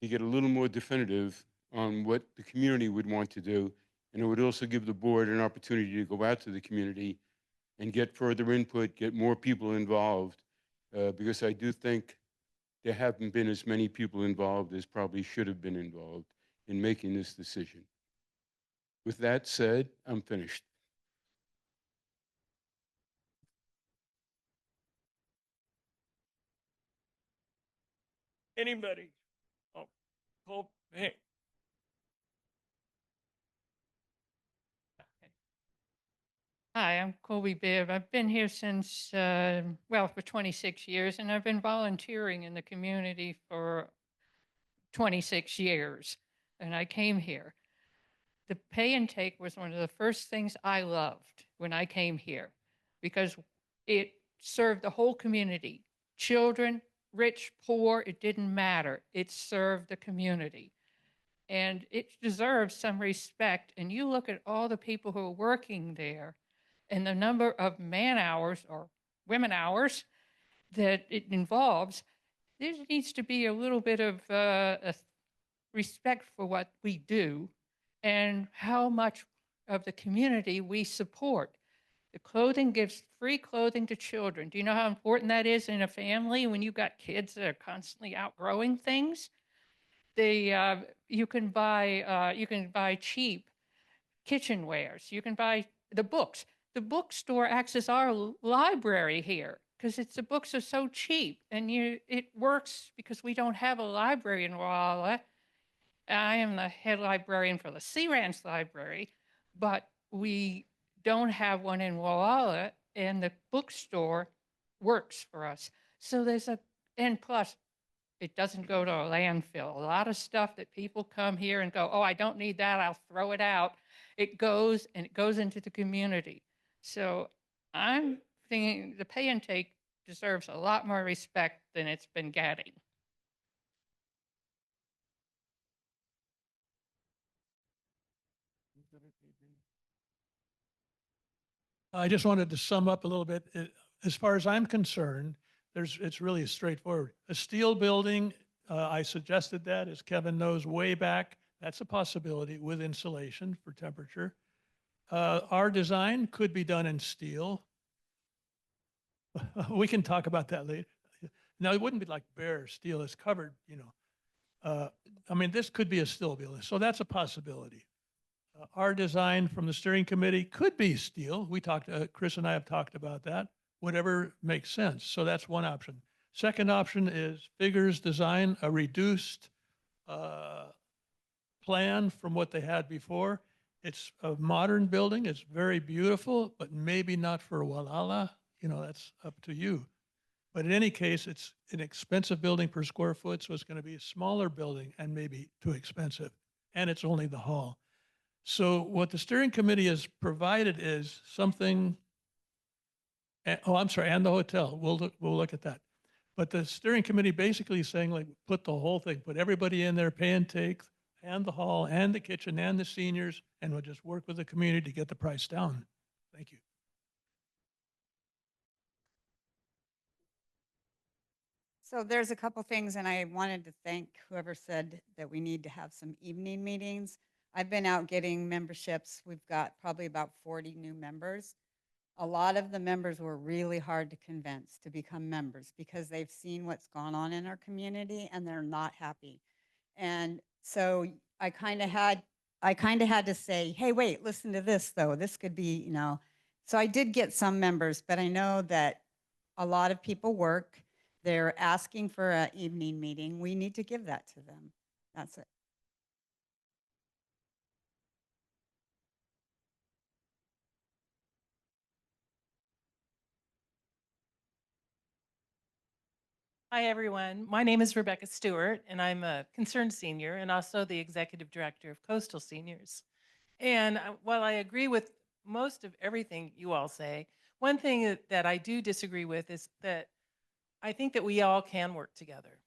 to get a little more definitive on what the community would want to do. And it would also give the board an opportunity to go out to the community and get further input, get more people involved, because I do think there haven't been as many people involved as probably should have been involved in making this decision. With that said, I'm finished. Anybody? Oh, Cole, hey. Hi, I'm Colby Bibb. I've been here since, for 26 years, and I've been volunteering in the community for 26 years. And I came here. The pay and take was one of the first things I loved when I came here because it served the whole community. Children, rich, poor, it didn't matter. It served the community. And it deserves some respect. And you look at all the people who are working there, and the number of man hours or women hours that it involves, there needs to be a little bit of respect for what we do and how much of the community we support. The clothing gives free clothing to children. Do you know how important that is in a family when you've got kids that are constantly outgrowing things? You can buy cheap kitchenwares. You can buy the books. The bookstore acts as our library here because the books are so cheap, and it works because we don't have a library in Gualala. I am the head librarian for the Sea Ranch Library, but we don't have one in Gualala, and the bookstore works for us. So and plus, it doesn't go to a landfill. A lot of stuff that people come here and go, oh, I don't need that, I'll throw it out. It goes into the community. So I'm thinking the pay and take deserves a lot more respect than it's been getting. I just wanted to sum up a little bit. As far as I'm concerned, it's really straightforward. A steel building, I suggested that, as Kevin knows, way back. That's a possibility with insulation for temperature. Our design could be done in steel. We can talk about that later. Now, it wouldn't be like bare steel. It's covered, I mean, this could be a steel building. So that's a possibility. Our design from the steering committee could be steel. Chris and I have talked about that, whatever makes sense. So that's one option. Second option is Figures design a reduced plan from what they had before. It's a modern building. It's very beautiful, but maybe not for Gualala. That's up to you. But in any case, it's an expensive building per square foot, so it's going to be a smaller building and maybe too expensive. And it's only the hall. So what the steering committee has provided is something, I'm sorry, and the hotel. We'll look at that. But the steering committee basically is saying, like, put the whole thing, put everybody in there, pay and take, and the hall, and the kitchen, and the seniors, and we'll just work with the community to get the price down. Thank you. So there's a couple things, and I wanted to thank whoever said that we need to have some evening meetings. I've been out getting memberships. We've got probably about 40 new members. A lot of the members were really hard to convince to become members because they've seen what's gone on in our community and they're not happy. And so I kind of had to say, hey, wait, listen to this though. This could be, So I did get some members, but I know that a lot of people work. They're asking for an evening meeting. We need to give that to them. That's it. Hi, everyone. My name is Rebecca Stewart, and I'm a concerned senior and also the executive director of Coastal Seniors. And while I agree with most of everything you all say, one thing that I do disagree with is that I think that we all can work together.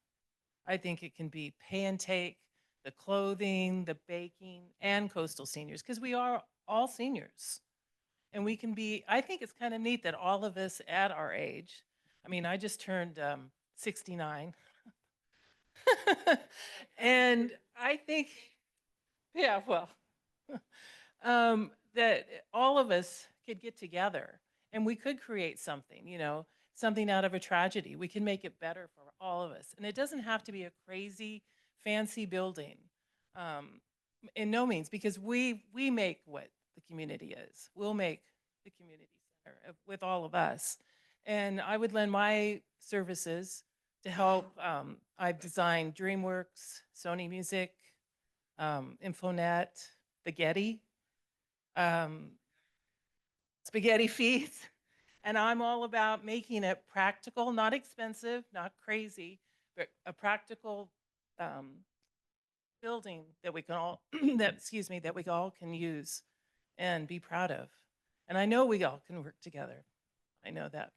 I think it can be pay and take, the clothing, the baking, and Coastal Seniors, because we are all seniors. And we can be, I think it's kind of neat that all of us at our age, I mean, I just turned 69. And I think, yeah, well, that all of us could get together and we could create something, something out of a tragedy. We can make it better for all of us. And it doesn't have to be a crazy, fancy building. In no means, because we make what the community is. We'll make the community center with all of us. And I would lend my services to help. I've designed DreamWorks, Sony Music, Infonet, the Getty, Spaghetti Feast. And I'm all about making it practical, not expensive, not crazy, but a practical building that we can all, that we all can use and be proud of. And I know we all can work together. I know that.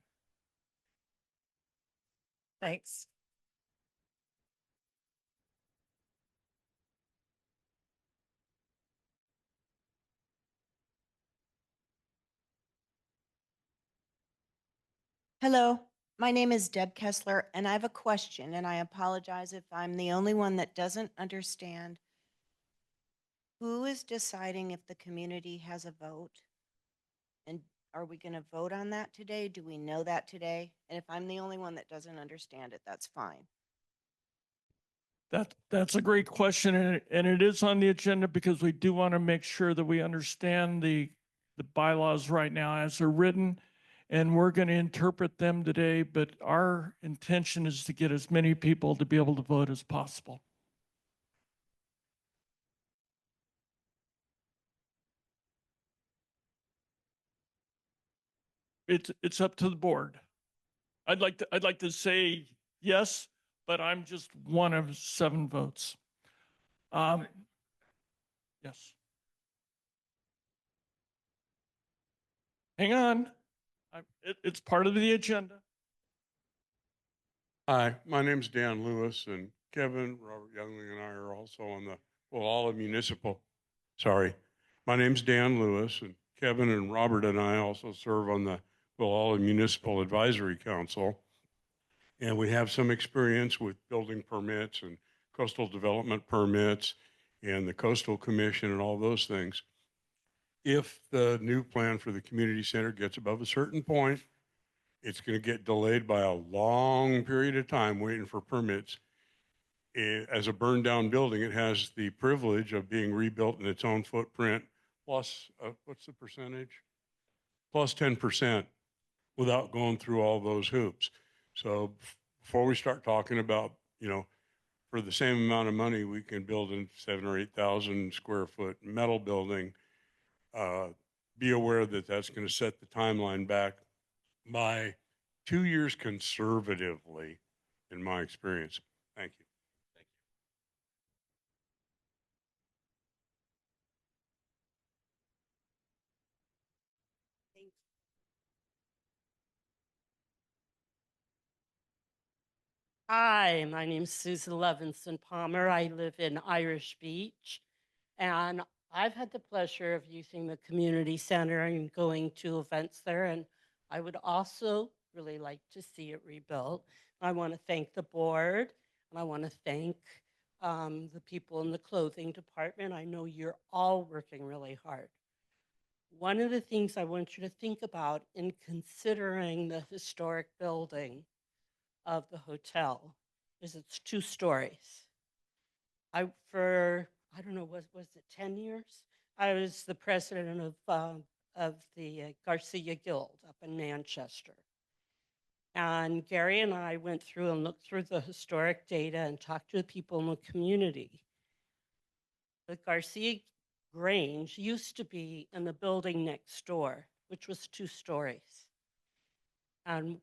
Thanks. Hello, my name is Deb Kessler, and I have a question, and I apologize if I'm the only one that doesn't understand. Who is deciding if the community has a vote? And are we going to vote on that today? Do we know that today? And if I'm the only one that doesn't understand it, that's fine. That's a great question, and it is on the agenda because we do want to make sure that we understand the bylaws right now as they're written, and we're going to interpret them today, but our intention is to get as many people to be able to vote as possible. It's up to the board. I'd like to say yes, but I'm just one of 7 votes. Yes. Hang on. It's part of the agenda. Hi, my name's Dan Lewis, and Kevin, Robert Youngling, and I are also on the Gualala Municipal. Sorry, my name's Dan Lewis, and Kevin and Robert and I also serve on the Gualala Municipal Advisory Council. And we have some experience with building permits and coastal development permits and the Coastal Commission and all those things. If the new plan for the community center gets above a certain point, it's going to get delayed by a long period of time waiting for permits. As a burned down building, it has the privilege of being rebuilt in its own footprint, plus, what's the percentage? Plus 10% without going through all those hoops. So before we start talking about, for the same amount of money, we can build a 7,000 or 8,000 square foot metal building. Be aware that that's going to set the timeline back by 2 years conservatively, in my experience. Thank you. Hi, my name's Susan Levinson Palmer. I live in Irish Beach, and I've had the pleasure of using the community center and going to events there, and I would also really like to see it rebuilt. I want to thank the board, and I want to thank the people in the clothing department. I know you're all working really hard. One of the things I want you to think about in considering the historic building of the hotel is it's 2 stories. I don't know, was it 10 years? I was the president of the Garcia Guild up in Manchester. And Gary and I went through and looked through the historic data and talked to the people in the community. The Garcia Grange used to be in the building next door, which was 2 stories. And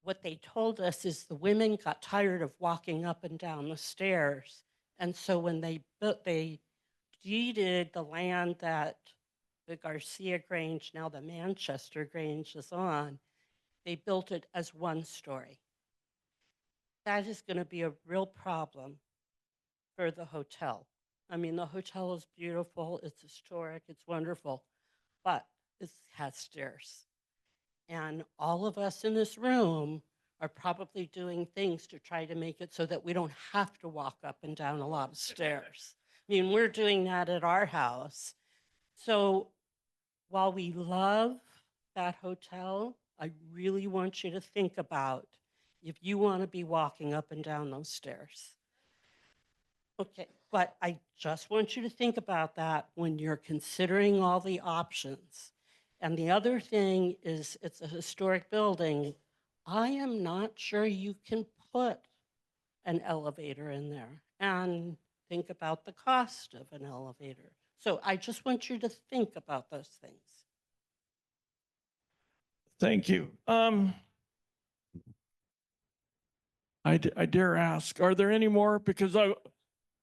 what they told us is the women got tired of walking up and down the stairs. And so when they deeded the land that the Garcia Grange, now the Manchester Grange, is on, they built it as 1 story. That is going to be a real problem for the hotel. I mean, the hotel is beautiful, it's historic, it's wonderful, but it has stairs. And all of us in this room are probably doing things to try to make it so that we don't have to walk up and down a lot of stairs. I mean, we're doing that at our house. So while we love that hotel, I really want you to think about if you want to be walking up and down those stairs. Okay, but I just want you to think about that when you're considering all the options. And the other thing is it's a historic building. I am not sure you can put an elevator in there, and think about the cost of an elevator. So I just want you to think about those things. Thank you. I dare ask, are there any more? Because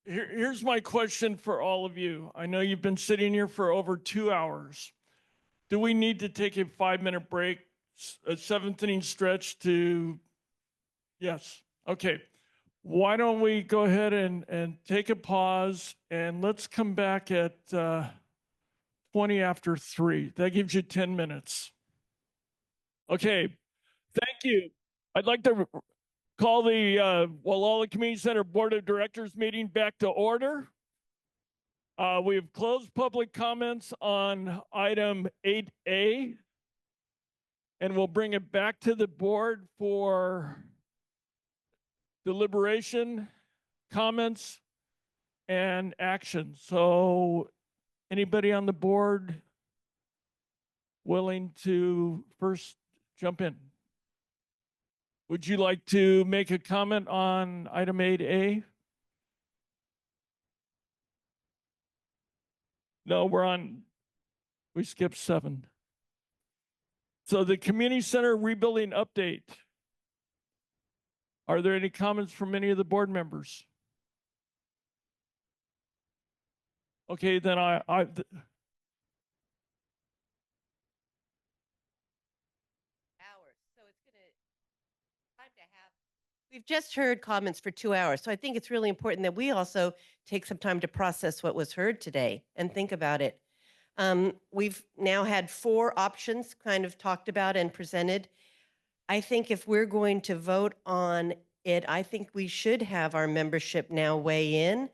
here's my question for all of you. I know you've been sitting here for over 2 hours. Do we need to take a 5-minute break, a 7th inning stretch to, yes, okay. Why don't we go ahead and take a pause, and let's come back at 20 after 3. That gives you 10 minutes. Okay, Thank you. I'd like to call the Gualala Community Center Board of Directors meeting back to order. We have closed public comments on item 8A, and we'll bring it back to the board for deliberation, comments, and action. So anybody on the board willing to first jump in? Would you like to make a comment on item 8A? No, we skipped 7. So the community center rebuilding update. Are there any comments from any of the board members? Okay, then We've just heard comments for 2 hours, so I think it's really important that we also take some time to process what was heard today and think about it. We've now had 4 options kind of talked about and presented. I think if we're going to vote on it, I think we should have our membership now weigh in,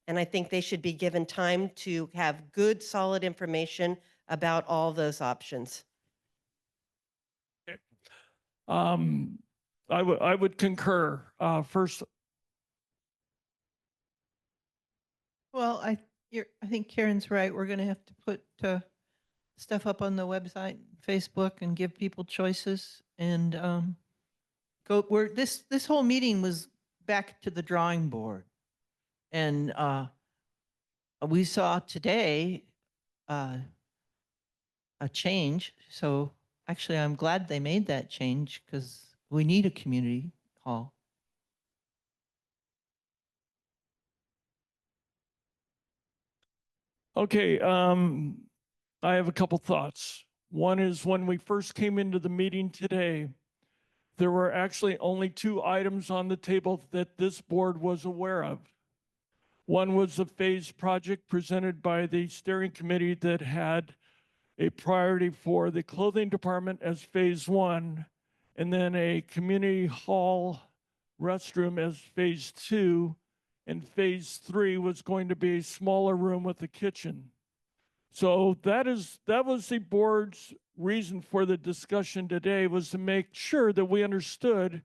and I think they should be given time to have good, solid information about all those options. I would concur. First, Well, I think Karen's right. We're going to have to put stuff up on the website, Facebook, and give people choices. And this whole meeting was back to the drawing board, and we saw today a change. So actually, I'm glad they made that change because we need a community hall. okay, I have a couple thoughts. One is when we first came into the meeting today, there were actually only 2 items on the table that this board was aware of. One was the phase project presented by the steering committee that had a priority for the clothing department as phase 1, and then a community hall restroom as phase 2, and phase 3 was going to be a smaller room with a kitchen. So that was the board's reason for the discussion today, was to make sure that we understood,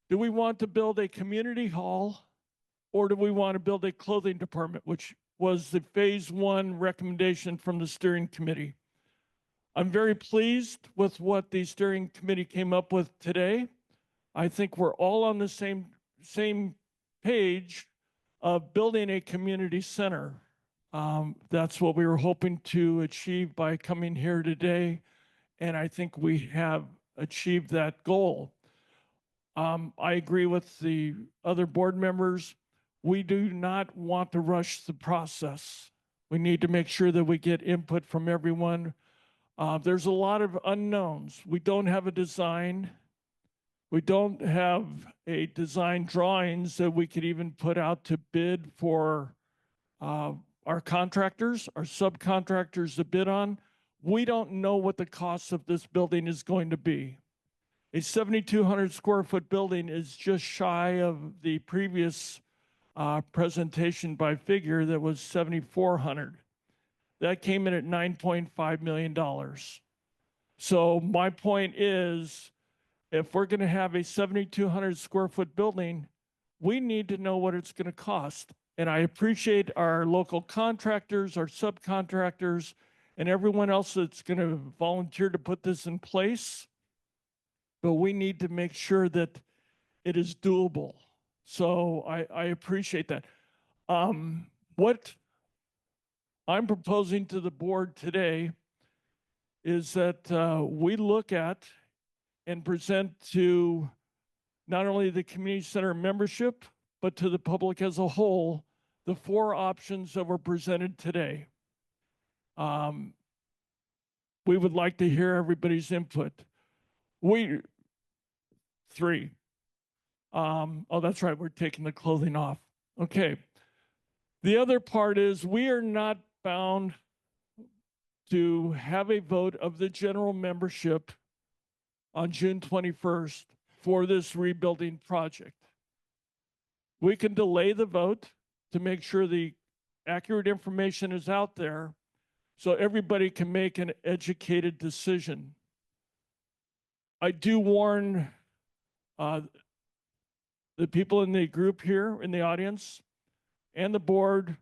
do we want to build a community hall or do we want to build a clothing department, which was the phase 1 recommendation from the steering committee. I'm very pleased with what the steering committee came up with today. I think we're all on the same page of building a community center. That's what we were hoping to achieve by coming here today, and I think we have achieved that goal. I agree with the other board members. We do not want to rush the process. We need to make sure that we get input from everyone. There's a lot of unknowns. We don't have a design. We don't have a design drawings that we could even put out to bid for our contractors, our subcontractors to bid on. We don't know what the cost of this building is going to be. A 7,200 square foot building is just shy of the previous presentation by figure that was 7,400. That came in at $9.5 million. So my point is, if we're going to have a 7,200 square foot building, we need to know what it's going to cost. And I appreciate our local contractors, our subcontractors, and everyone else that's going to volunteer to put this in place. But we need to make sure that it is doable. So I appreciate that. What I'm proposing to the board today is that we look at and present to not only the community center membership, but to the public as a whole, the 4 options that were presented today. We would like to hear everybody's input. 3. Oh, that's right, we're taking the clothing off. Okay. The other part is we are not bound to have a vote of the general membership on June 21st for this rebuilding project. We can delay the vote to make sure the accurate information is out there so everybody can make an educated decision. I do warn the people in the group here in the audience and the board,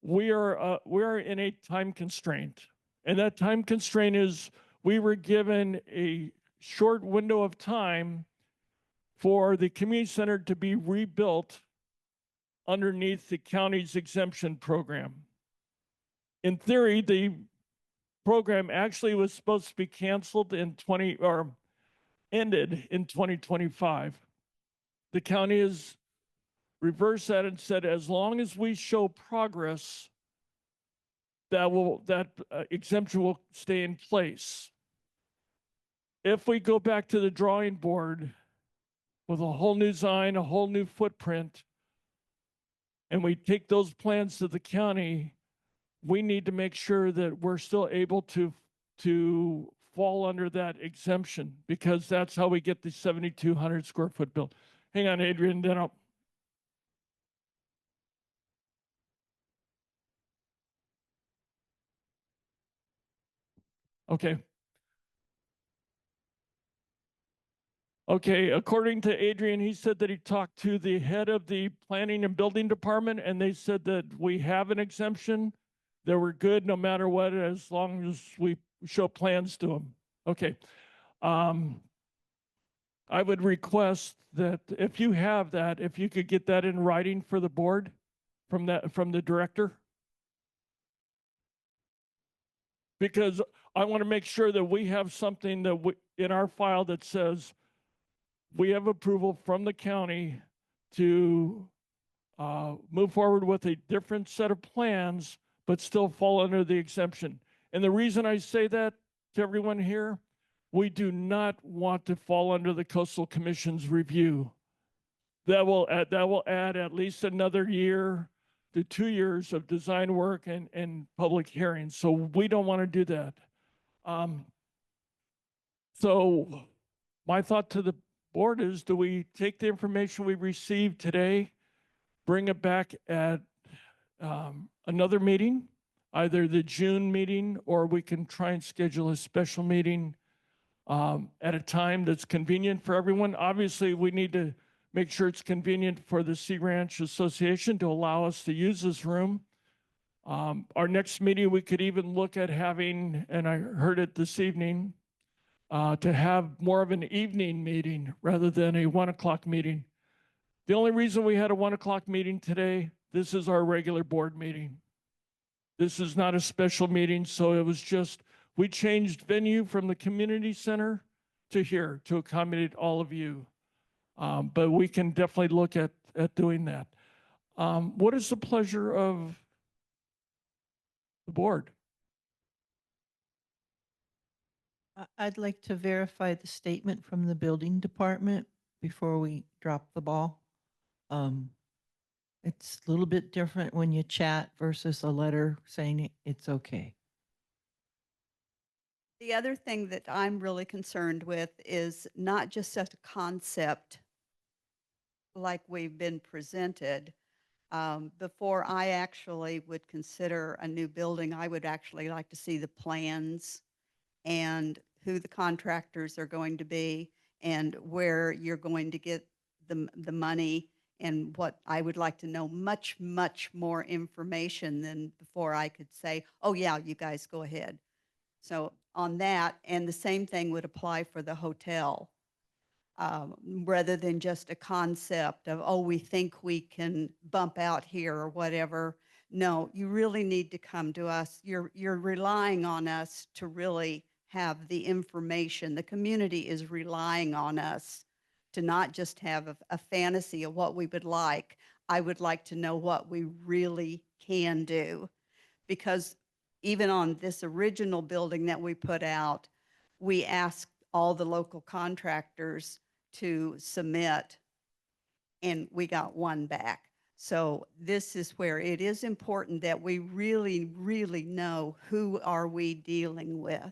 we are in a time constraint. And that time constraint is we were given a short window of time for the community center to be rebuilt underneath the county's exemption program. In theory, the program actually was supposed to be canceled in ended in 2025. The county has reversed that and said, as long as we show progress, that exemption will stay in place. If we go back to the drawing board with a whole new design, a whole new footprint, and we take those plans to the county, we need to make sure that we're still able to fall under that exemption, because that's how we get the 7,200 square foot build. Hang on, Adrian, then I'll. Okay. Okay, according to Adrian, he said that he talked to the head of the planning and building department, and they said that we have an exemption. They were good no matter what, as long as we show plans to them. Okay. I would request that if you have that, if you could get that in writing for the board from the director. Because I want to make sure that we have something that in our file that says we have approval from the county to move forward with a different set of plans, but still fall under the exemption. And the reason I say that to everyone here, we do not want to fall under the Coastal Commission's review. That will add at least another year to 2 years of design work and public hearings. So we don't want to do that. So my thought to the board is, do we take the information we received today, bring it back at another meeting, either the June meeting, or we can try and schedule a special meeting at a time that's convenient for everyone? Obviously, we need to make sure it's convenient for the Sea Ranch Association to allow us to use this room. Our next meeting, we could even look at having, and I heard it this evening, to have more of an evening meeting rather than a 1 o'clock meeting. The only reason we had a 1 o'clock meeting today, this is our regular board meeting. This is not a special meeting, so it was just, we changed venue from the community center to here to accommodate all of you. But we can definitely look at doing that. What is the pleasure of the board? I'd like to verify the statement from the building department before we drop the ball. It's a little bit different when you chat versus a letter saying it's okay. The other thing that I'm really concerned with is not just a concept like we've been presented. Before I actually would consider a new building, I would actually like to see the plans and who the contractors are going to be and where you're going to get the money, and what I would like to know much, much more information than before I could say, oh yeah, you guys go ahead. So on that, and the same thing would apply for the hotel. Rather than just a concept of, oh, we think we can bump out here or whatever. No, you really need to come to us. You're relying on us to really have the information. The community is relying on us to not just have a fantasy of what we would like. I would like to know what we really can do, because even on this original building that we put out, we asked all the local contractors to submit, and we got one back. So this is where it is important that we really, really know who are we dealing with.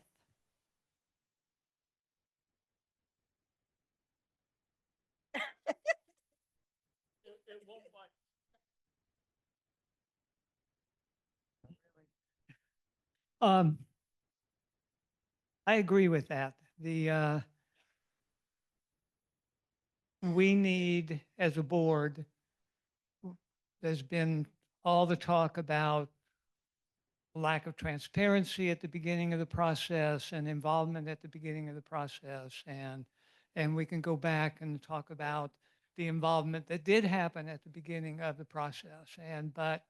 Um, I agree with that. We need, as a board, there's been all the talk about lack of transparency at the beginning of the process and involvement at the beginning of the process. And we can go back and talk about the involvement that did happen at the beginning of the process. But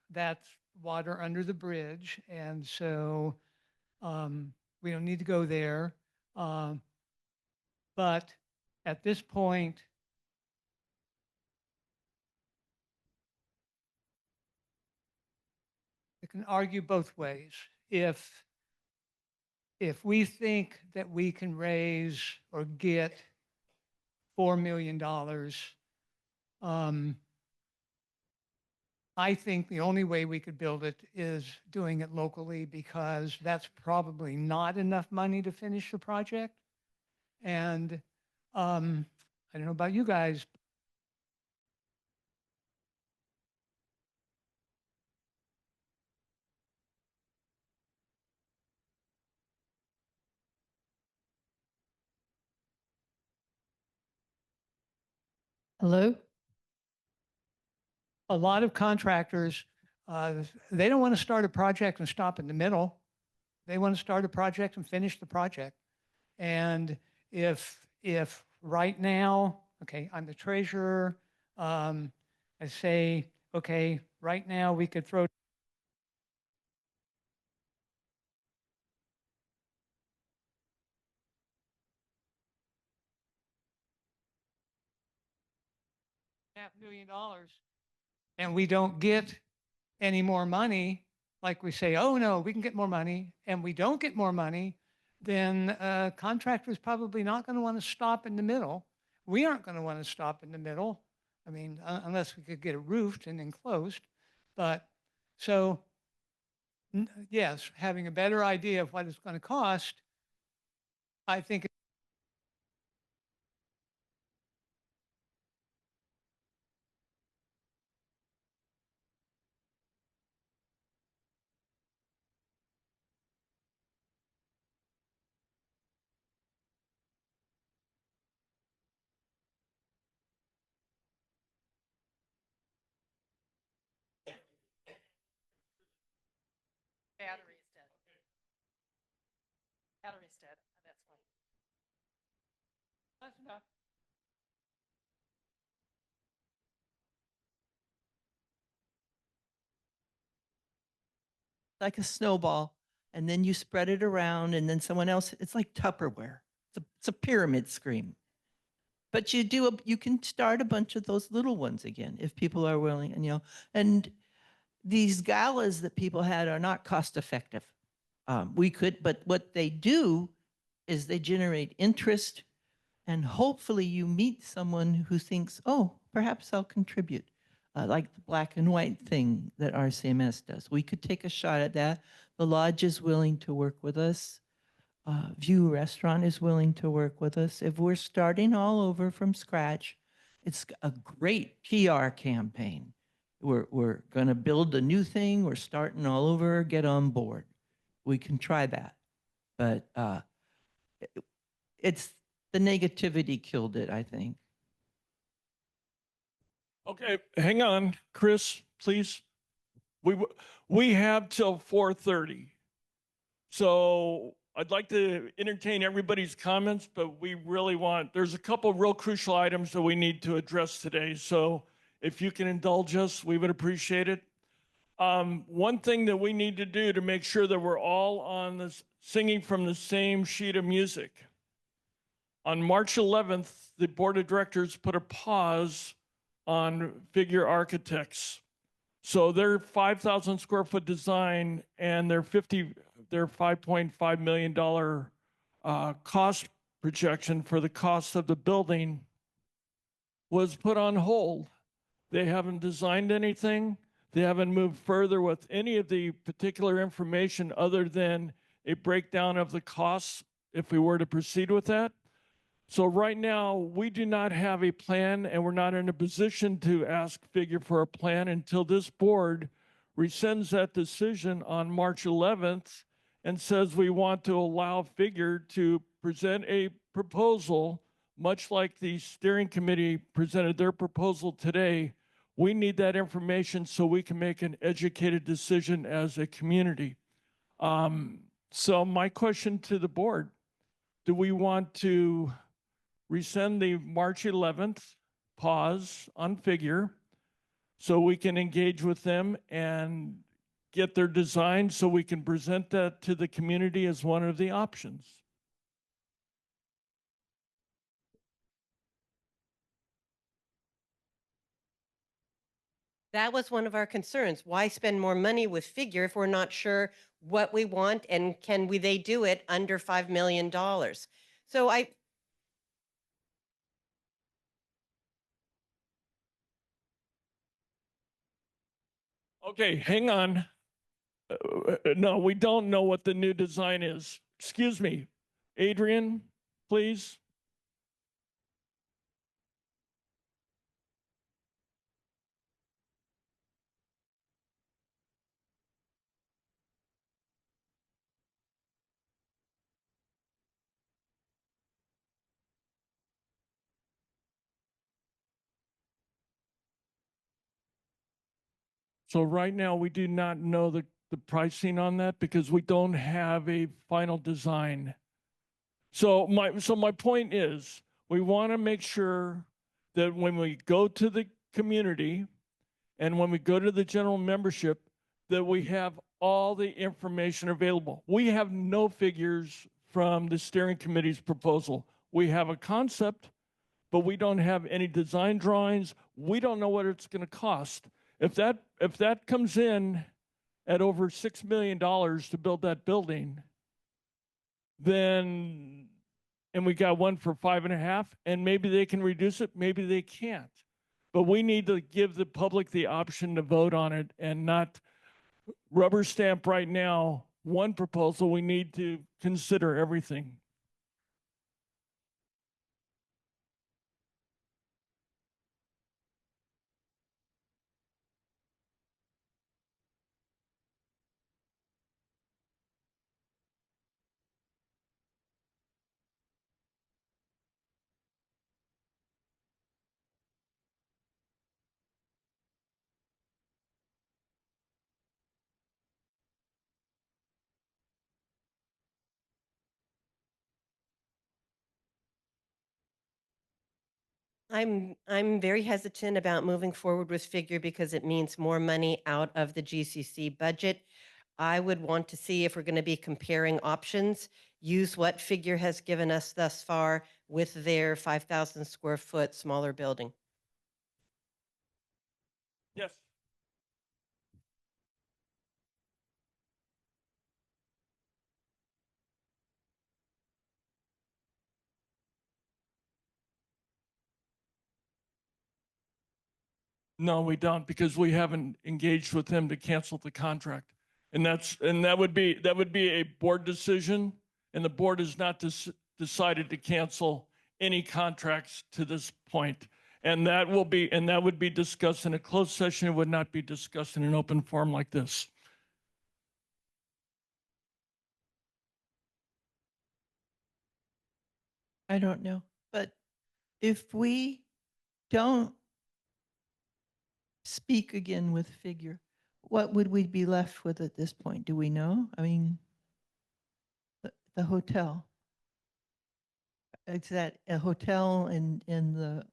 that's water under the bridge. And so we don't need to go there. But at this point, it can argue both ways. If we think that we can raise or get $4 million, I think the only way we could build it is doing it locally, because that's probably not enough money to finish the project. And I don't know about you guys. Hello? A lot of contractors, they don't want to start a project and stop in the middle. They want to start a project and finish the project. And if right now, okay, I'm the treasurer, I say, okay, right now we could throw $500,000 and we don't get any more money, like we say, oh no, we can get more money, and we don't get more money, then contractors probably not going to want to stop in the middle. We aren't going to want to stop in the middle. I mean, unless we could get it roofed and enclosed. But so, yes, having a better idea of what it's going to cost, I think. Battery's dead. Battery's dead. That's why. That's enough. Like a snowball, and then you spread it around, and then someone else, it's like Tupperware. It's a pyramid scheme. But you can start a bunch of those little ones again if people are willing, and these galas that people had are not cost effective. But what they do is they generate interest, and hopefully you meet someone who thinks, oh, perhaps I'll contribute. Like the black and white thing that RCMS does. We could take a shot at that. The lodge is willing to work with us. View Restaurant is willing to work with us. If we're starting all over from scratch, it's a great PR campaign. We're going to build a new thing. We're starting all over. Get on board. We can try that. But it's the negativity killed it, I think. Okay, hang on, Chris, please. We have till 4:30. So I'd like to entertain everybody's comments, but there's a couple real crucial items that we need to address today. So if you can indulge us, we would appreciate it. One thing that we need to do to make sure that we're all on this singing from the same sheet of music. On March 11th, the board of directors put a pause on Figure Architects. So their 5,000 square foot design and their $5.5 million cost projection for the cost of the building was put on hold. They haven't designed anything. They haven't moved further with any of the particular information other than a breakdown of the costs if we were to proceed with that. So right now, we do not have a plan, and we're not in a position to ask Figure for a plan until this board rescinds that decision on March 11th and says we want to allow Figure to present a proposal, much like the steering committee presented their proposal today. We need that information so we can make an educated decision as a community. So my question to the board, do we want to rescind the March 11th pause on Figure so we can engage with them and get their design so we can present that to the community as one of the options? That was one of our concerns. Why spend more money with Figure if we're not sure what we want and they do it under $5 million? So Okay, hang on. No, we don't know what the new design is. Excuse me, Adrian, please. So right now, we do not know the pricing on that because we don't have a final design. So my point is, we want to make sure that when we go to the community and when we go to the general membership, that we have all the information available. We have no figures from the steering committee's proposal. We have a concept, but we don't have any design drawings. We don't know what it's going to cost. If that comes in at over $6 million to build that building, then, and we got one for 5.5, and maybe they can reduce it, maybe they can't. But we need to give the public the option to vote on it and not rubber stamp right now one proposal. We need to consider everything. I'm very hesitant about moving forward with Figure because it means more money out of the GCC budget. I would want to see if we're going to be comparing options, use what Figure has given us thus far with their 5,000 square foot smaller building. Yes. No, we don't, because we haven't engaged with them to cancel the contract. And that would be a board decision, and the board has not decided to cancel any contracts to this point. And that would be discussed in a closed session. It would not be discussed in an open forum like this. I don't know. But if we don't speak again with Figure, what would we be left with at this point? Do we know? I mean, the hotel. Is that a hotel in the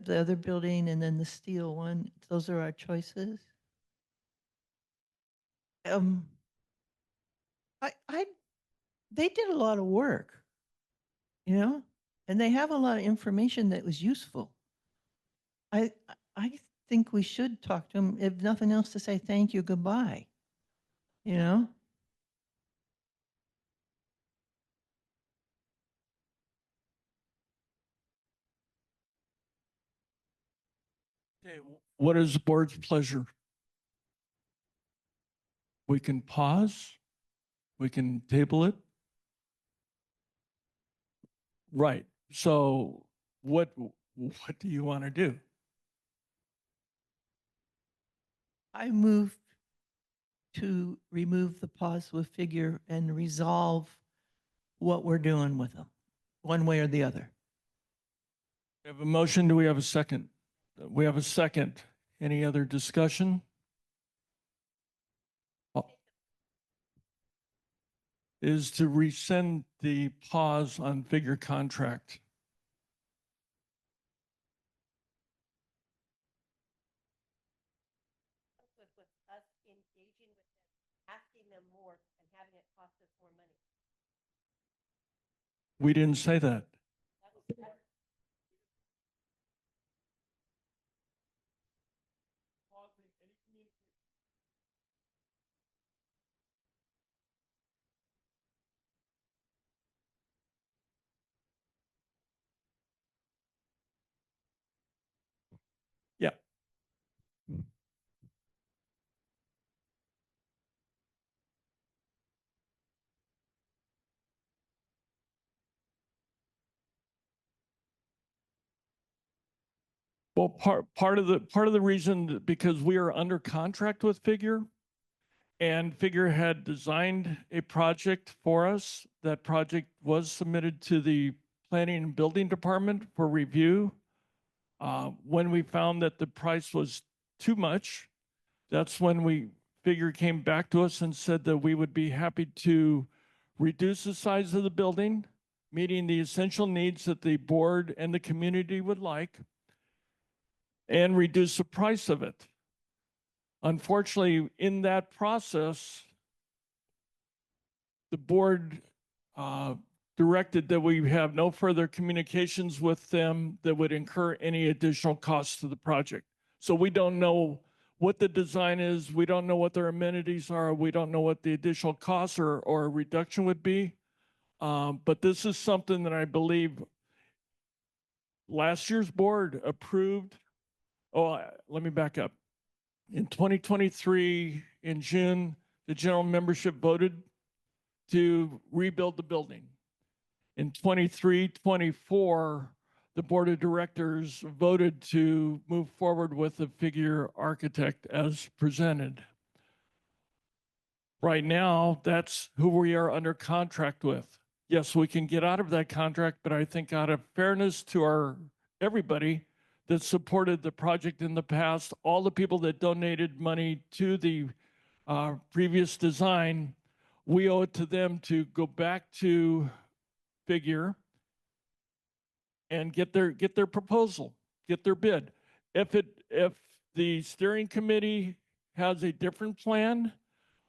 other building and then the steel one? Those are our choices. They did a lot of work, you know, and they have a lot of information that was useful. I think we should talk to them, if nothing else, to say thank you, goodbye, you know? Okay, what is the board's pleasure? We can pause. We can table it. Right. So what do you want to do? I move to remove the pause with figure and resolve what we're doing with them, one way or the other. We have a motion. Do we have a second? We have a second. Any other discussion? Is to rescind the pause on figure contract. With us engaging with them, asking them more and having it cost us more money. We didn't say that. Yeah. Well, part of the reason, because we are under contract with Figure, and Figure had designed a project for us. That project was submitted to the Planning and Building Department for review. When we found that the price was too much, that's when Figure came back to us and said that we would be happy to reduce the size of the building, meeting the essential needs that the board and the community would like, and reduce the price of it. Unfortunately, in that process, the board directed that we have no further communications with them that would incur any additional costs to the project. So we don't know what the design is. We don't know what their amenities are. We don't know what the additional costs or reduction would be. But this is something that I believe last year's board approved. Oh, let me back up. In 2023, in June, the general membership voted to rebuild the building. In 23-24, the board of directors voted to move forward with the Figure architect as presented. Right now, that's who we are under contract with. Yes, we can get out of that contract, but I think out of fairness to everybody that supported the project in the past, all the people that donated money to the previous design, we owe it to them to go back to Figure and get their proposal, get their bid. If the steering committee has a different plan,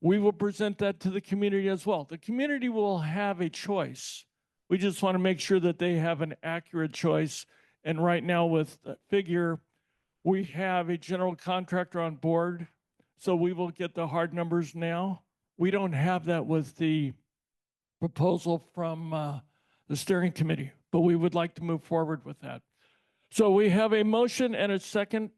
we will present that to the community as well. The community will have a choice. We just want to make sure that they have an accurate choice. And right now with Figure, we have a general contractor on board, so we will get the hard numbers now. We don't have that with the proposal from the steering committee, but we would like to move forward with that. So we have a motion and a second.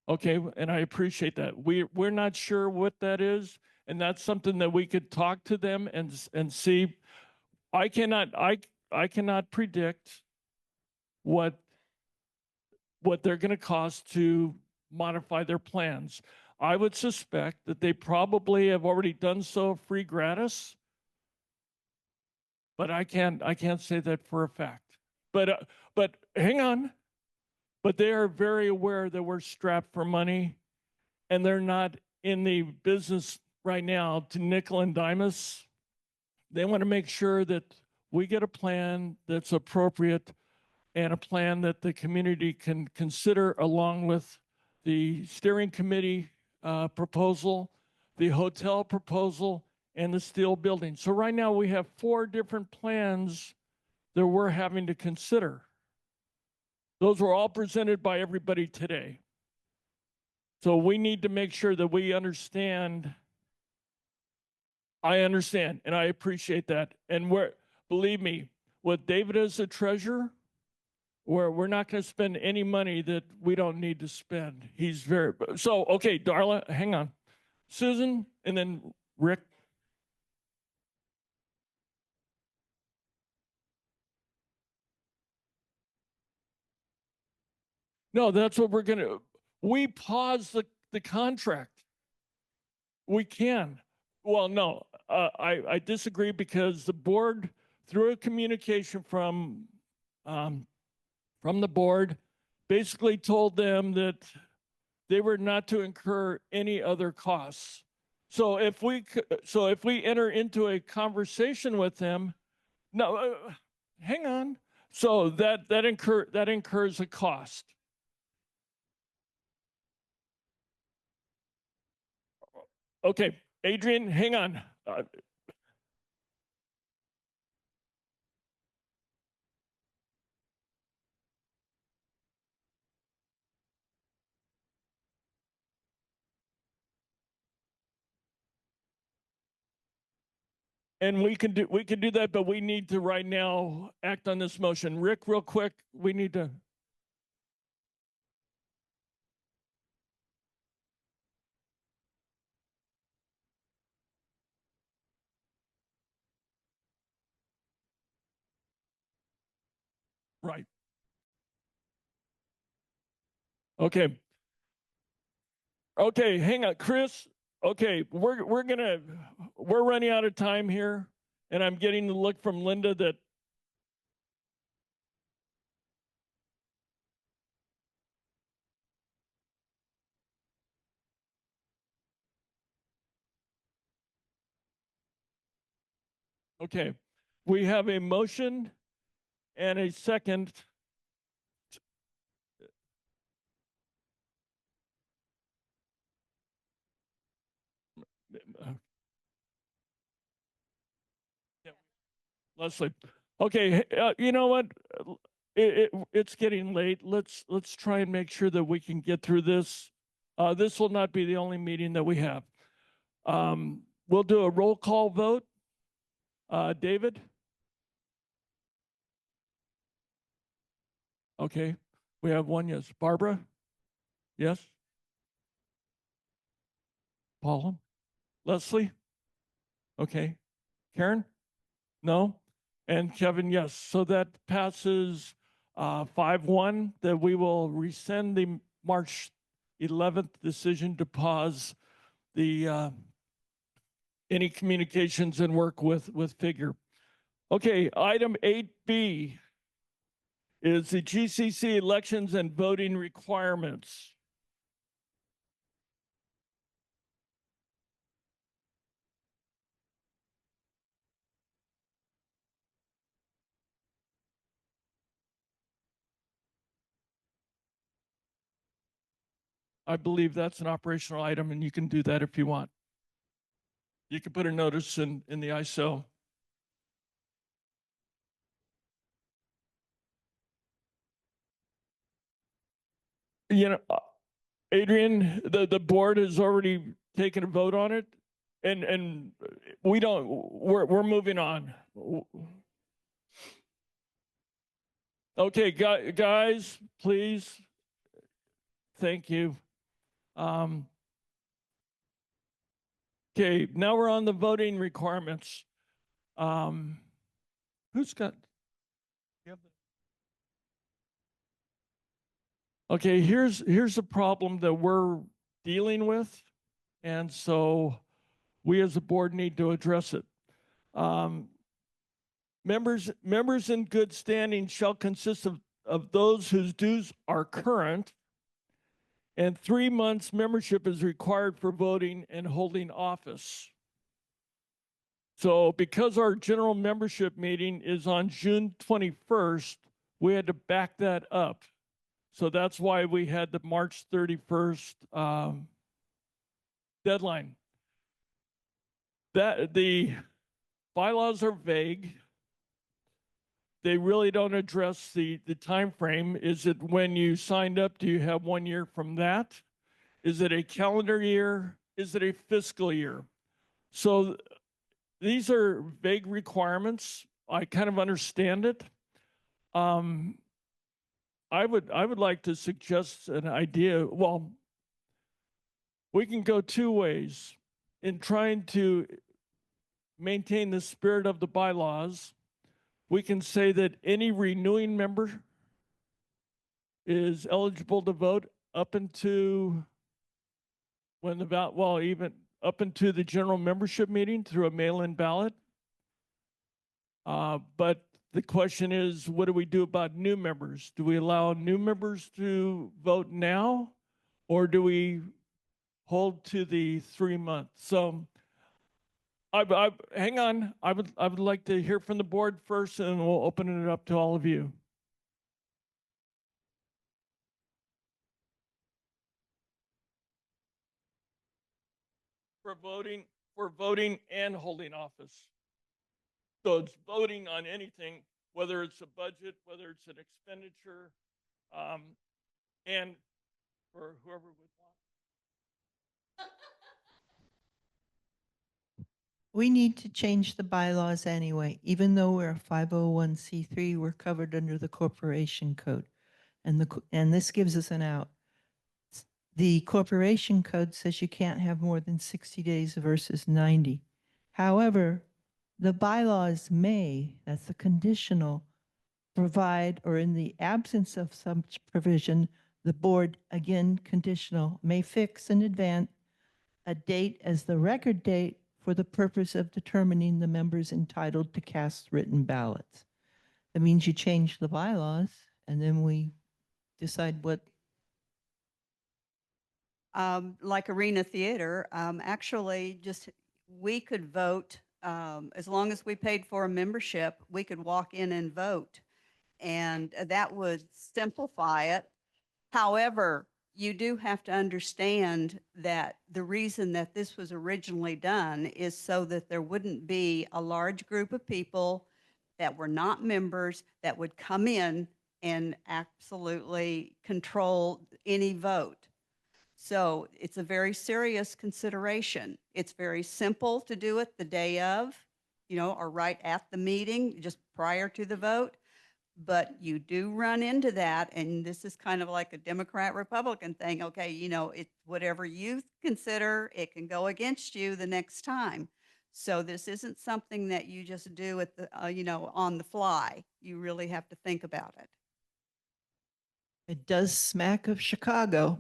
Okay, and I appreciate that. We're not sure what that is, and that's something that we could talk to them and see. I cannot predict what they're going to cost to modify their plans. I would suspect that they probably have already done so free gratis, but I can't say that for a fact. But hang on. But they are very aware that we're strapped for money, and they're not in the business right now to nickel and dime us. They want to make sure that we get a plan that's appropriate and a plan that the community can consider along with the steering committee proposal, the hotel proposal, and the steel building. So right now we have 4 different plans that we're having to consider. Those were all presented by everybody today. So we need to make sure that we understand. I understand, and I appreciate that. And believe me, with David as the treasurer, we're not going to spend any money that we don't need to spend. He's very, so, okay, Darla, hang on. Susan, and then Rick. No, that's what we're gonna, we pause the contract. We can. Well, no, I disagree because the board, through a communication from the board, basically told them that they were not to incur any other costs. So if we enter into a conversation with them, no, hang on. So that incurs a cost. Okay, Adrian, hang on. And we can do that, but we need to right now act on this motion. Rick, real quick, we need to. Right. Okay. Okay, hang on, Chris. Okay, we're running out of time here, and I'm getting the look from Linda that. Okay, we have a motion and a second. Leslie. Okay, you know what? It's getting late. Let's try and make sure that we can get through this. This will not be the only meeting that we have. We'll do a roll call vote. David? Okay, we have one yes. Barbara? Yes? Paula? Leslie? Okay. Karen? No? And Kevin, yes. So that passes 5-1 that we will rescind the March 11th decision to pause the any communications and work with Figure. Okay, item 8B is the GCC elections and voting requirements. I believe that's an operational item, and you can do that if you want. You can put a notice in the ISO. You know, Adrian, the board has already taken a vote on it, and we're moving on. Okay, guys, please. Thank you. Okay, now we're on the voting requirements. Who's got? Okay, here's the problem that we're dealing with, and so we as a board need to address it. Members in good standing shall consist of those whose dues are current, and 3 months membership is required for voting and holding office. So because our general membership meeting is on June 21st, we had to back that up. So that's why we had the March 31st deadline. That the bylaws are vague. They really don't address the time frame. Is it when you signed up? Do you have 1 year from that? Is it a calendar year? Is it a fiscal year? So these are vague requirements. I kind of understand it. I would like to suggest an idea. Well, we can go two ways in trying to maintain the spirit of the bylaws. We can say that any renewing member is eligible to vote up into when the ballot, well, even up into the general membership meeting through a mail-in ballot. But the question is, what do we do about new members? Do we allow new members to vote now, or do we hold to the 3 months? So, hang on. I would like to hear from the board first, and we'll open it up to all of you. For voting and holding office. So it's voting on anything, whether it's a budget, whether it's an expenditure, and for whoever would want. We need to change the bylaws anyway. Even though we're a 501c3, we're covered under the corporation code. And this gives us an out. The corporation code says you can't have more than 60 days versus 90. However, the bylaws may, that's a conditional, provide, or in the absence of such provision, the board, again conditional, may fix in advance a date as the record date for the purpose of determining the members entitled to cast written ballots. That means you change the bylaws and then we decide what. Like Arena Theater, actually just, we could vote, as long as we paid for a membership, we could walk in and vote. And that would simplify it. However, you do have to understand that the reason that this was originally done is so that there wouldn't be a large group of people that were not members that would come in and absolutely control any vote. So it's a very serious consideration. It's very simple to do it the day of, or right at the meeting, just prior to the vote. But you do run into that, and this is kind of like a Democrat-Republican thing. Okay, it's whatever you consider, it can go against you the next time. So this isn't something that you just do at the, on the fly. You really have to think about it. It does smack of Chicago.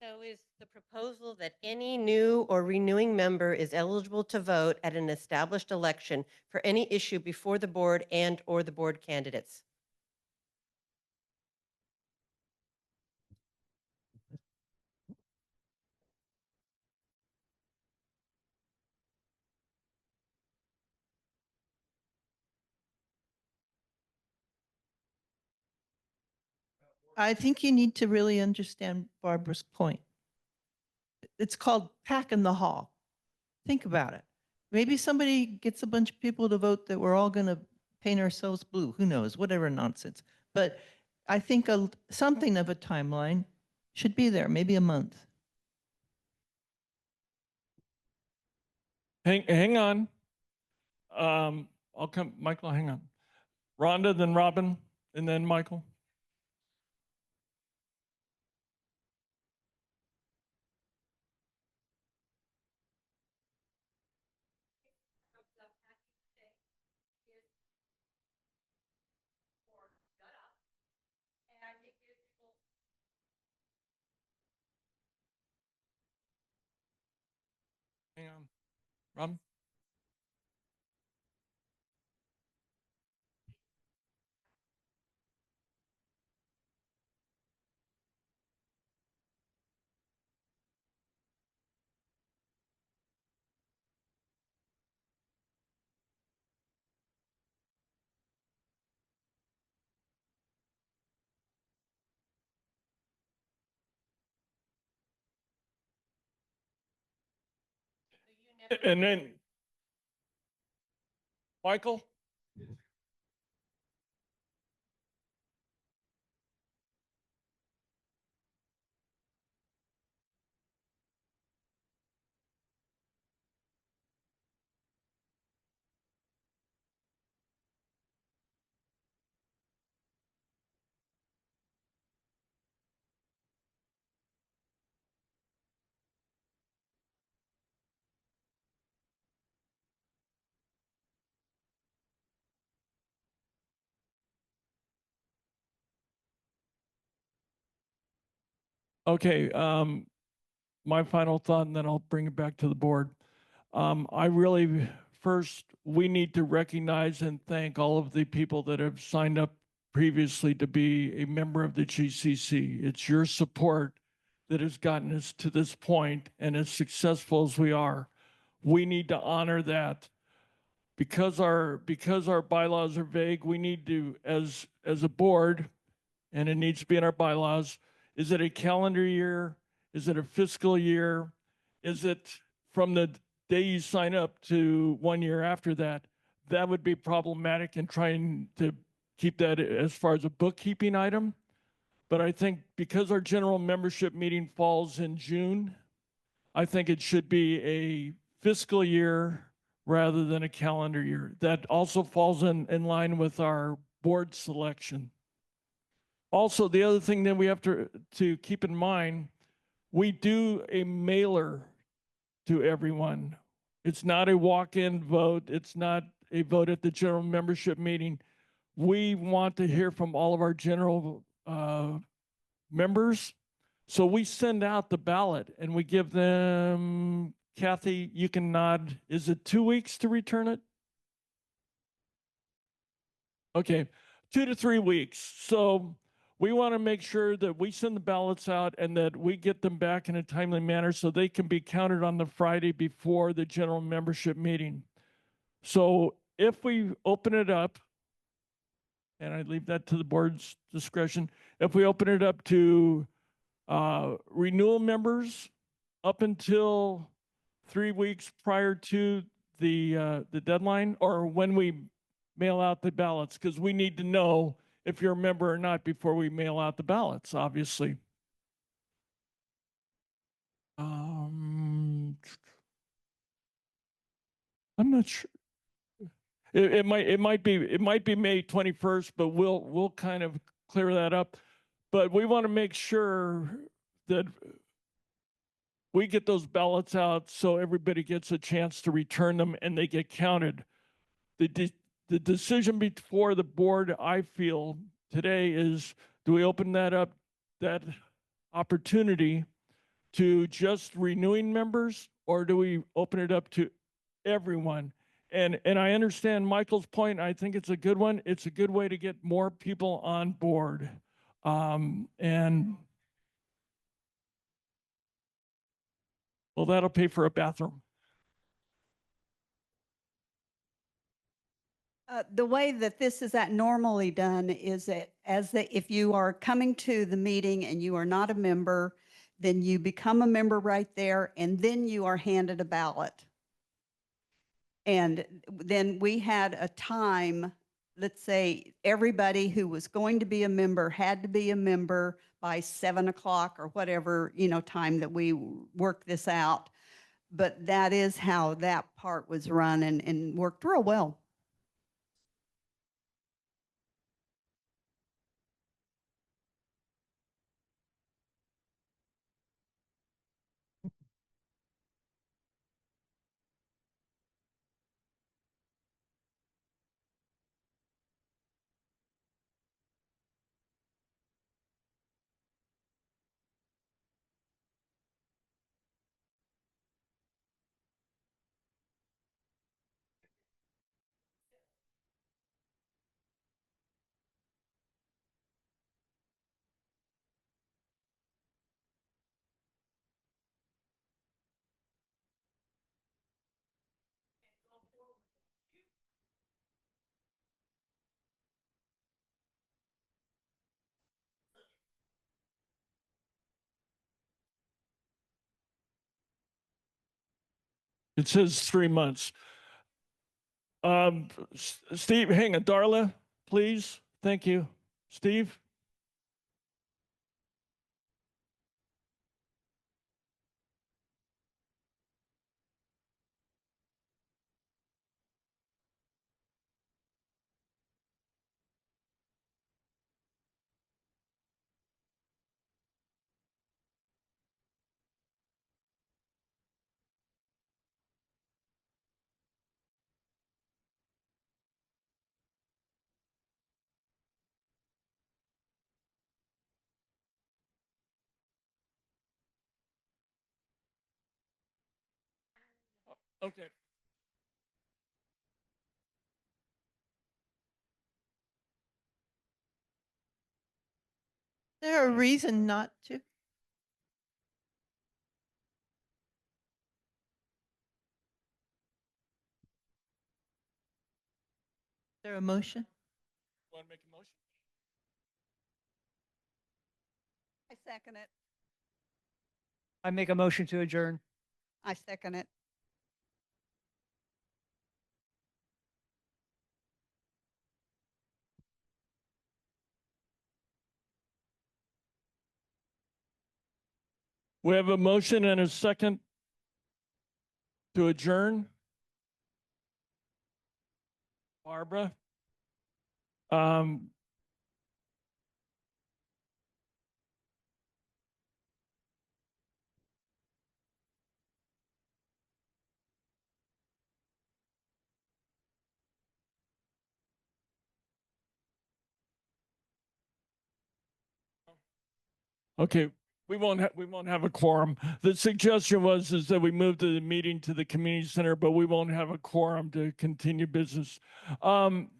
So is the proposal that any new or renewing member is eligible to vote at an established election for any issue before the board and or the board candidates? I think you need to really understand Barbara's point. It's called pack in the hall. Think about it. Maybe somebody gets a bunch of people to vote that we're all going to paint ourselves blue. Who knows? Whatever nonsense. But I think something of a timeline should be there, maybe a month. Hang on. I'll come, Michael, hang on. Rhonda, then Robin, and then Michael. Hang on. Robin? And then, Michael? Okay, my final thought, and then I'll bring it back to the board. I really, first, we need to recognize and thank all of the people that have signed up previously to be a member of the GCC. It's your support that has gotten us to this point and as successful as we are. We need to honor that. Because our bylaws are vague, we need to, as a board, and it needs to be in our bylaws, is it a calendar year? Is it a fiscal year? Is it from the day you sign up to 1 year after that? That would be problematic in trying to keep that as far as a bookkeeping item. But I think because our general membership meeting falls in June, I think it should be a fiscal year rather than a calendar year. That also falls in line with our board selection. Also, the other thing that we have to keep in mind, we do a mailer to everyone. It's not a walk-in vote. It's not a vote at the general membership meeting. We want to hear from all of our general members. So we send out the ballot and we give them, Kathy, you can nod. Is it 2 weeks to return it? Okay, 2 to 3 weeks. So we want to make sure that we send the ballots out and that we get them back in a timely manner so they can be counted on the Friday before the general membership meeting. So if we open it up, and I leave that to the board's discretion, if we open it up to renewal members up until 3 weeks prior to the deadline, or when we mail out the ballots, because we need to know if you're a member or not before we mail out the ballots, obviously. I'm not sure. It might be May 21st, but we'll kind of clear that up. But we want to make sure that we get those ballots out so everybody gets a chance to return them and they get counted. The decision before the board, I feel today, is do we open that opportunity to just renewing members, or do we open it up to everyone? And I understand Michael's point. I think it's a good one. It's a good way to get more people on board. And well, that'll pay for a bathroom. The way that this is normally done is that if you are coming to the meeting and you are not a member, then you become a member right there, and then you are handed a ballot. And then we had a time, let's say everybody who was going to be a member had to be a member by 7 o'clock or whatever, time that we worked this out. But that is how that part was run and worked real well. It says 3 months. Steve, hang on, Darla, please. Thank you. Steve? Okay. There a reason not to? Is there a motion? Want to make a motion? I second it. I make a motion to adjourn. I second it. We have a motion and a second to adjourn. Barbara? Okay, we won't have a quorum. The suggestion is that we move the meeting to the community center, but we won't have a quorum to continue business.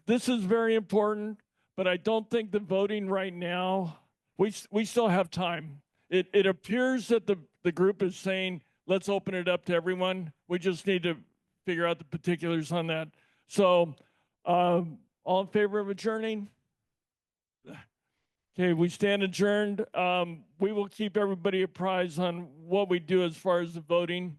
This is very important, but I don't think the voting right now, we still have time. It appears that the group is saying, let's open it up to everyone. We just need to figure out the particulars on that. So, all in favor of adjourning? Okay, we stand adjourned. We will keep everybody apprised on what we do as far as the voting.